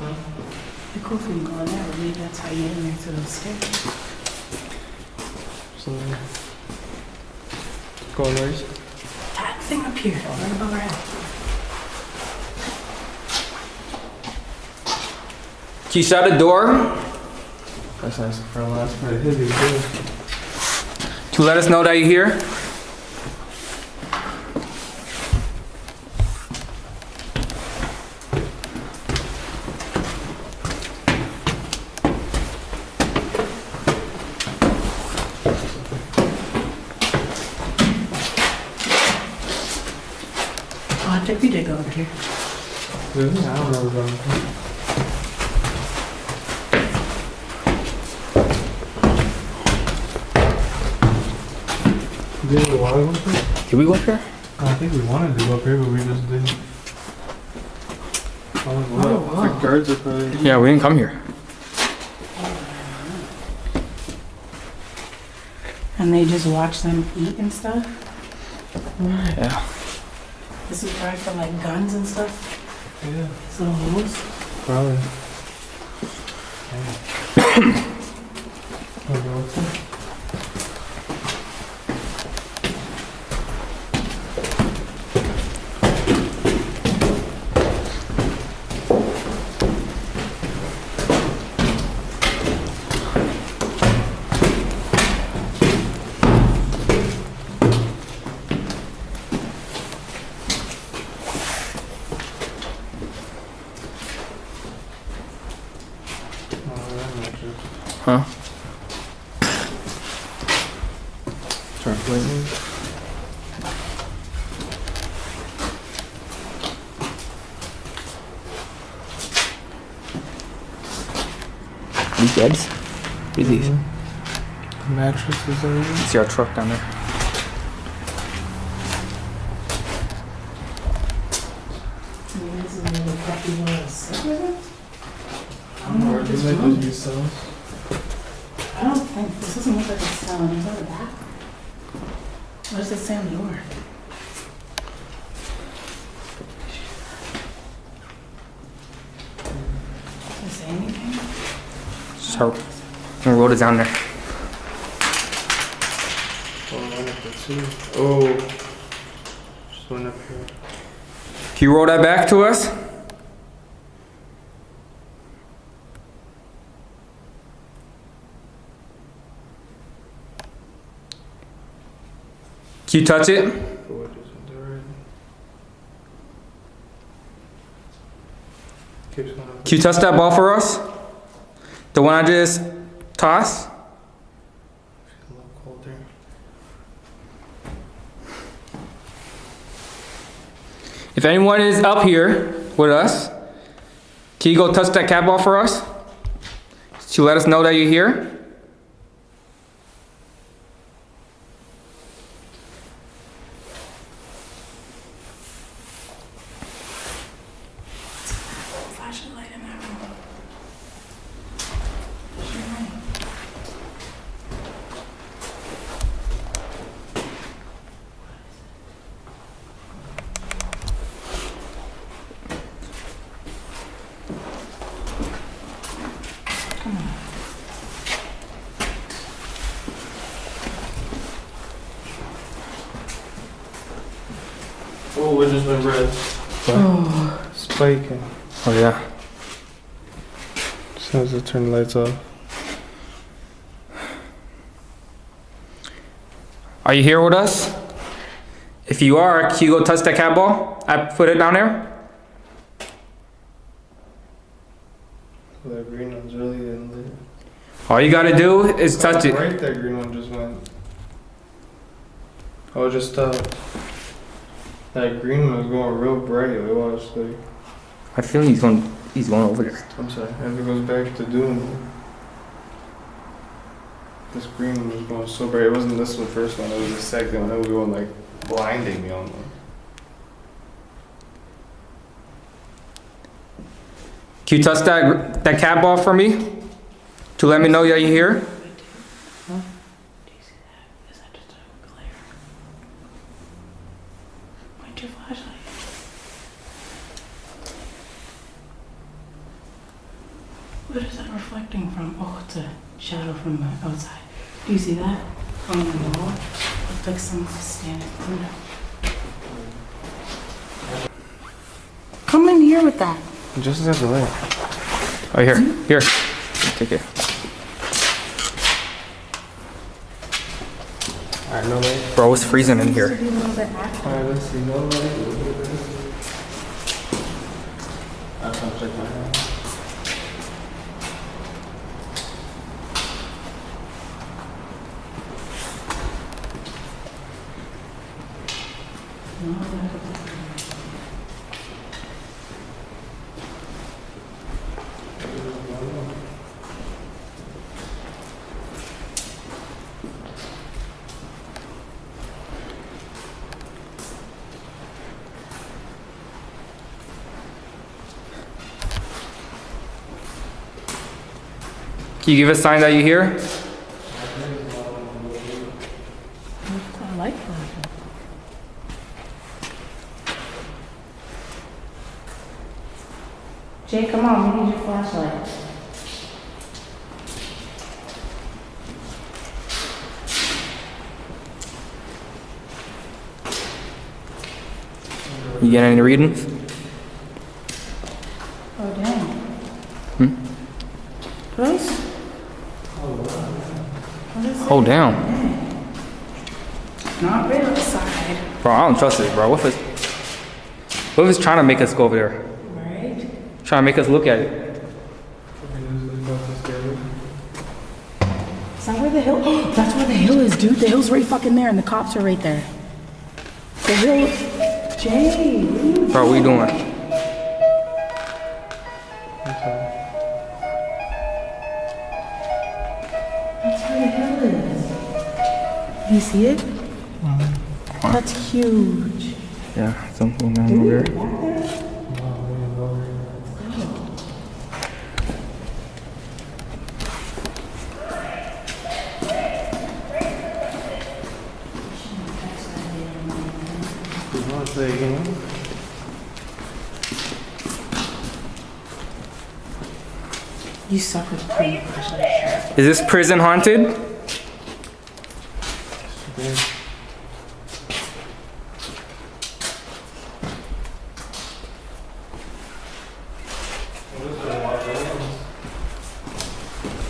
It'd be cool if we can go in there, but maybe that's how you get in there to those stairs. So, going where? That thing up here, right above our head. Can you shut the door? That's nice for our last part. Heavy, too. To let us know that you're here? Oh, I think we did go over here. Really? I don't know about Did we want to go up here? Did we go up here? I think we wanted to go up here, but we just didn't. Oh, wow. The guards are probably. Yeah, we didn't come here. And they just watch them eat and stuff? Yeah. This is probably for like guns and stuff? Yeah, These little holes? probably. Oh, what's that? Huh? Translating. These beds? What are these? Mattresses and everything. See our truck down there. This is a little crappy little sit with it? I don't know Or what do this they room. just use cells? I don't think, this doesn't look like it's selling. Is that a back? What does it say on the door? Does it say anything? So, I'm gonna roll it down there. Oh, one up there too. Oh. Just one up here. Can you roll that back to us? Can you touch it? What is it there? Keeps going up. Can you touch that ball for us? The one I just tossed? A little cold there. If anyone is up here with us, can you go touch that cat ball for us? To let us know that you're here? Flashing light in that room. Oh, we just went red. Spiking. Oh yeah. As soon as I turn the lights off. Are you here with us? If you are, can you go touch that cat ball? I put it down there. That green one's really in there. All you gotta do is touch it. Right, that green one just went. Oh, just stopped. That green one was going real bright. It was like. I feel he's going over there. I'm sorry. If it goes back to doing it. This green one was going so bright. It wasn't this one first one. It was the second one. It was going like blinding me almost. Can you touch that cat ball for me? To let me know that you're here? Do you see that? Is that just a glare? Point your flashlight. What is that reflecting from? Oh, it's a shadow from the outside. Do you see that? On the wall? Looks like someone was standing. Come in here with that. Just as the light. Oh, here. Here. Take it. Alright, no light. Bro, it's freezing in here. Alright, let's see. No light. I'll come check my hand. Can you give a sign that you're here? I like that. Jay, come on, we need your flashlight. You get any readings? Oh, dang. Hmm? Bruce? Hold down. Not real outside. Bro, I don't trust this, bro. What if it's trying to make us go over there? Right? Trying to make us look at it. Is that where the hill? That's where the hill is, dude. The hill's right fucking there, and the cops are right there. The hill. Jay, what are you Bro, what are you doing? That's where the hill is. You see it? That's huge. Yeah, something down over there. Say again. You suck with pretty flashlight. Is this prison haunted?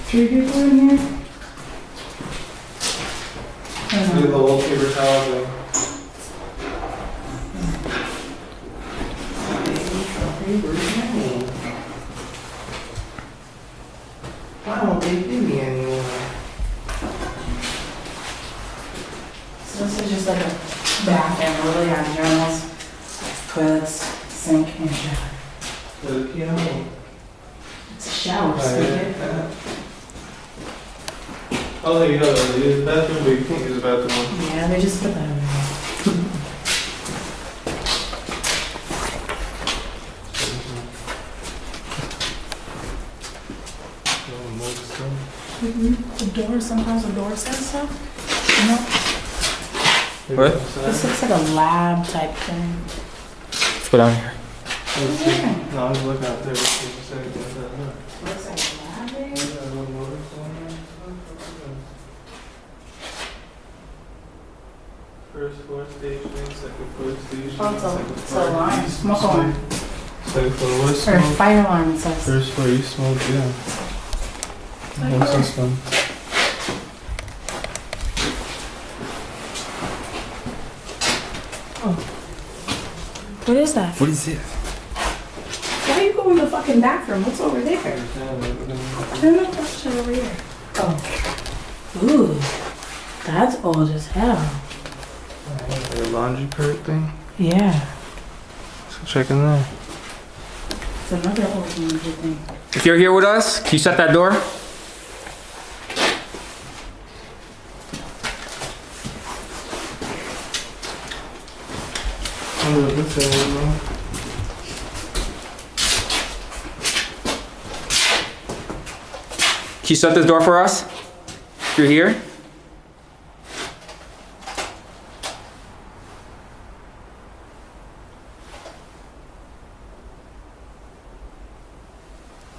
Three people in here? Do the whole paper towel thing. Why won't they do me anymore? So this is just like a bathroom, really on journals, toilets, sink, and shower. The piano. It's a shower, stupid. Oh, you know, use the bathroom, but you can't use the bathroom. Yeah, they just put that over there. The door, sometimes the door says stuff, you know? What? This looks like a lab type thing. Let's go down here. No, I was looking out there. Looks like a lab thing. First floor station, second floor station. Oh, it's a alarm. Smoke alarm. Second floor west Or smoke. fire alarm, it says. First floor east smoke, yeah. What's this one? What is that? What is this? Why are you going to the fucking bathroom? What's over there? Turn that shit over here. Oh. Ooh. That's old as hell. A laundry cart thing? Yeah. Let's check in there. It's another old laundry thing. If you're here with us, can you shut that door? Can you shut this door for us? If you're here?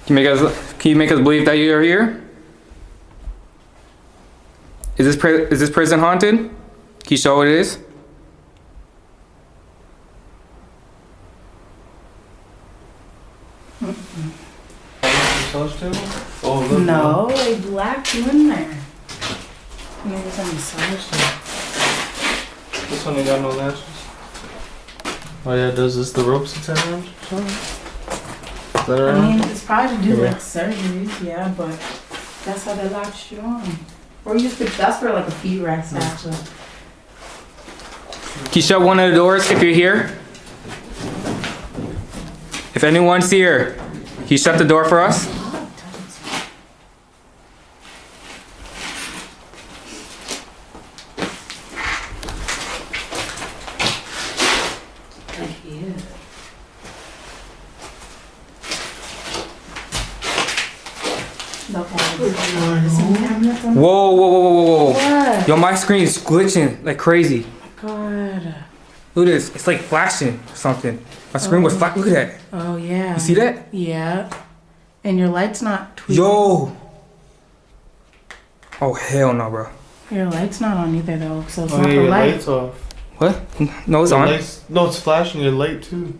Can you make us believe that you're here? Is this prison haunted? Can you show what it is? Oh, look. No, they locked you in there. Maybe it's a massage chair. This one ain't got no latches. Oh yeah, does this the ropes attach around? Is that I around? mean, it's probably to do Yeah. like surgeries, yeah, but that's how they locked you on. Or you could, that's for like a feet rest actually. Can you shut one of the doors if you're here? If anyone's here, can you shut the door for us? Whoa, whoa, whoa, whoa, whoa, whoa. What? Yo, my screen is glitching like crazy. God. Look at this. It's like flashing or something. My screen was flashing. Look at that. Oh yeah. You see that? Yeah. And your light's not tweaking. Yo. Oh, hell no, bro. Your light's not on either though, so it's Oh not yeah, the your light. light's off. What? No, it's Your on. light's- no, it's flashing your light too.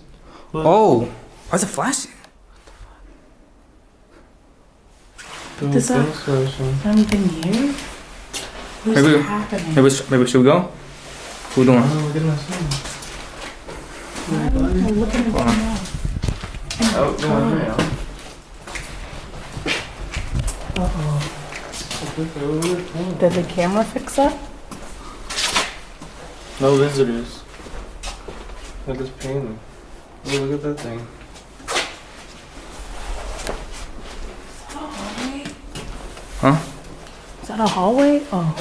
Look. Oh. Why's it flashing? Dude, Does that- thing's flashing. Is there anything here? What's Maybe- happening? Maybe should we go? What we doing? Oh, look at my phone. I'm looking at Hold on. it now. Oh, no, I'm here. Uh-oh. Oh. Did the camera fix that? No visitors. Look at this painting. Oh, look at that thing. Huh? Is that a hallway? Oh.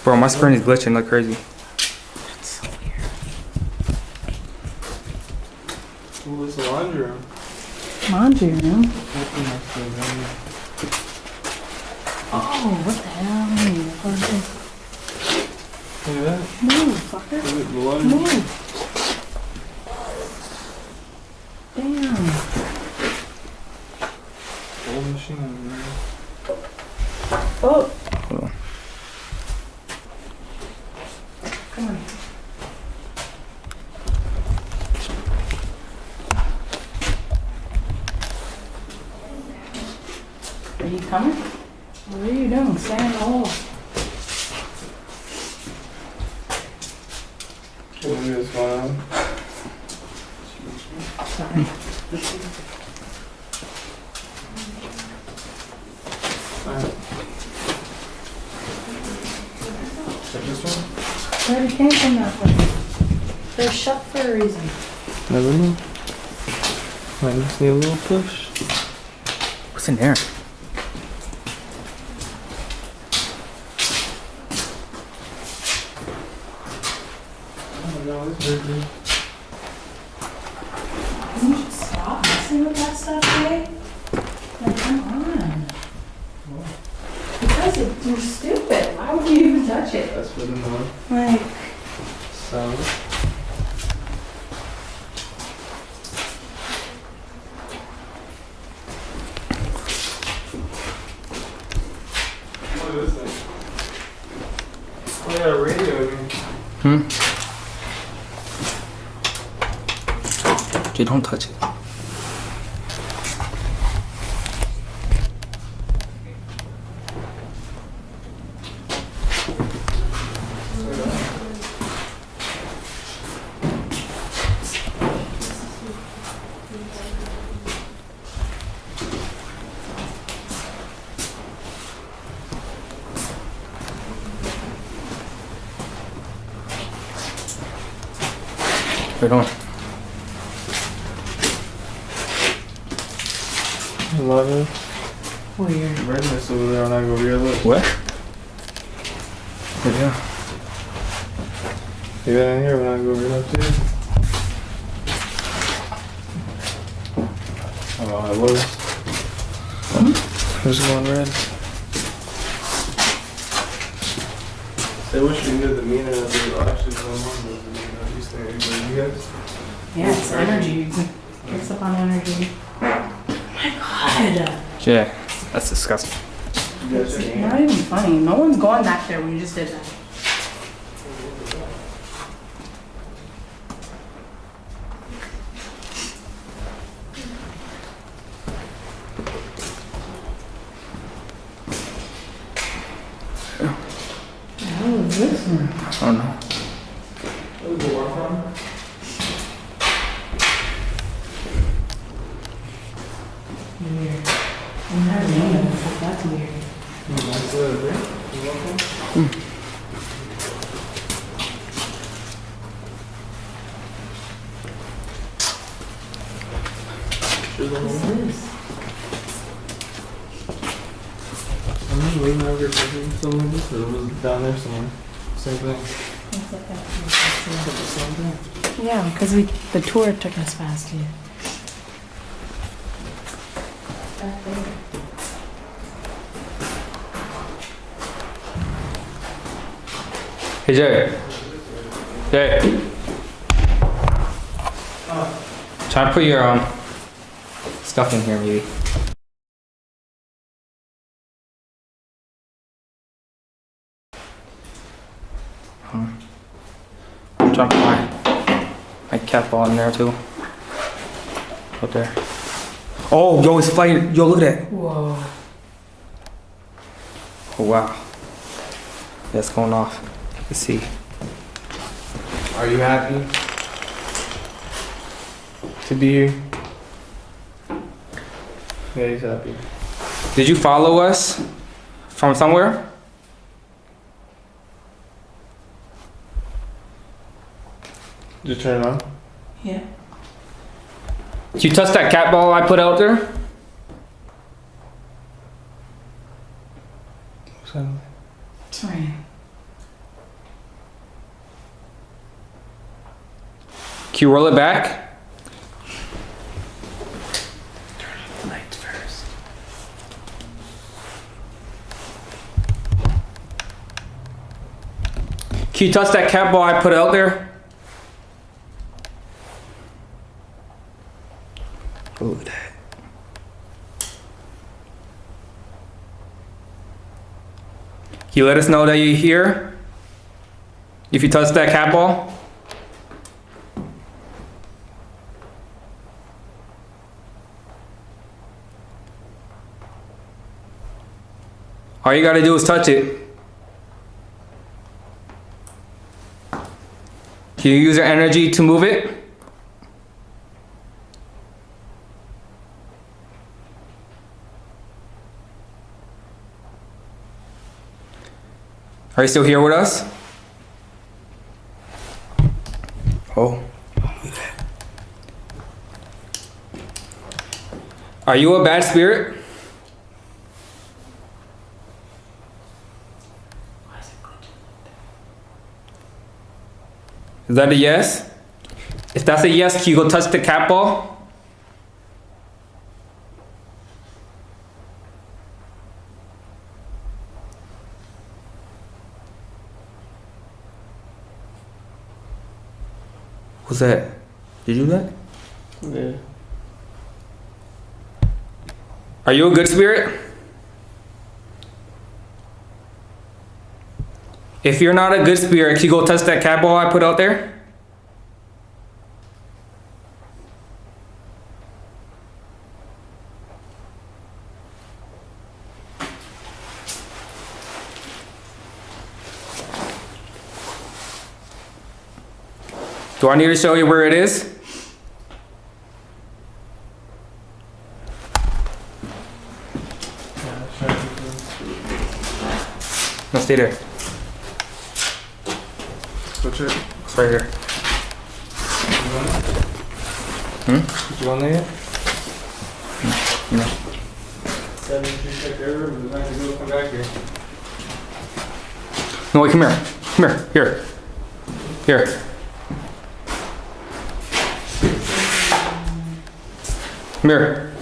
Bro, my screen is glitching like crazy. That's so weird. Oh, it's a laundry room. Laundry room? Oh, what the hell? Look at that. Move, fucker. Look at the laundry. Move. Damn. Old machine. Man. Oh. Hold on. Come on. Are you coming? What are you doing? Stay in the hole. What is going on? Sorry. Alright. Check this one. I already came from that way. They're shut for a reason. Never know. Might just need a little push. What's in there? Oh no, it's dirty. Can you just stop messing with that stuff, Jay? Like, come on. Because you're stupid. Why would you even touch it? That's for the north. Like, South. What is this thing? Oh yeah, a radio. Jay, don't touch it. What are you doing? A lot of Weird. redness over there when I go here. Look. What? Yeah. See that in here when I go right up there? Oh, I was. It was going red. I wish we knew the meaning of it. Actually, no one knows the meaning of these things. But you guys? Yeah, it's energy. Picks up on energy. Oh my god. Jay, that's disgusting. You guys are Not even funny. No one's going back there when you just did that. How is this one? I don't know. Weird. I'm not naming it, but that's weird. What's this? I'm just waiting over for something like this, or it was down there somewhere. Same thing. Yeah, because the tour took us past here. Hey, Jay. Jay. Try to put your stuff in here, maybe. I'm trying to put my cat ball in there too. Up there. Oh, yo, it's flying. Yo, look at that. Whoa. Oh, wow. That's going off. Let's see. Are you happy to be here? Yeah, he's happy. Did you follow us from somewhere? Did you turn it on? Yeah. Did you touch that cat ball I put out there? What's that? It's raining. Can you roll it back? Turn off the lights first. Can you touch that cat ball I put out there? Oh, look at that. Can you let us know that you're here? If you touch that cat ball? All you gotta do is touch it. Can you use your energy to move it? Are you still here with us? Oh. Are you a bad spirit? Is that a yes? If that's a yes, can you go touch the cat ball? What's that? Did you do that? Yeah. Are you a good spirit? If you're not a good spirit, can you go touch that cat ball I put out there? Do I need to show you where it is? No, stay there. Switch it. It's right here. Did you want that yet? No. 73 check their room, but then I go come back here. No, wait, come here. Come here. Here. Here. Come here.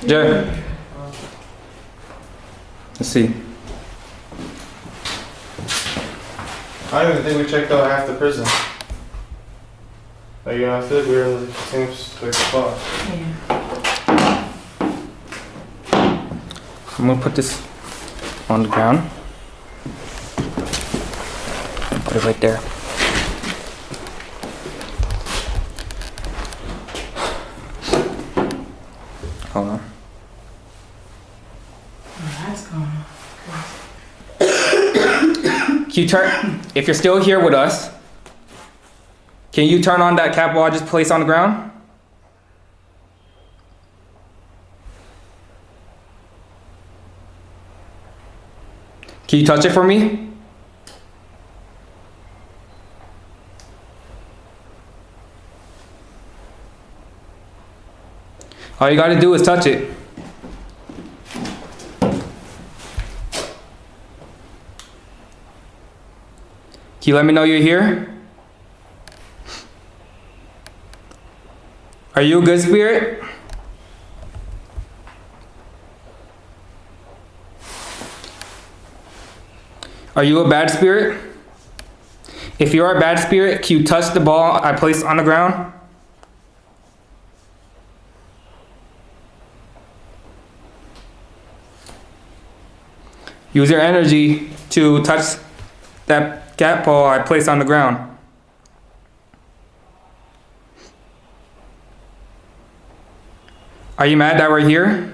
Jay. Let's see. I don't even think we checked out half the prison. Like, I feel like we were in the same like, spot. I'm gonna put this on the ground. Put it right there. Hold on. That's going on. Can you turn, if you're still here with us, can you turn on that cat ball I just placed on the ground? Can you touch it for me? All you gotta do is touch it. Can you let me know you're here? Are you a good spirit? Are you a bad spirit? If you are a bad spirit, can you touch the ball I placed on the ground? Use your energy to touch that cat ball I placed on the ground. Are you mad that we're here?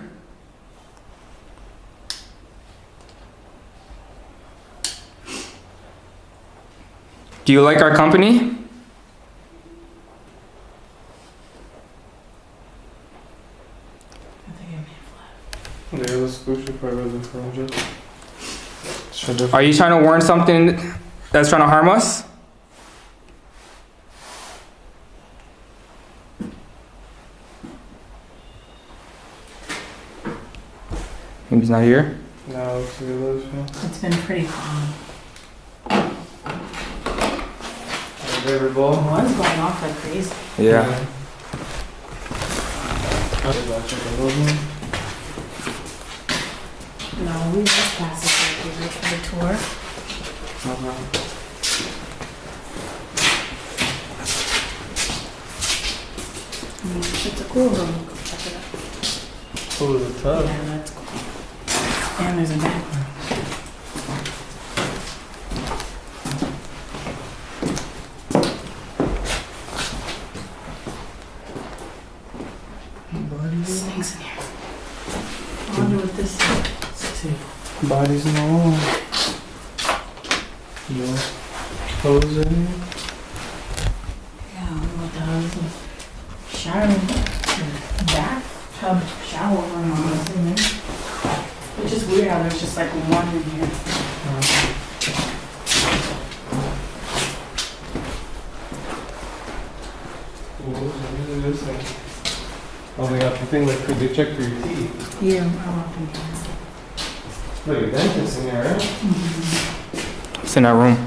Do you like our company? Yeah, let's push it probably the project. Are you trying to warn something that's trying to harm us? Maybe he's not here. No, let's see this. It's been pretty calm. Every ball. One's going off like crazy. Yeah. No, we just passed this like for the tour. It's a cool room. Go check it out. Oh, the tub. Yeah, that's cool. And there's a back room. Snakes in here. I wonder what this is. Bodies in the wall. No. Clothes in here. Yeah, I don't know what the hell this is. Shower, bathtub shower room, I'm assuming. Which is weird how there's just like one in here. What is this thing? Oh, they got the thing that could they check for your teeth. Yeah, I'm up in here. Look, a dentist in there, right? It's in that room.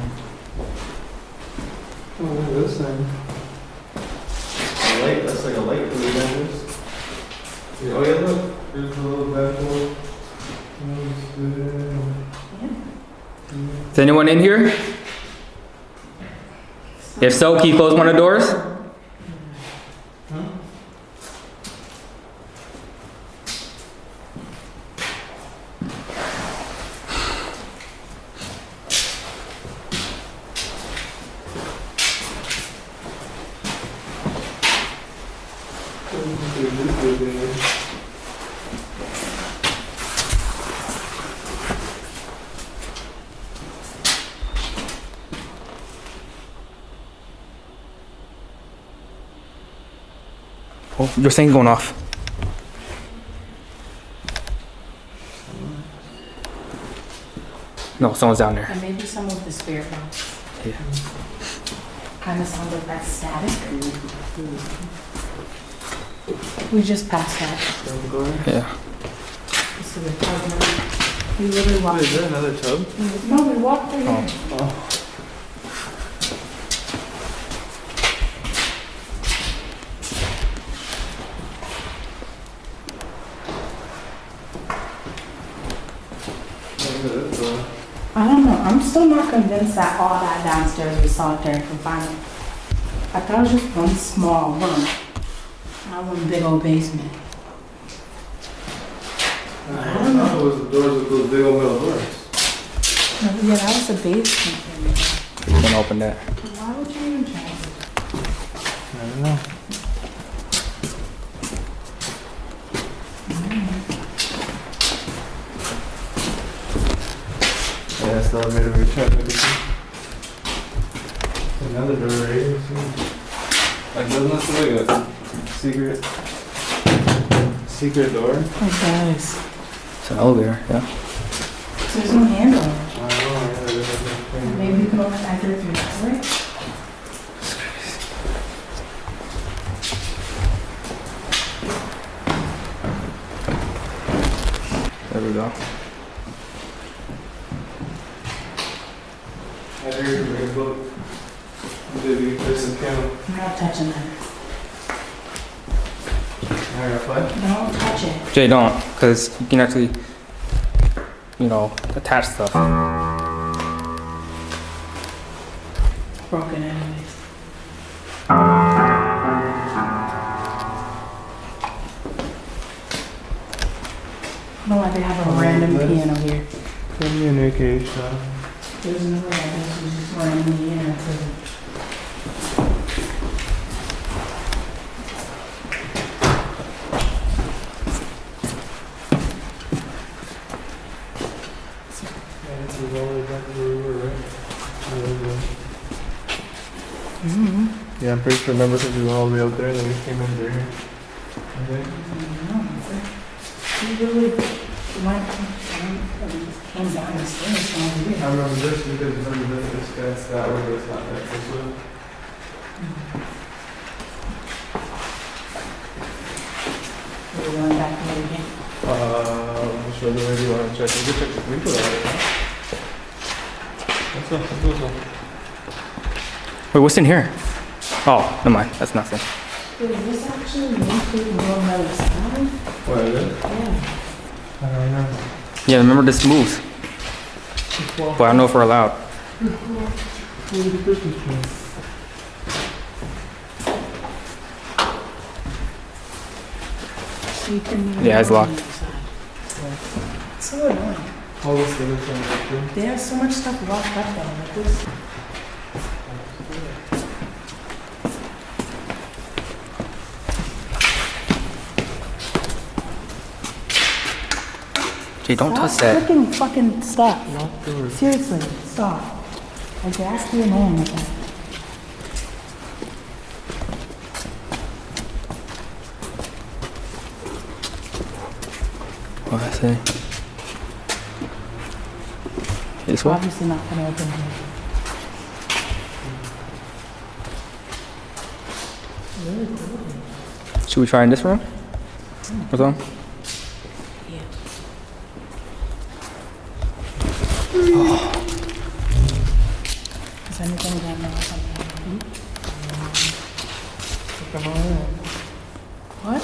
Oh, look at this thing. A light, that's like a light for the dentist. Yeah, oh yeah, look. Here's the little bathroom. Is anyone in here? If so, can you close one of the doors? Oh, your thing going off. No, someone's down there. And maybe some of the spirit box. Yeah. Kind of sounds like that static. We just passed that. Yeah. This is a tub now. We literally walked. Is there another tub? No, we walked through here. Oh. I don't know. I'm still not convinced that all that downstairs was solitary confinement. I thought it was just one small room, not one big old basement. I don't know. It was the doors with those big old metal doors. Yeah, that was the basement. You can open that. Why would you even try it? I don't know. Yeah, that's the elevator we tried to get. Another door right here. Like, doesn't this look like a secret door? It does. It's an elevator, yeah. There's no handle. I don't know. Yeah, Maybe you can open that door through that way. There we go. I heard you bring a book. Maybe there's some candle. I'm not touching that. I got what? Don't touch it. Jay, don't, because you can actually, you know, attach stuff. Broken anyways. I don't know why they have a random piano here. Communication. There's no way I guess we just randomly in it. Yeah, this is all the way back to where we were, right? Yeah, I'm pretty sure, remember, because we were all the way out there, and then we came in through here. Okay. He really went, came down the stairs from over here. I remember this because remember this guy's that way, but it's not that this way. We're going back there again. Which other way do you want to check? We can check the window out of it. What's up? What's up? Wait, what's in here? Oh, never mind. That's nothing. Is this actually making real metal sound? What is it? Yeah. I don't know. Yeah, remember this moves. But I don't know if we're allowed. Where's the Christmas tree? So you can Yeah, it's locked. So annoying. All this other stuff right They have so much stuff locked up there. Like this. Jay, don't touch that. Freaking fucking stop. Seriously, stop. Like you're actually annoying with that. Oh, I see. This way? Obviously not gonna open here. Should we try in this room? Or something? Yeah. Is anything going on with something? What?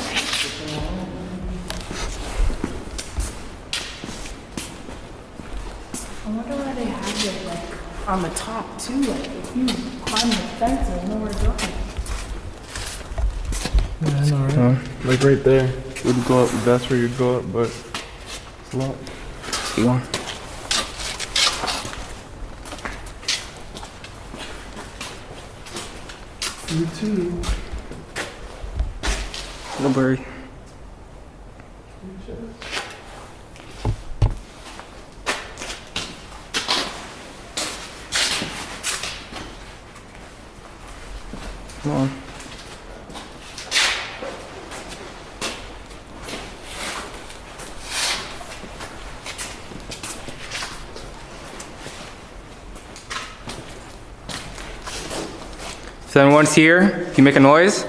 I wonder why they have it like on the top too. Like if you climb the fence, there's nowhere to go. Yeah, I know, right? Like right there. Would go up, that's where you'd go up, but it's locked. See one? You too. Little birdie. Come on. If anyone's here, can you make a noise?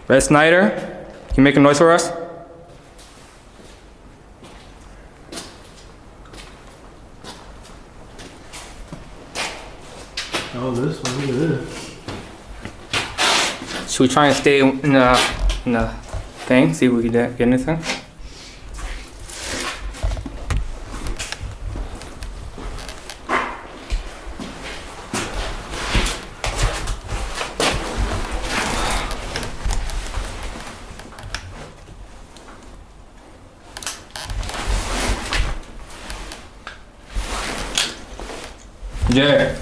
Red Snyder, can you make a noise for us? Oh, this one, look at this. Should we try and stay in the thing? See if we can get anything. Yeah.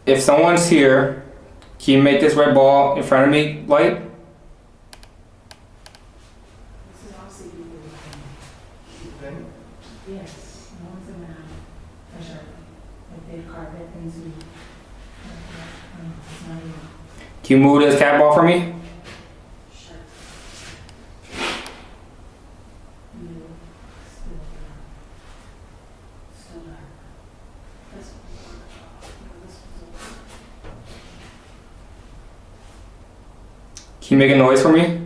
If someone's here, can you make this red ball in front of me light? This is also you. Yes, no one's around. For sure. Like they carve it and zoom. It's not you. Can you move this cat ball for me? Sure. You still there. Still there. This one's this one's over. Can you make a noise for me?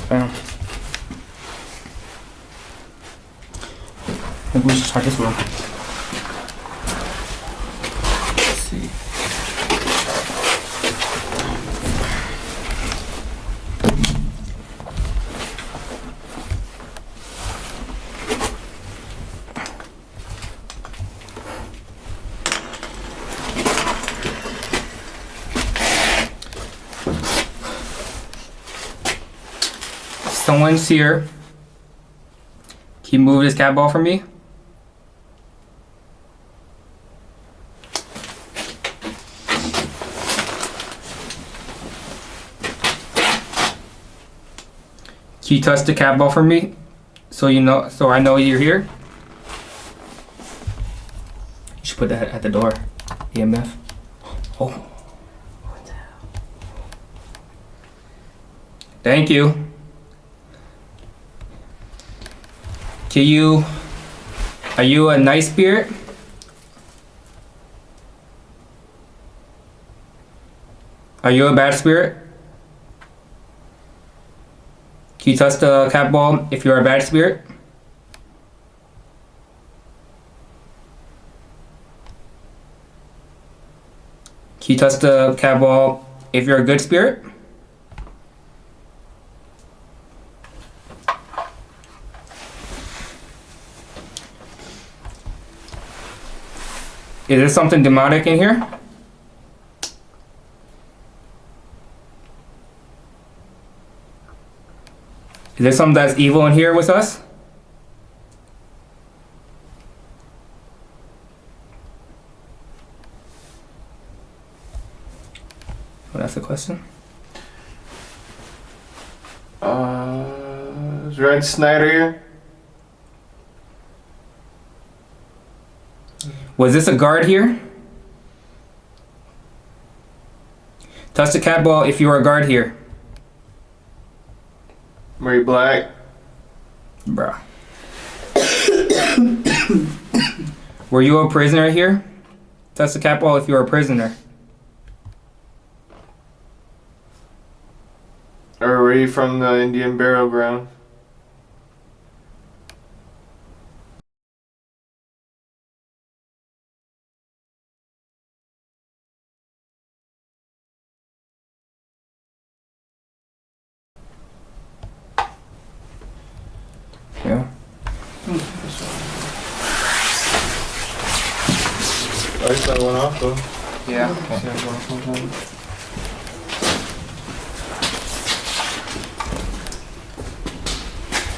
Bam. I think we should try this one. Let's see. Someone's here. Can you move this cat ball for me? Can you touch the cat ball for me? So I know you're here? You should put that at the door. EMF. Oh. Thank you. Are you a nice spirit? Are you a bad spirit? Can you touch the cat ball if you're a bad spirit? Can you touch the cat ball if you're a good spirit? Is there something demonic in here? Is there something that's evil in here with us? Well, that's the question. Is Red Snyder here? Was this a guard here? Touch the cat ball if you were a guard here. Were you black? Bruh. Were you a prisoner here? Touch the cat ball if you were a prisoner. Or were you from the Indian burial ground? I just that one off though. Yeah. See that one off sometime.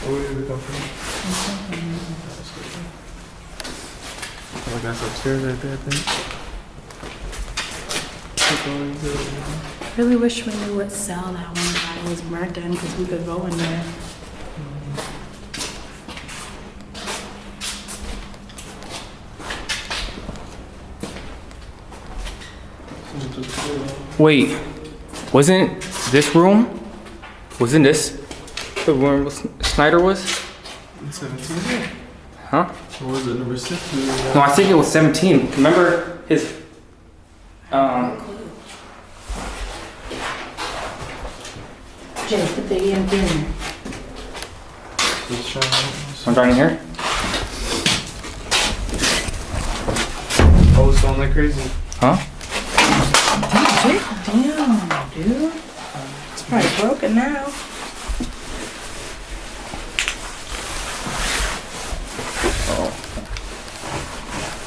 Where did it come from? Oh, that's upstairs right there, I think. I really wish we knew what cell that one guy was marked in because we could go in there. Wait, wasn't this room? Wasn't this the room Snyder was? 17? Huh? What was it, number 6? No, I think it was 17. Remember his, Jay, put the EMP in there. I'm down here. Oh, it's going like crazy. Huh? Damn, dude. It's probably broken now.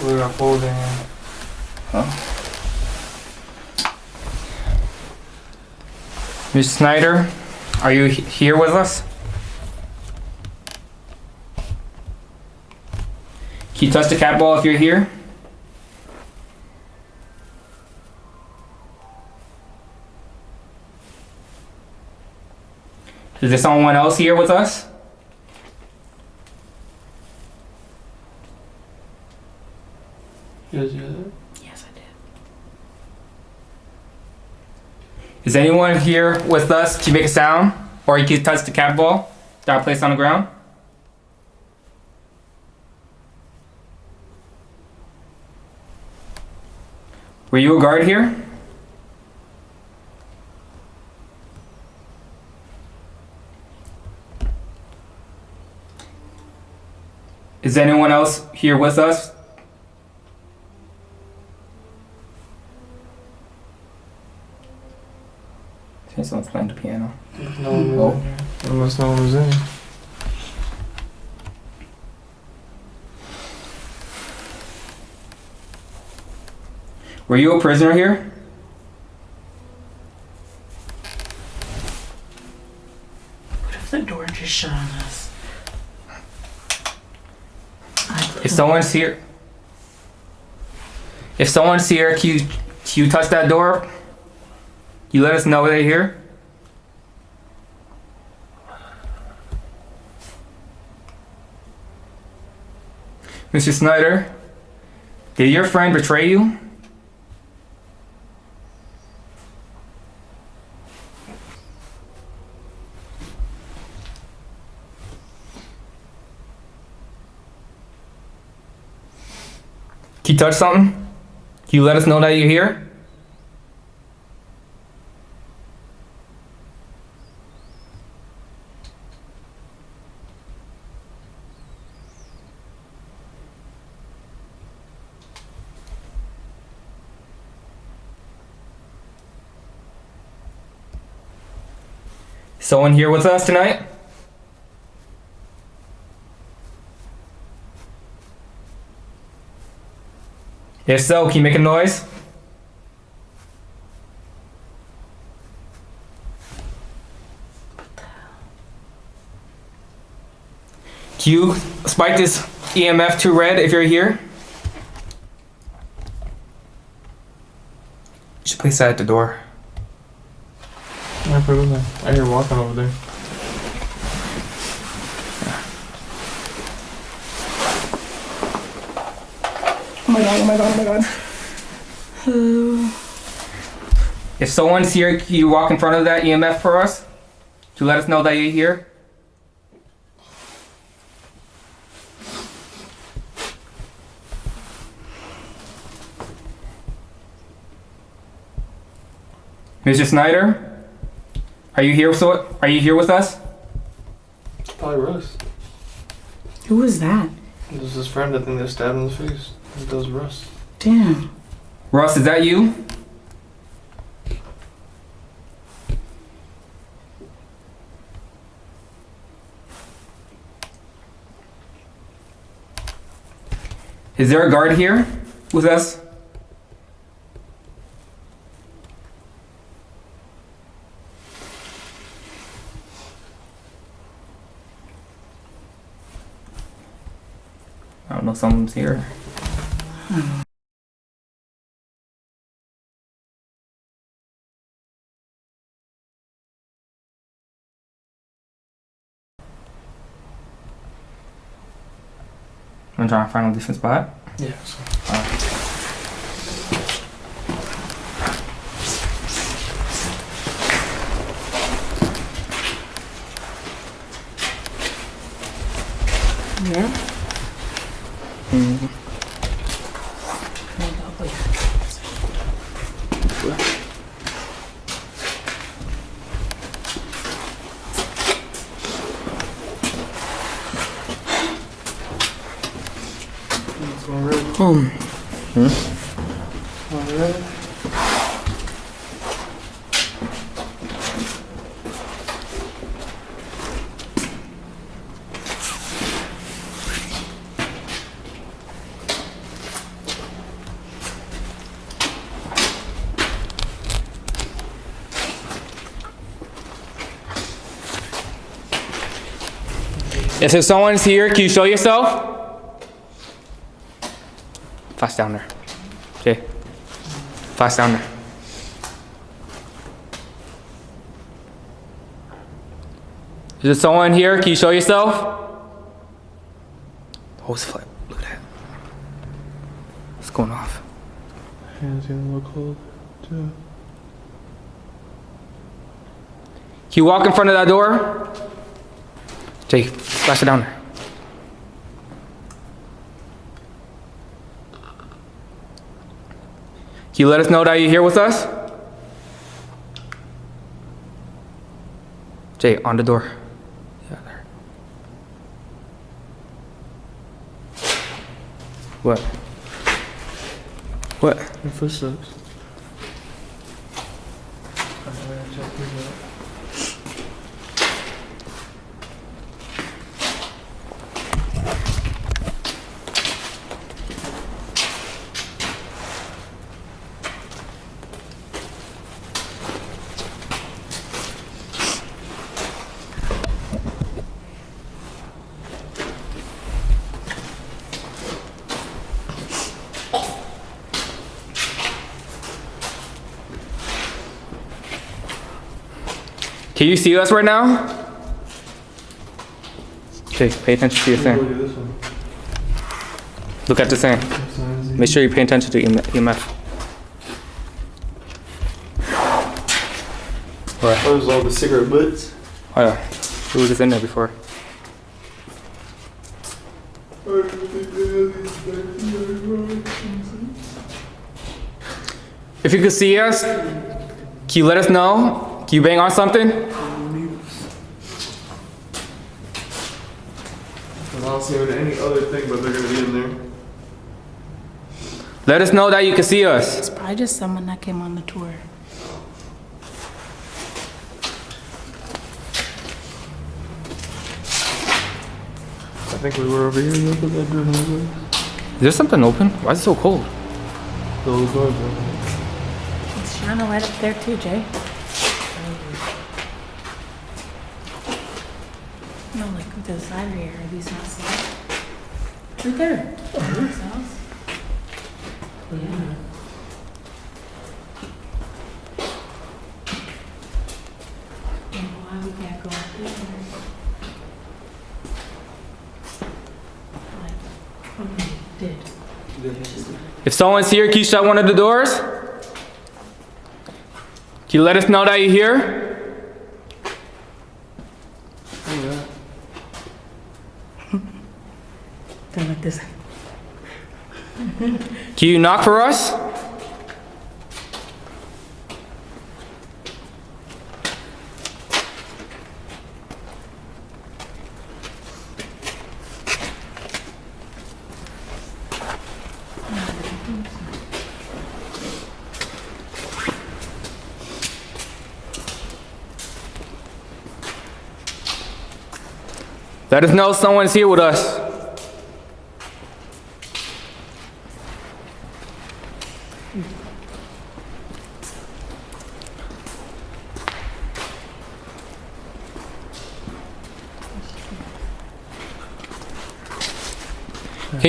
We got folding. Miss Snyder, are you here with us? Can you touch the cat ball if you're here? Is there someone else here with us? You guys hear that? Yes, I did. Is anyone here with us? Can you make a sound? Or you can touch the cat ball that I placed on the ground? Were you a guard here? Is anyone else here with us? Someone's playing the piano. No one was in here. Unless no one was in here. Were you a prisoner here? What if the door just shut on us? If someone's here, can you touch that door? You let us know they're here. Mr. Snyder, did your friend betray you? Can you touch something? Can you let us know that you're here? Someone here with us tonight? If so, can you make a noise? Can you spike this EMF to red if you're here? You should place that at the door. Yeah, put it in there. I hear walking over there. Oh my god, oh my god, oh my god. If someone's here, can you walk in front of that EMF for us? To let us know that you're here? Mr. Snyder? Are you here with us? Probably Russ. Who was that? This is his friend, I think they stabbed him in the face. That was Russ. Damn. Russ, is that you? Is there a guard here with us? I don't know, someone's here. I'm trying to find a different spot. Yeah. Yeah. If someone's here, can you show yourself? Flash down there. Okay. Flash down there. Is there someone here? Can you show yourself? Hose flip. Look at that. What's going off? Hands getting a little cold, too. Can you walk in front of that door? Jake, flash it down there. Can you let us know that you're here with us? Jay, on the door. Yeah, there. What? What? Your footsteps. Can you see us right now? Okay, pay attention to your Look thing. at this one. Look at the thing. Make sure you pay attention to EMF. What? Those all the cigarette butts. Oh yeah, we were just in there before. If you could see us, can you let us know? Can you bang on something? I don't see any other thing, but they're gonna be in there. Let us know that you can see us. It's probably just someone that came on the tour. I think we were over here. Look at that door. Is there something open? Why is it so cold? Those doors are open. It's shining right up there too, Jay. No, like to the side here. Are these not cells? Right there. Cells. Yeah. Why we can't go up there? Okay, did. If someone's here, can you shut one of the doors? Can you let us know that you're here? Don't like this. Can you knock for us? Let us know someone's here with us. Can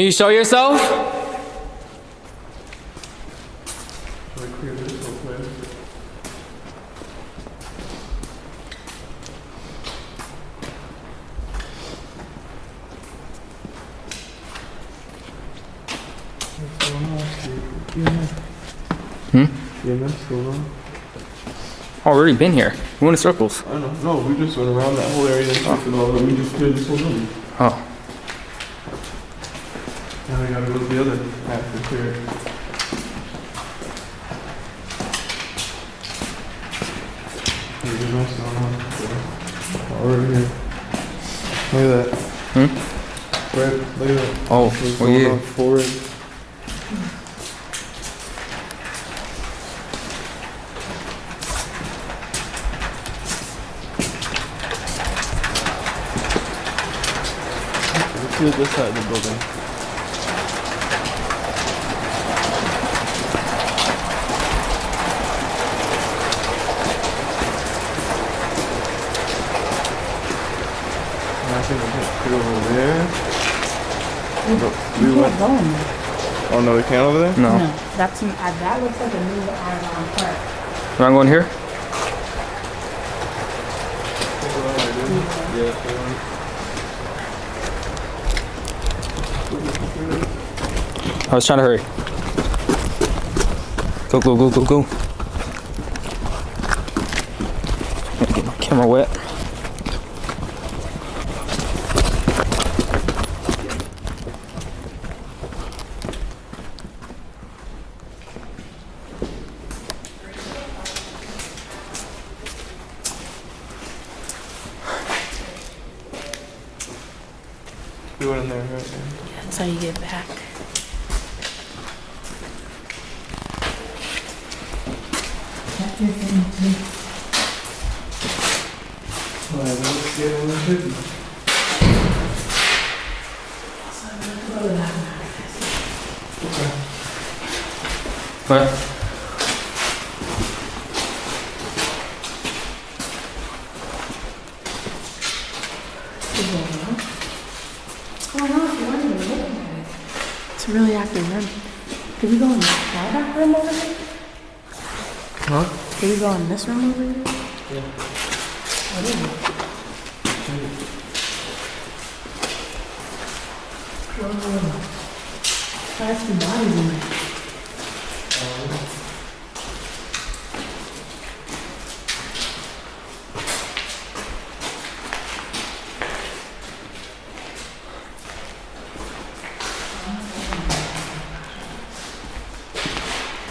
you show yourself? EMS going on. Already been here. We went in circles. I don't know. No, we just went around that whole area and stuff and all that. We just cleared this whole building. Oh. Now we gotta go to the other half to clear it. There's a mess going on. Oh, right here. Look at that. Right, look at that. Oh, What's oh going yeah. on forward. Let's see this side of the building. I think we can put it over there. We went. Oh no, we can't over there? No. That's that looks like a new iron part. Am I going here? I was trying to hurry. Go, go, go, go, go. I'm gonna get my camera wet. We went in there, right? That's how you get back. What? It's a really active room. Did we go in that room over here? Huh? Did we go in this room over here? That's the bodies in there.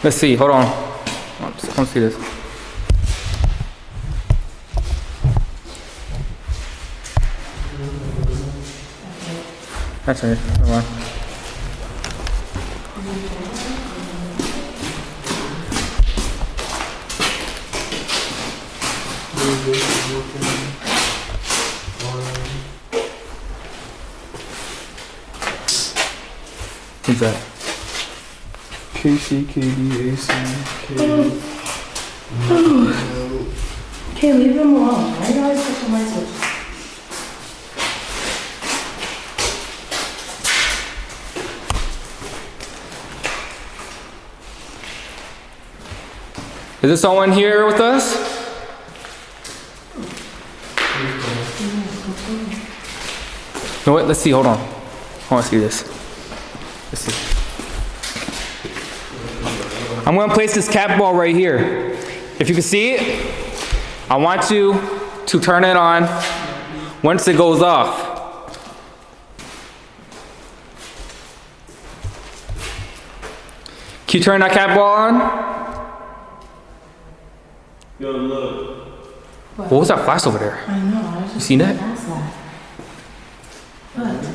Let's see, hold on. I want to see this. That's it. Hold on. Who's that? KC, KD, AC, KD. Okay, leave them alone. Why do you always push my switches? Is there someone here with us? You know what? Let's see. Hold on. I want to see this. Let's see. I'm going to place this cat ball right here. If you can see it, I want you to turn it on once it goes off. Can you turn that cat ball on? Yo, look. What was that flash over there? I know, I was You seen that? past that. But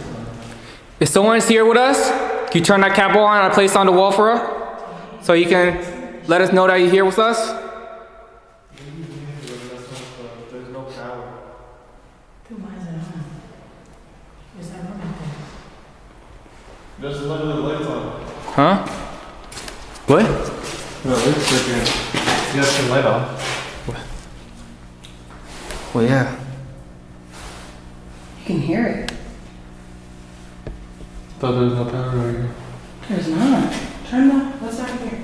If someone's here with us, can you turn that cat ball on and place it on the wall for us? So you can let us know that you're here with us? There's no power. then why is it on? Is that room out there? Just let the lights on. Huh? What? Well, it looks like you got some light off. Well, yeah. You can hear it. Thought there was no power over here. There's not. Turn the, what's down here?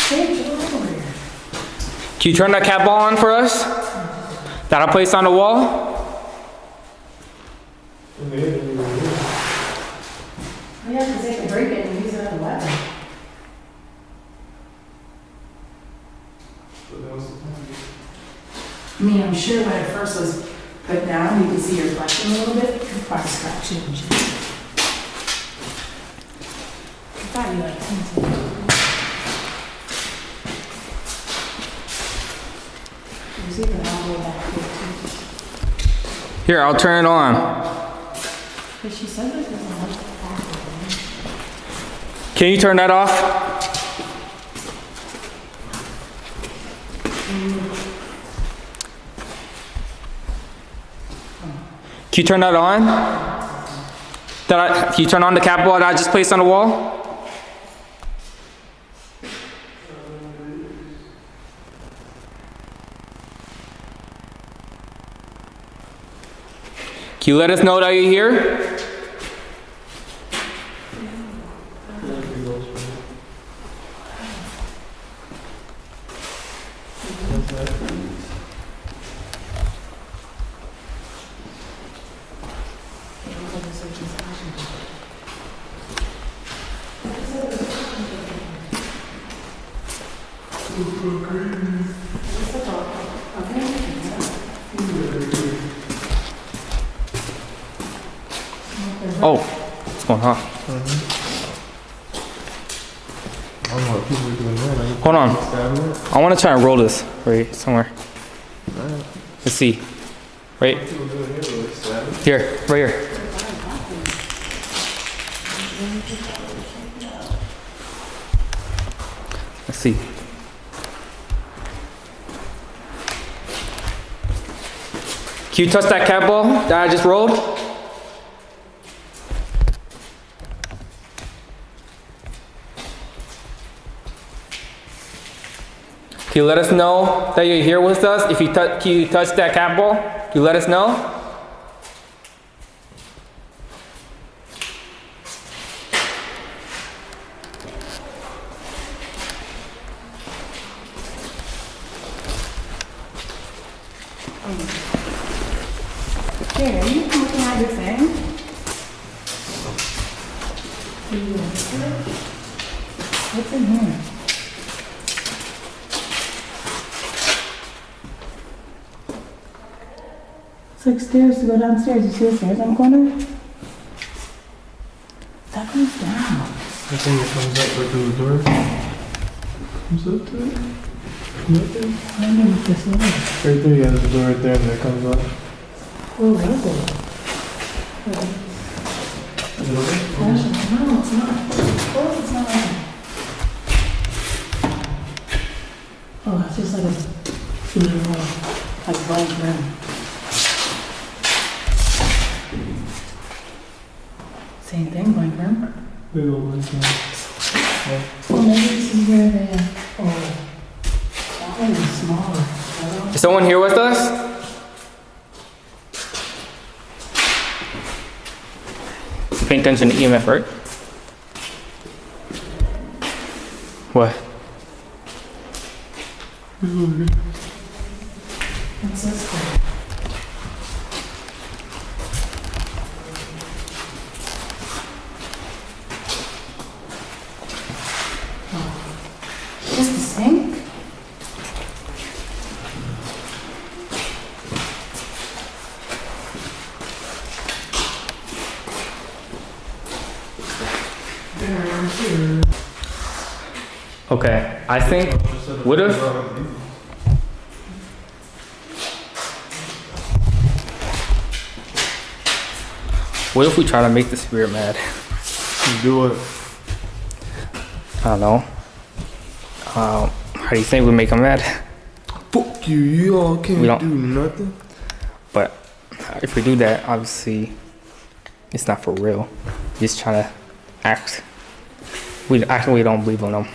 Hey, turn over here. Can you turn that cat ball on for us? That I placed on the wall? Oh, yeah, because they can break it and use it as a weapon. I mean, I'm sure when it first was put down, you can see your reflection a little bit. You could probably scratch it and shit. It's probably like 10 There's even an elbow back here too. Here, I'll turn it on. But she said this doesn't work that fast. Can you turn that off? Can you turn that on? Can you turn on the cat ball that I just placed on the wall? Can you let us know that you're here? Oh, what's going on? I don't know what people are doing there. Like, Hold on. stabbing it. I want to try and roll this right somewhere. Let's see. Right People doing here, like stabbing. here, right here. Let's see. Can you touch that cat ball that I just rolled? Can you let us know that you're here with us? If you can you touch that cat ball? Can you let us know? Hey, are you looking at your thing? What's in here? It's like stairs to go downstairs. You see the stairs on the corner? That goes down. The thing that comes up right through the door. Comes up to it. Nothing. I don't know what this is. Right there, yeah, there's a door right there, and that comes up. Where is it? No, it's not. Oh, it's not. Oh, it's just like a like blank room. Same thing, blank room. Big old one. Well, maybe this is where they. Oh, that one is smaller. Is someone here with us? Paying attention to EMF, right? What? What's this for? Just the sink? Okay, I think, what if, we try to make the spirit mad? Do it. I don't know. How do you think we make him mad? Fuck you, you all can't We don't- do nothing. But if we do that, obviously, it's not for real. Just trying to act. We don't believe in them.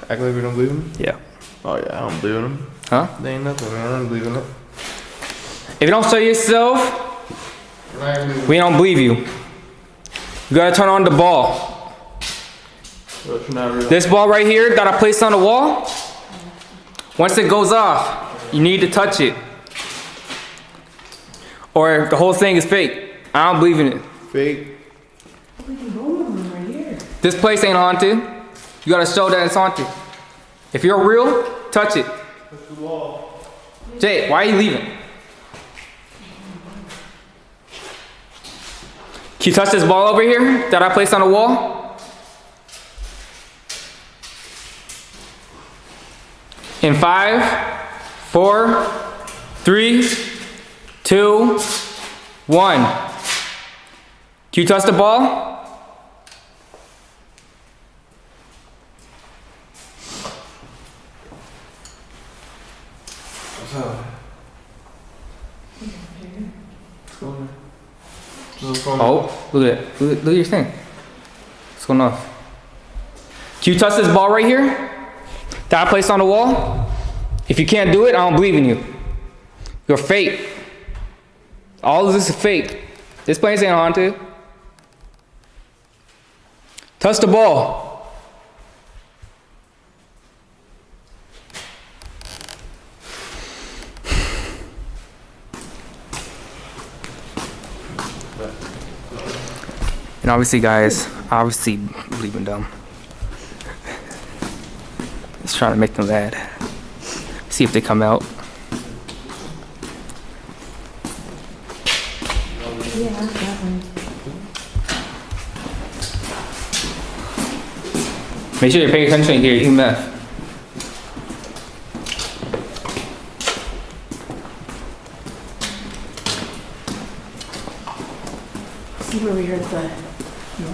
Act like we don't believe him? Yeah. Oh yeah, I don't believe in him. Huh? They ain't nothing, man. I don't believe in it. If you don't show yourself, we don't believe you. You gotta turn on the ball. But you're not real. This ball right here that I placed on the wall, once it goes off, you need to touch it. Or the whole thing is fake. I don't believe in it. Fake. This place ain't haunted. You gotta show that it's haunted. If you're real, touch it. Touch the wall. Jay, why are you leaving? Can you touch this ball over here that I placed on the wall? In 5, 4, 3, 2, 1. Can you touch the ball? What's up? What's going on? What's going on? Oh, look at it. Look at your thing. What's going on? Can you touch this ball right here that I placed on the wall? If you can't do it, I don't believe in you. You're fake. All of this is fake. This place ain't haunted. Touch the ball. And obviously, guys, I obviously believe in them. Just trying to make them mad. See if they come out. Make sure you're paying attention here, eating meth. See where we heard the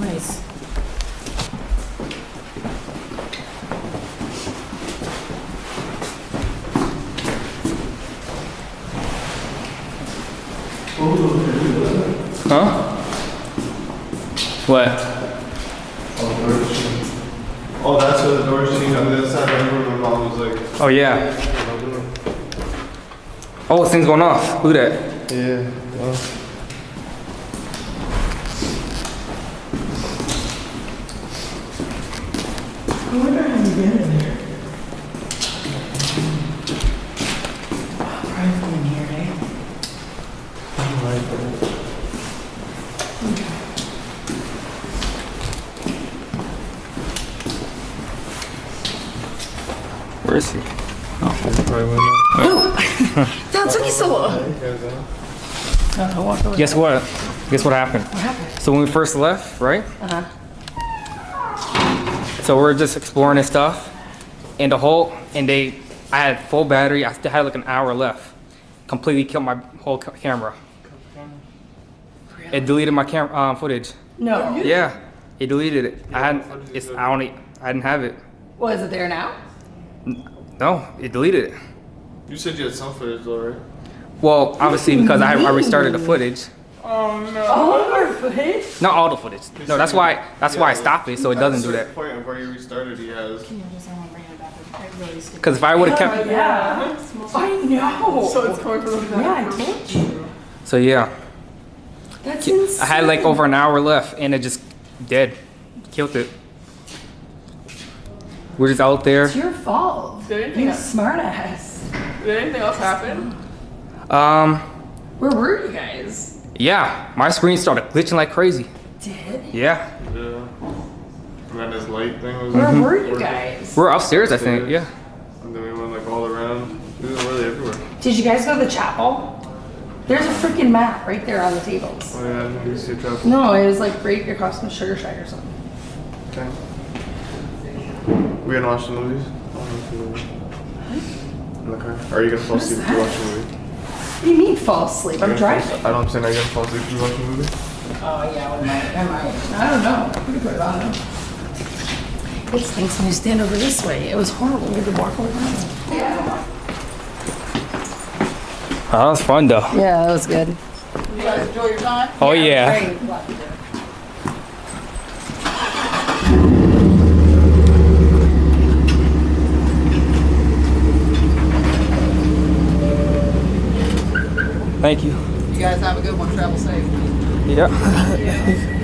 noise. Huh? What? Oh, that's where the door's sitting on the other side. I remember my mom was like, Oh, yeah. Oh, this thing's going off. Look at that. yeah, well. I wonder how you get in there. Probably from in here, eh? Where is he? That's what he saw. Guess what? Guess what happened? What happened? So when we first left, right? Uh-huh. So we're just exploring and stuff, and I had full battery. I still had like an hour left. Completely killed my whole camera. It deleted my camera footage. No. Yeah, it deleted it. I didn't have it. Well, is it there now? No, it deleted it. You said you had some footage though, right? Well, obviously because I restarted the footage. All of our footage? Not all the footage. No, that's why I stopped it so it doesn't do that. The point of where you restarted, he has. Because if I would have kept, Yeah. I know. So it's coming from the Yeah, I told you. so yeah, That's insane. I had like over an hour left and it just dead, killed it. We're just out there. It's your fault. Did anything You else- smart ass. Did anything else happen? Where were you guys? Yeah, my screen started glitching like crazy. Did? Yeah, Yeah. And then his light thing was. Where were you guys? we're upstairs, I think. Yeah. And then we went like all around. We were really everywhere. Did you guys go to the chapel? There's a freaking map right there on the tables. Oh yeah, did you see a trap? No, it was like right across from Sugar Shack or something. Okay. We gonna watch the movies? In the car? Or are you gonna fall asleep if you watch the movie? What do you mean fall asleep? I'm driving. I don't understand. Are you gonna fall asleep if you watch the movie? Oh yeah, I don't know. We can put it on. It stinks when you stand over this way. It was horrible. We had to walk over that way. Yeah. Oh, that was fun though. Yeah, that was good. You guys enjoy your time? Oh yeah. Great. Thank you. You guys have a good one. Travel safe. Yeah.